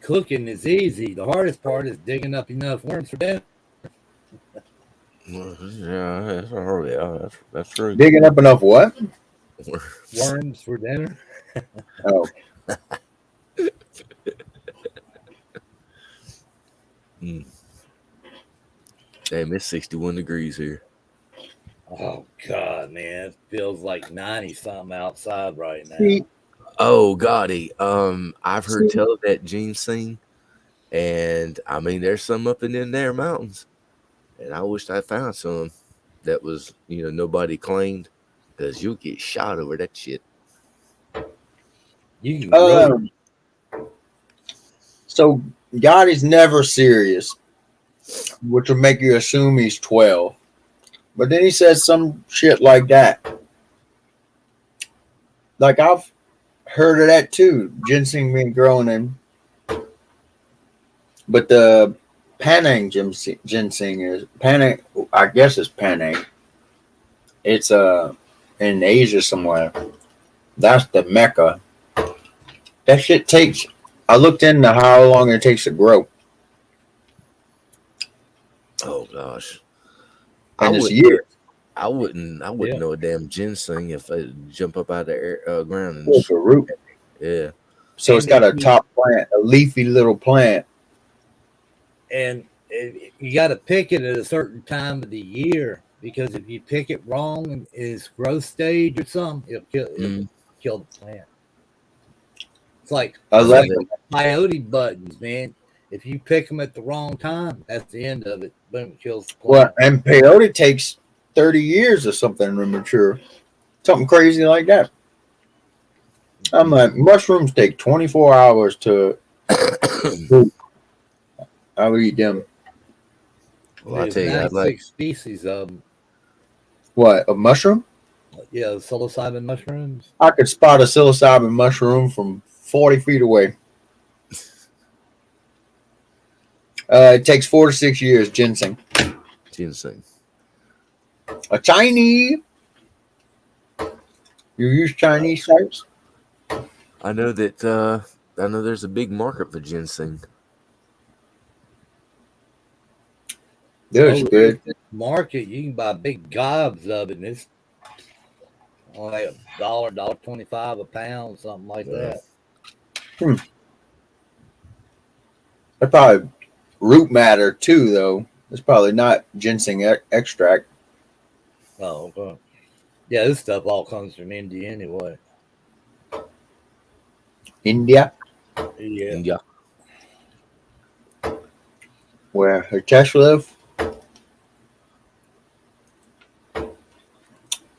Cooking is easy. The hardest part is digging up enough worms for dinner. Yeah, that's true. Digging up enough what? Worms for dinner. Oh, Damn, it's 61 degrees here. Oh God, man, it feels like 90 something outside right now. see, Oh, Gotti. I've heard See? tell of that ginseng, and I mean, there's some up in them there mountains, and I wished I found some that was, nobody claimed, because you'll get shot over that shit. You can really So God is never serious, which would make you assume he's 12. But then he says some shit like that. Like I've heard of that too. Ginseng being grown in. But the Panang ginseng is Panang. I guess it's Panang. It's in Asia somewhere. That's the Mecca. That shit takes. I looked into how long it takes to grow, Oh gosh, and it's wouldn't years. I wouldn't know a damn ginseng if I jump up out of the ground and It's a root. yeah. So it's got a top plant, a leafy little plant. and you got to pick it at a certain time of the year because if you pick it wrong in its growth stage or something, it'll kill the plant. It's like peyote buttons, man. If you pick them at the wrong time, that's the end of it. Boom, it kills the plant. Well, and peyote takes 30 years or something to mature. Something crazy like that. I'm like, mushrooms take 24 hours to. I would eat them. Well, I tell you, I'd 96 species of them. What, a mushroom? Yeah, psilocybin mushrooms. I could spot a psilocybin mushroom from 40 feet away. It takes 4 to 6 years, ginseng. A Chinese. You use Chinese types? I know that I know there's a big market for ginseng. There's good. Market, you can buy big gobs of it, and it's only $1.25 a pound, something like that. That's probably root matter too, though. It's probably not ginseng extract. Oh, okay. Yeah, this stuff all comes from India anyway. India, Yeah. Yeah. where Hitesh live,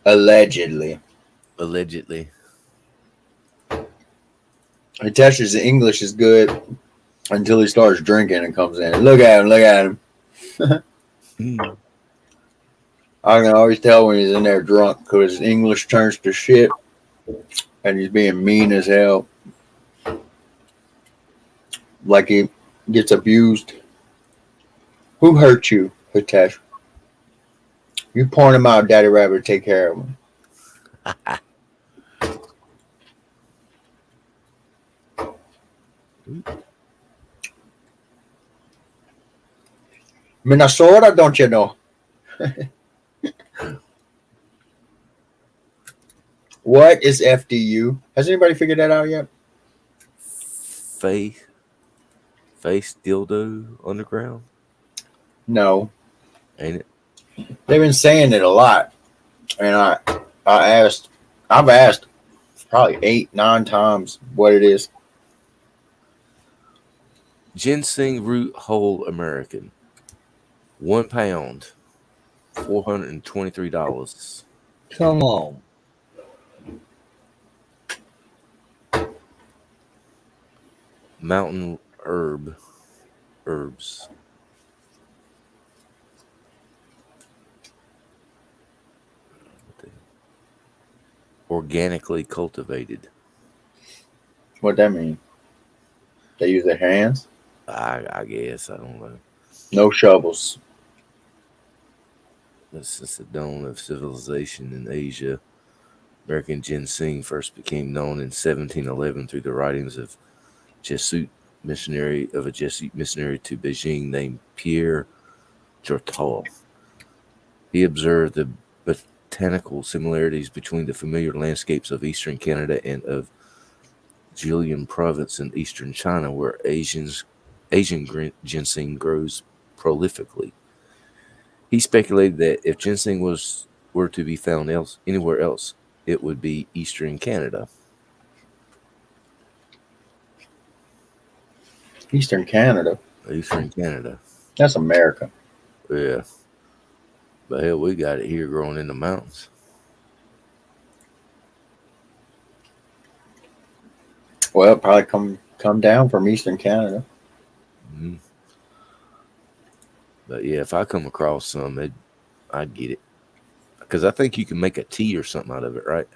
allegedly. Allegedly. Hitesh's English is good until he starts drinking and comes in. Look at him, look at him. Mm. I can always tell when he's in there drunk because his English turns to shit and he's being mean as hell. Like he gets abused. Who hurt you, Hitesh? You point him out, Daddy Rabbit, take care of him. Minnesota, don't you know? What is FDU? Has anybody figured that out yet? Face dildo underground, No. ain't it? They've been saying it a lot. And I've asked probably 8, 9 times what it is. Ginseng root whole American, 1 pound, $423. Come on. Mountain herbs. Organically cultivated. What that mean? They use their hands? I guess, I don't know. No shovels. Since the dawn of civilization in Asia, American ginseng first became known in 1711 through the writings of a Jesuit missionary to Beijing named Pierre Jortal. He observed the botanical similarities between the familiar landscapes of eastern Canada and of Jilin province in eastern China, where Asian ginseng grows prolifically. He speculated that if ginseng were to be found anywhere else, it would be eastern Canada. Eastern Canada. Eastern Canada. That's America. Yeah. But hell, we got it here growing in the mountains. Well, it'll probably come down from Eastern Canada. Mm-hmm. But yeah, if I come across some, I'd get it. Because I think you can make a tea or something out of it, right?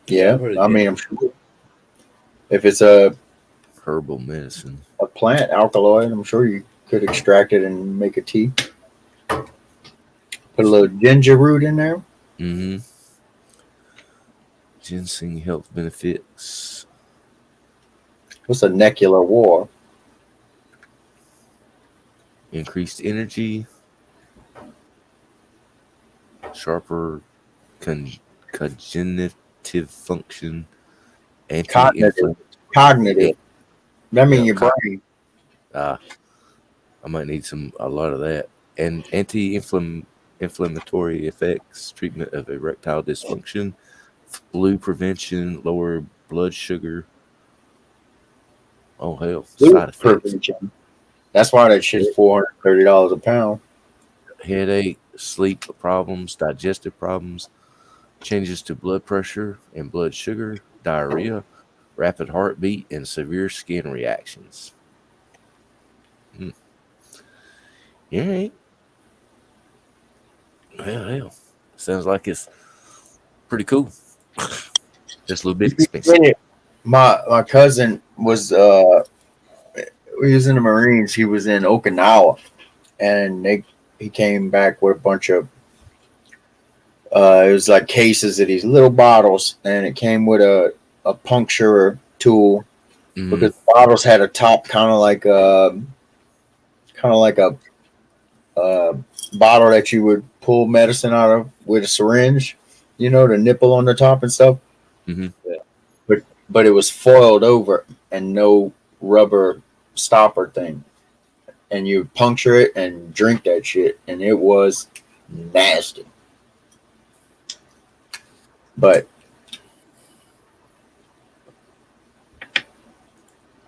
Yeah, I've heard of I mean, it. I'm sure if it's a Herbal medicine. plant alkaloid, I'm sure you could extract it and make a tea. Put a little ginger root in there. Mm-hmm. Ginseng health benefits. What's a necular war? Increased energy. Sharper cognitive function. Cognitive. Yeah, That means yeah, your brain. I might need a lot of that. And anti-inflammatory effects, treatment of erectile dysfunction, flu prevention, lower blood sugar. Oh hell, Food side effects. prevention. That's why that shit's $430 a pound. Headache, sleep problems, digestive problems, changes to blood pressure and blood sugar, diarrhea, rapid heartbeat, and severe skin reactions. Mm. All right. Hell. Sounds like it's pretty cool. Just a little bit expensive. My cousin was he was in the Marines. He was in Okinawa, and he came back with a bunch of It was like cases of these little bottles, and it came with a puncture tool because the bottles had a top kind of like a bottle that you would pull medicine out of with a syringe, the nipple on the top and stuff. Mm-hmm. But it was foiled over and no rubber stopper thing, and you puncture it and drink that shit, and it was nasty. But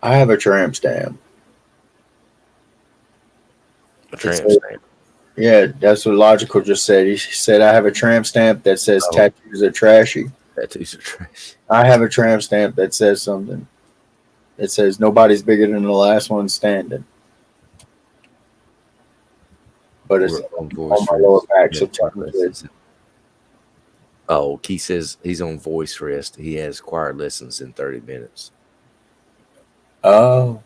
I have a tramp stamp. A tramp stamp. Yeah, that's what Logical just said. He said, I have a tramp stamp that says tattoos are trashy. Tattoos are trash. I have a tramp stamp that says something. It says, nobody's bigger than the last one standing. But it's on my lower back. So oh, Keith says he's on voice rest. He has choir lessons in 30 minutes. Oh.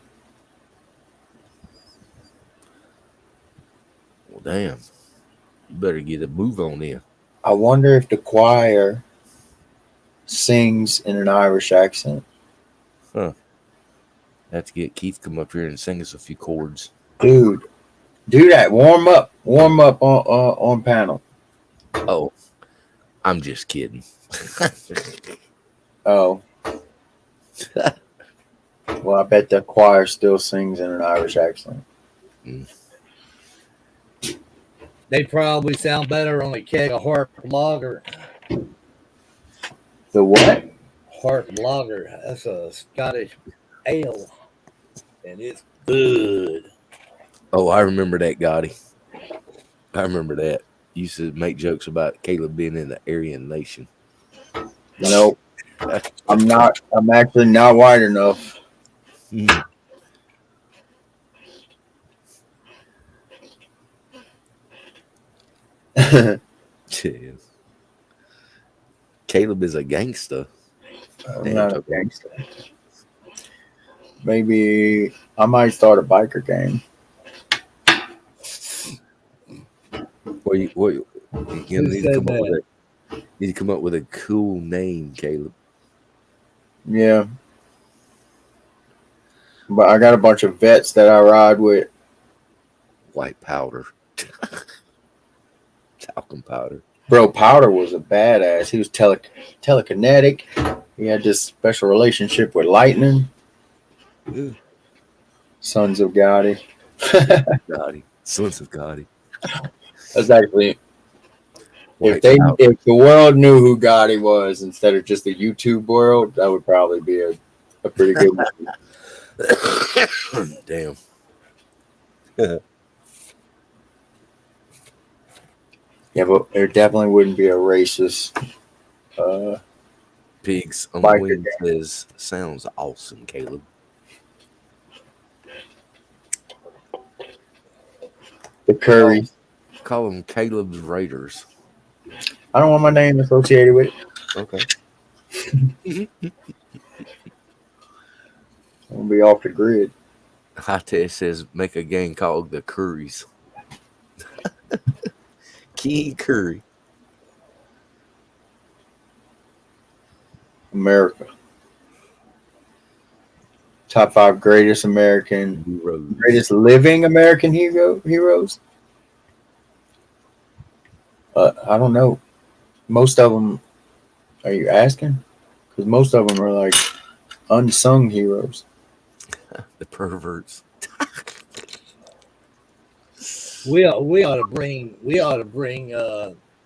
Well, damn. You better get a move on there. I wonder if the choir sings in an Irish accent. Huh. Have to get Keith come up here and sing us a few chords. Dude, do that. Warm up on panel. Oh, I'm just kidding. Oh. Well, I bet the choir still sings in an Irish accent. They probably sound better on a keg of Hart Lager. The what? Hart Lager. That's a Scottish ale, and it's good. Oh, I remember that, Gotti. I remember that. You used to make jokes about Caleb being in the Aryan Nation. Nope. I'm not. I'm actually not white enough. Caleb is a gangster. I'm not a gangster. Maybe I might start a biker gang. You need to come up with a cool name, Caleb. Yeah. But I got a bunch of vets that I ride with. White powder. Talcum powder. Bro, Powder was a badass. He was telekinetic. He had this special relationship with lightning. Yeah. Sons of Gotti. Gotti. Sons of Gotti. That's actually White if the world knew who Gotti was instead of just the YouTube world, that would probably be a pretty good one. Damn. Yeah, but there definitely wouldn't be a racist. Pigs on the Wing says, sounds awesome, Caleb. The Curry. Call them Caleb's Raiders. I don't want my name associated with it. Okay. I'm gonna be off the grid. High says, make a gang called the Curries. King Curry. America. Top 5 greatest living American heroes. I don't know. Most of them. Are you asking? Because most of them are like unsung heroes. The perverts. We ought to bring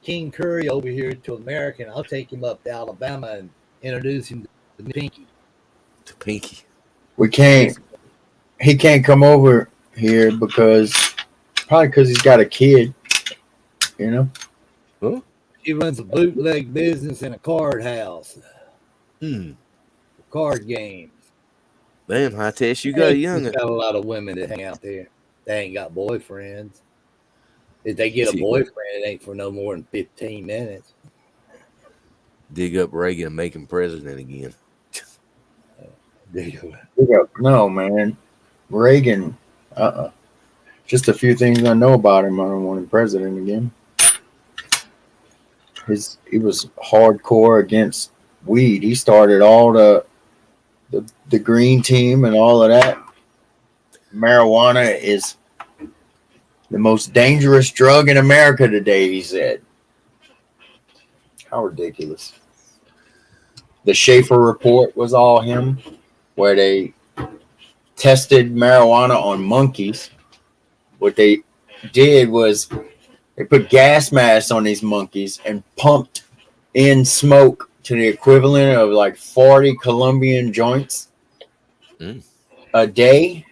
King Curry over here to America, and I'll take him up to Alabama and introduce him to Pinky. To Pinky. We can't. He can't come over here because he's got a kid. You know. Huh? He runs a bootleg business in a card house. Card games. Damn, High Test, you got a youngin'. Got a lot of women that hang out there. They ain't got boyfriends. If they get a boyfriend, it ain't for no more than 15 minutes. Dig up Reagan and make him president again. No, man. Reagan. Just a few things I know about him. I don't want him president again. He was hardcore against weed. He started all the green team and all of that. Marijuana is the most dangerous drug in America today, he said. How ridiculous. The Schaefer report was all him, where they tested marijuana on monkeys. What they did was they put gas masks on these monkeys and pumped in smoke to the equivalent of like 40 Colombian joints Mm. a day.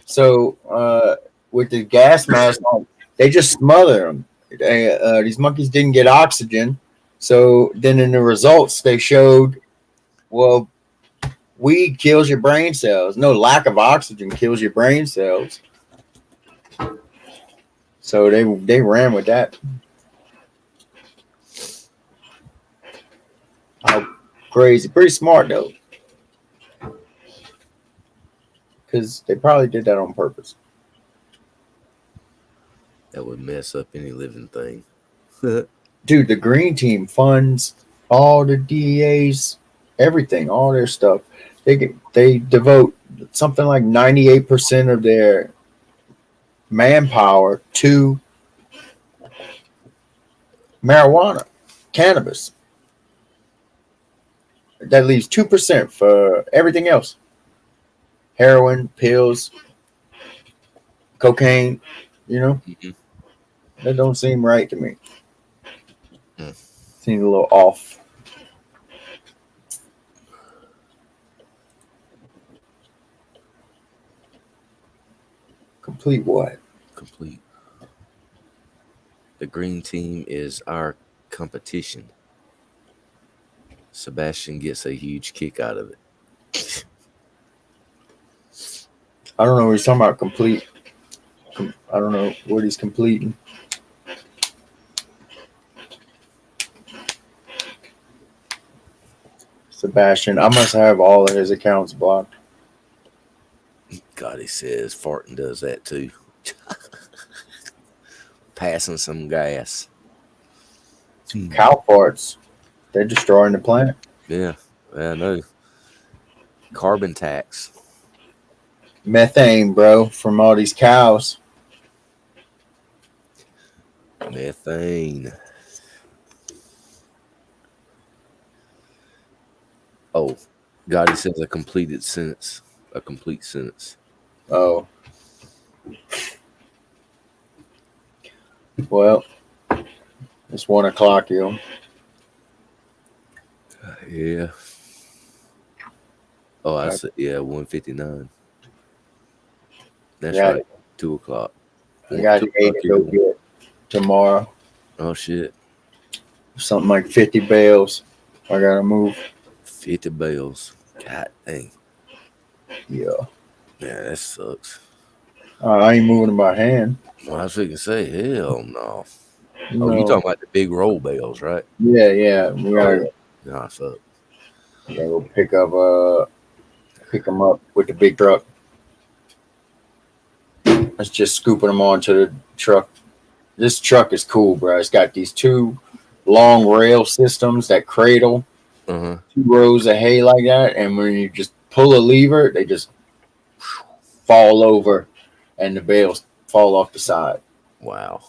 So with the gas mask on, they just smother them. These monkeys didn't get oxygen. So then in the results, they showed, well, weed kills your brain cells. No, lack of oxygen kills your brain cells. So they ran with that. How crazy. Pretty smart, though. Because they probably did that on purpose. That would mess up any living thing. Dude, the green team funds all the DEAs, everything, all their stuff. They devote something like 98% of their manpower to marijuana, cannabis. That leaves 2% for everything else. Heroin, pills, cocaine, you know? Mhm. That don't seem right to me. Mm. Seems a little off. Complete what? Complete. The green team is our competition. Sebastian gets a huge kick out of it. I don't know what he's talking about. Complete. I don't know what he's completing. Sebastian, I must have all of his accounts blocked. God, he says farting does that too. Passing some gas. Cow farts. They're destroying the planet. Yeah, I know. Carbon tax. Methane, bro, from all these cows. Methane. Oh, God, he says a completed sentence. A complete sentence. Oh. Well, it's 1 o'clock, yo. Yeah. Oh, I said, yeah, 1:59. That's Yeah, right. 2 o'clock. I got 2 8 o'clock to go here. get tomorrow. Oh, shit. Something like 50 bales. I gotta move. 50 bales. God dang. Yeah. Yeah, that sucks. I ain't moving by hand. Well, I was going to say, hell no. No. Oh, you talking about the big roll bales, right? Yeah. We gotta, Nah, fuck. gotta go pick them up with the big truck. Let's just scooping them onto the truck. This truck is cool, bro. It's got these two long rail systems that cradle Uh-huh. 2 rows of hay like that, and when you just pull a lever, they just fall over, and the bales fall off the side. Wow.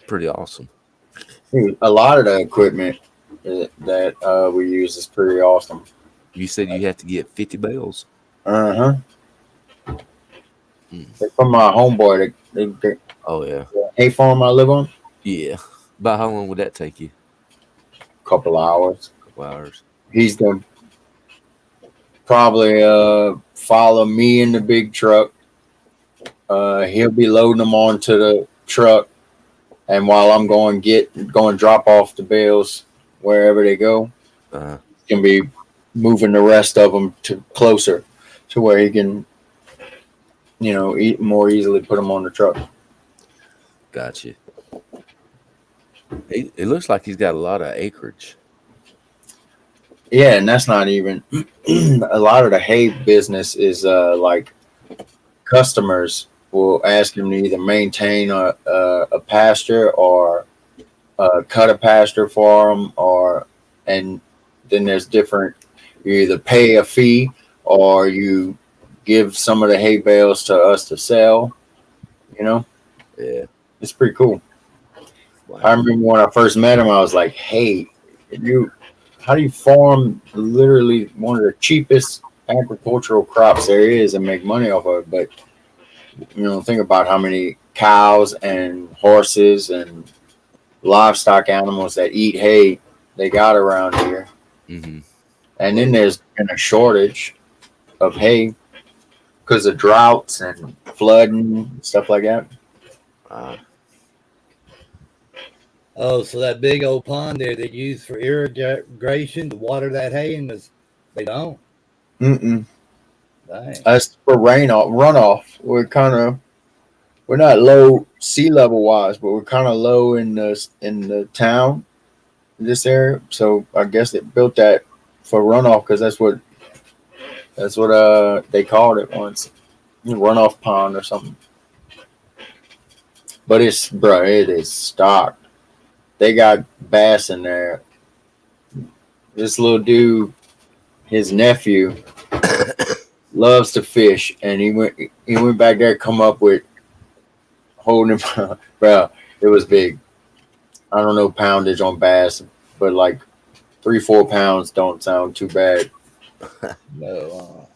Pretty awesome. A lot of the equipment that we use is pretty awesome. You said you have to get 50 bales? Uh huh. Hmm. They're from my homeboy. They Oh, yeah. hay farm I live on. Yeah. About how long would that take you? Couple of hours. A couple hours. He's gonna probably follow me in the big truck. He'll be loading them onto the truck, and while I'm going drop off the bales wherever they go, Uh-huh. he can be moving the rest of them to closer to where he can, eat more easily put them on the truck. Gotcha. It looks like he's got a lot of acreage. Yeah, and that's not even a lot of the hay business is like customers will ask him to either maintain a pasture or cut a pasture for them, and then there's different. You either pay a fee or you give some of the hay bales to us to sell. You know, Yeah. it's pretty cool. I Wow. remember when I first met him, I was like, "Hey, you, how do you farm literally one of the cheapest agricultural crops there is and make money off of it?" But think about how many cows and horses and livestock animals that eat hay they got around here. Mm-hmm. And then there's been a shortage of hay because of droughts and flooding and stuff like that. Uh, Oh, so that big old pond there they use for irrigation to water that hay, and they don't. Mm-mm. Dang. That's for runoff. We're not low sea level wise, but we're kind of low in the town, this area. So I guess they built that for runoff because that's what they called it once, runoff pond or something. But it is stocked. They got bass in there. This little dude, his nephew, loves to fish, and he went back there, come up with holding him, bro. It was big. I don't know poundage on bass, but like 3-4 pounds don't sound too bad. No.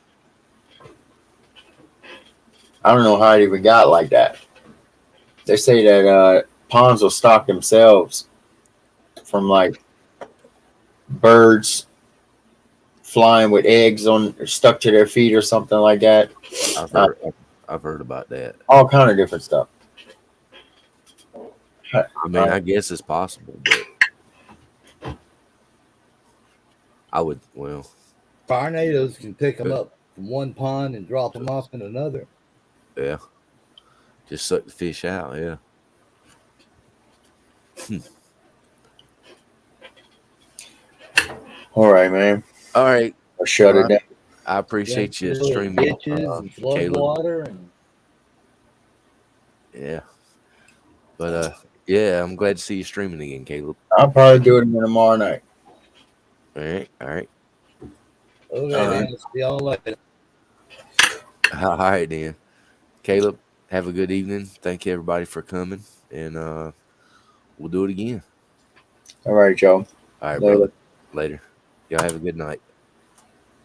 I don't know how it even got like that. They say that ponds will stock themselves from like birds flying with eggs on stuck to their feet or something like that. I've Uh, heard. I've heard about that. all kind of different stuff. I mean, I guess it's possible, but I would. Well, Tornadoes can pick them up from one pond and drop them off in another. yeah. Just suck the fish out. Yeah. All right, man. All right. I'll shut it down. I appreciate you Little streaming, ditches and flood Caleb. water and Yeah. But yeah, I'm glad to see you streaming again, Caleb. I'll probably do it again tomorrow night. All right. All right. okay, All man. right. See y'all later. All right then, Caleb. Have a good evening. Thank you everybody for coming, and we'll do it again. All right, Joe. All right, Later. brother. Later. Y'all have a good night.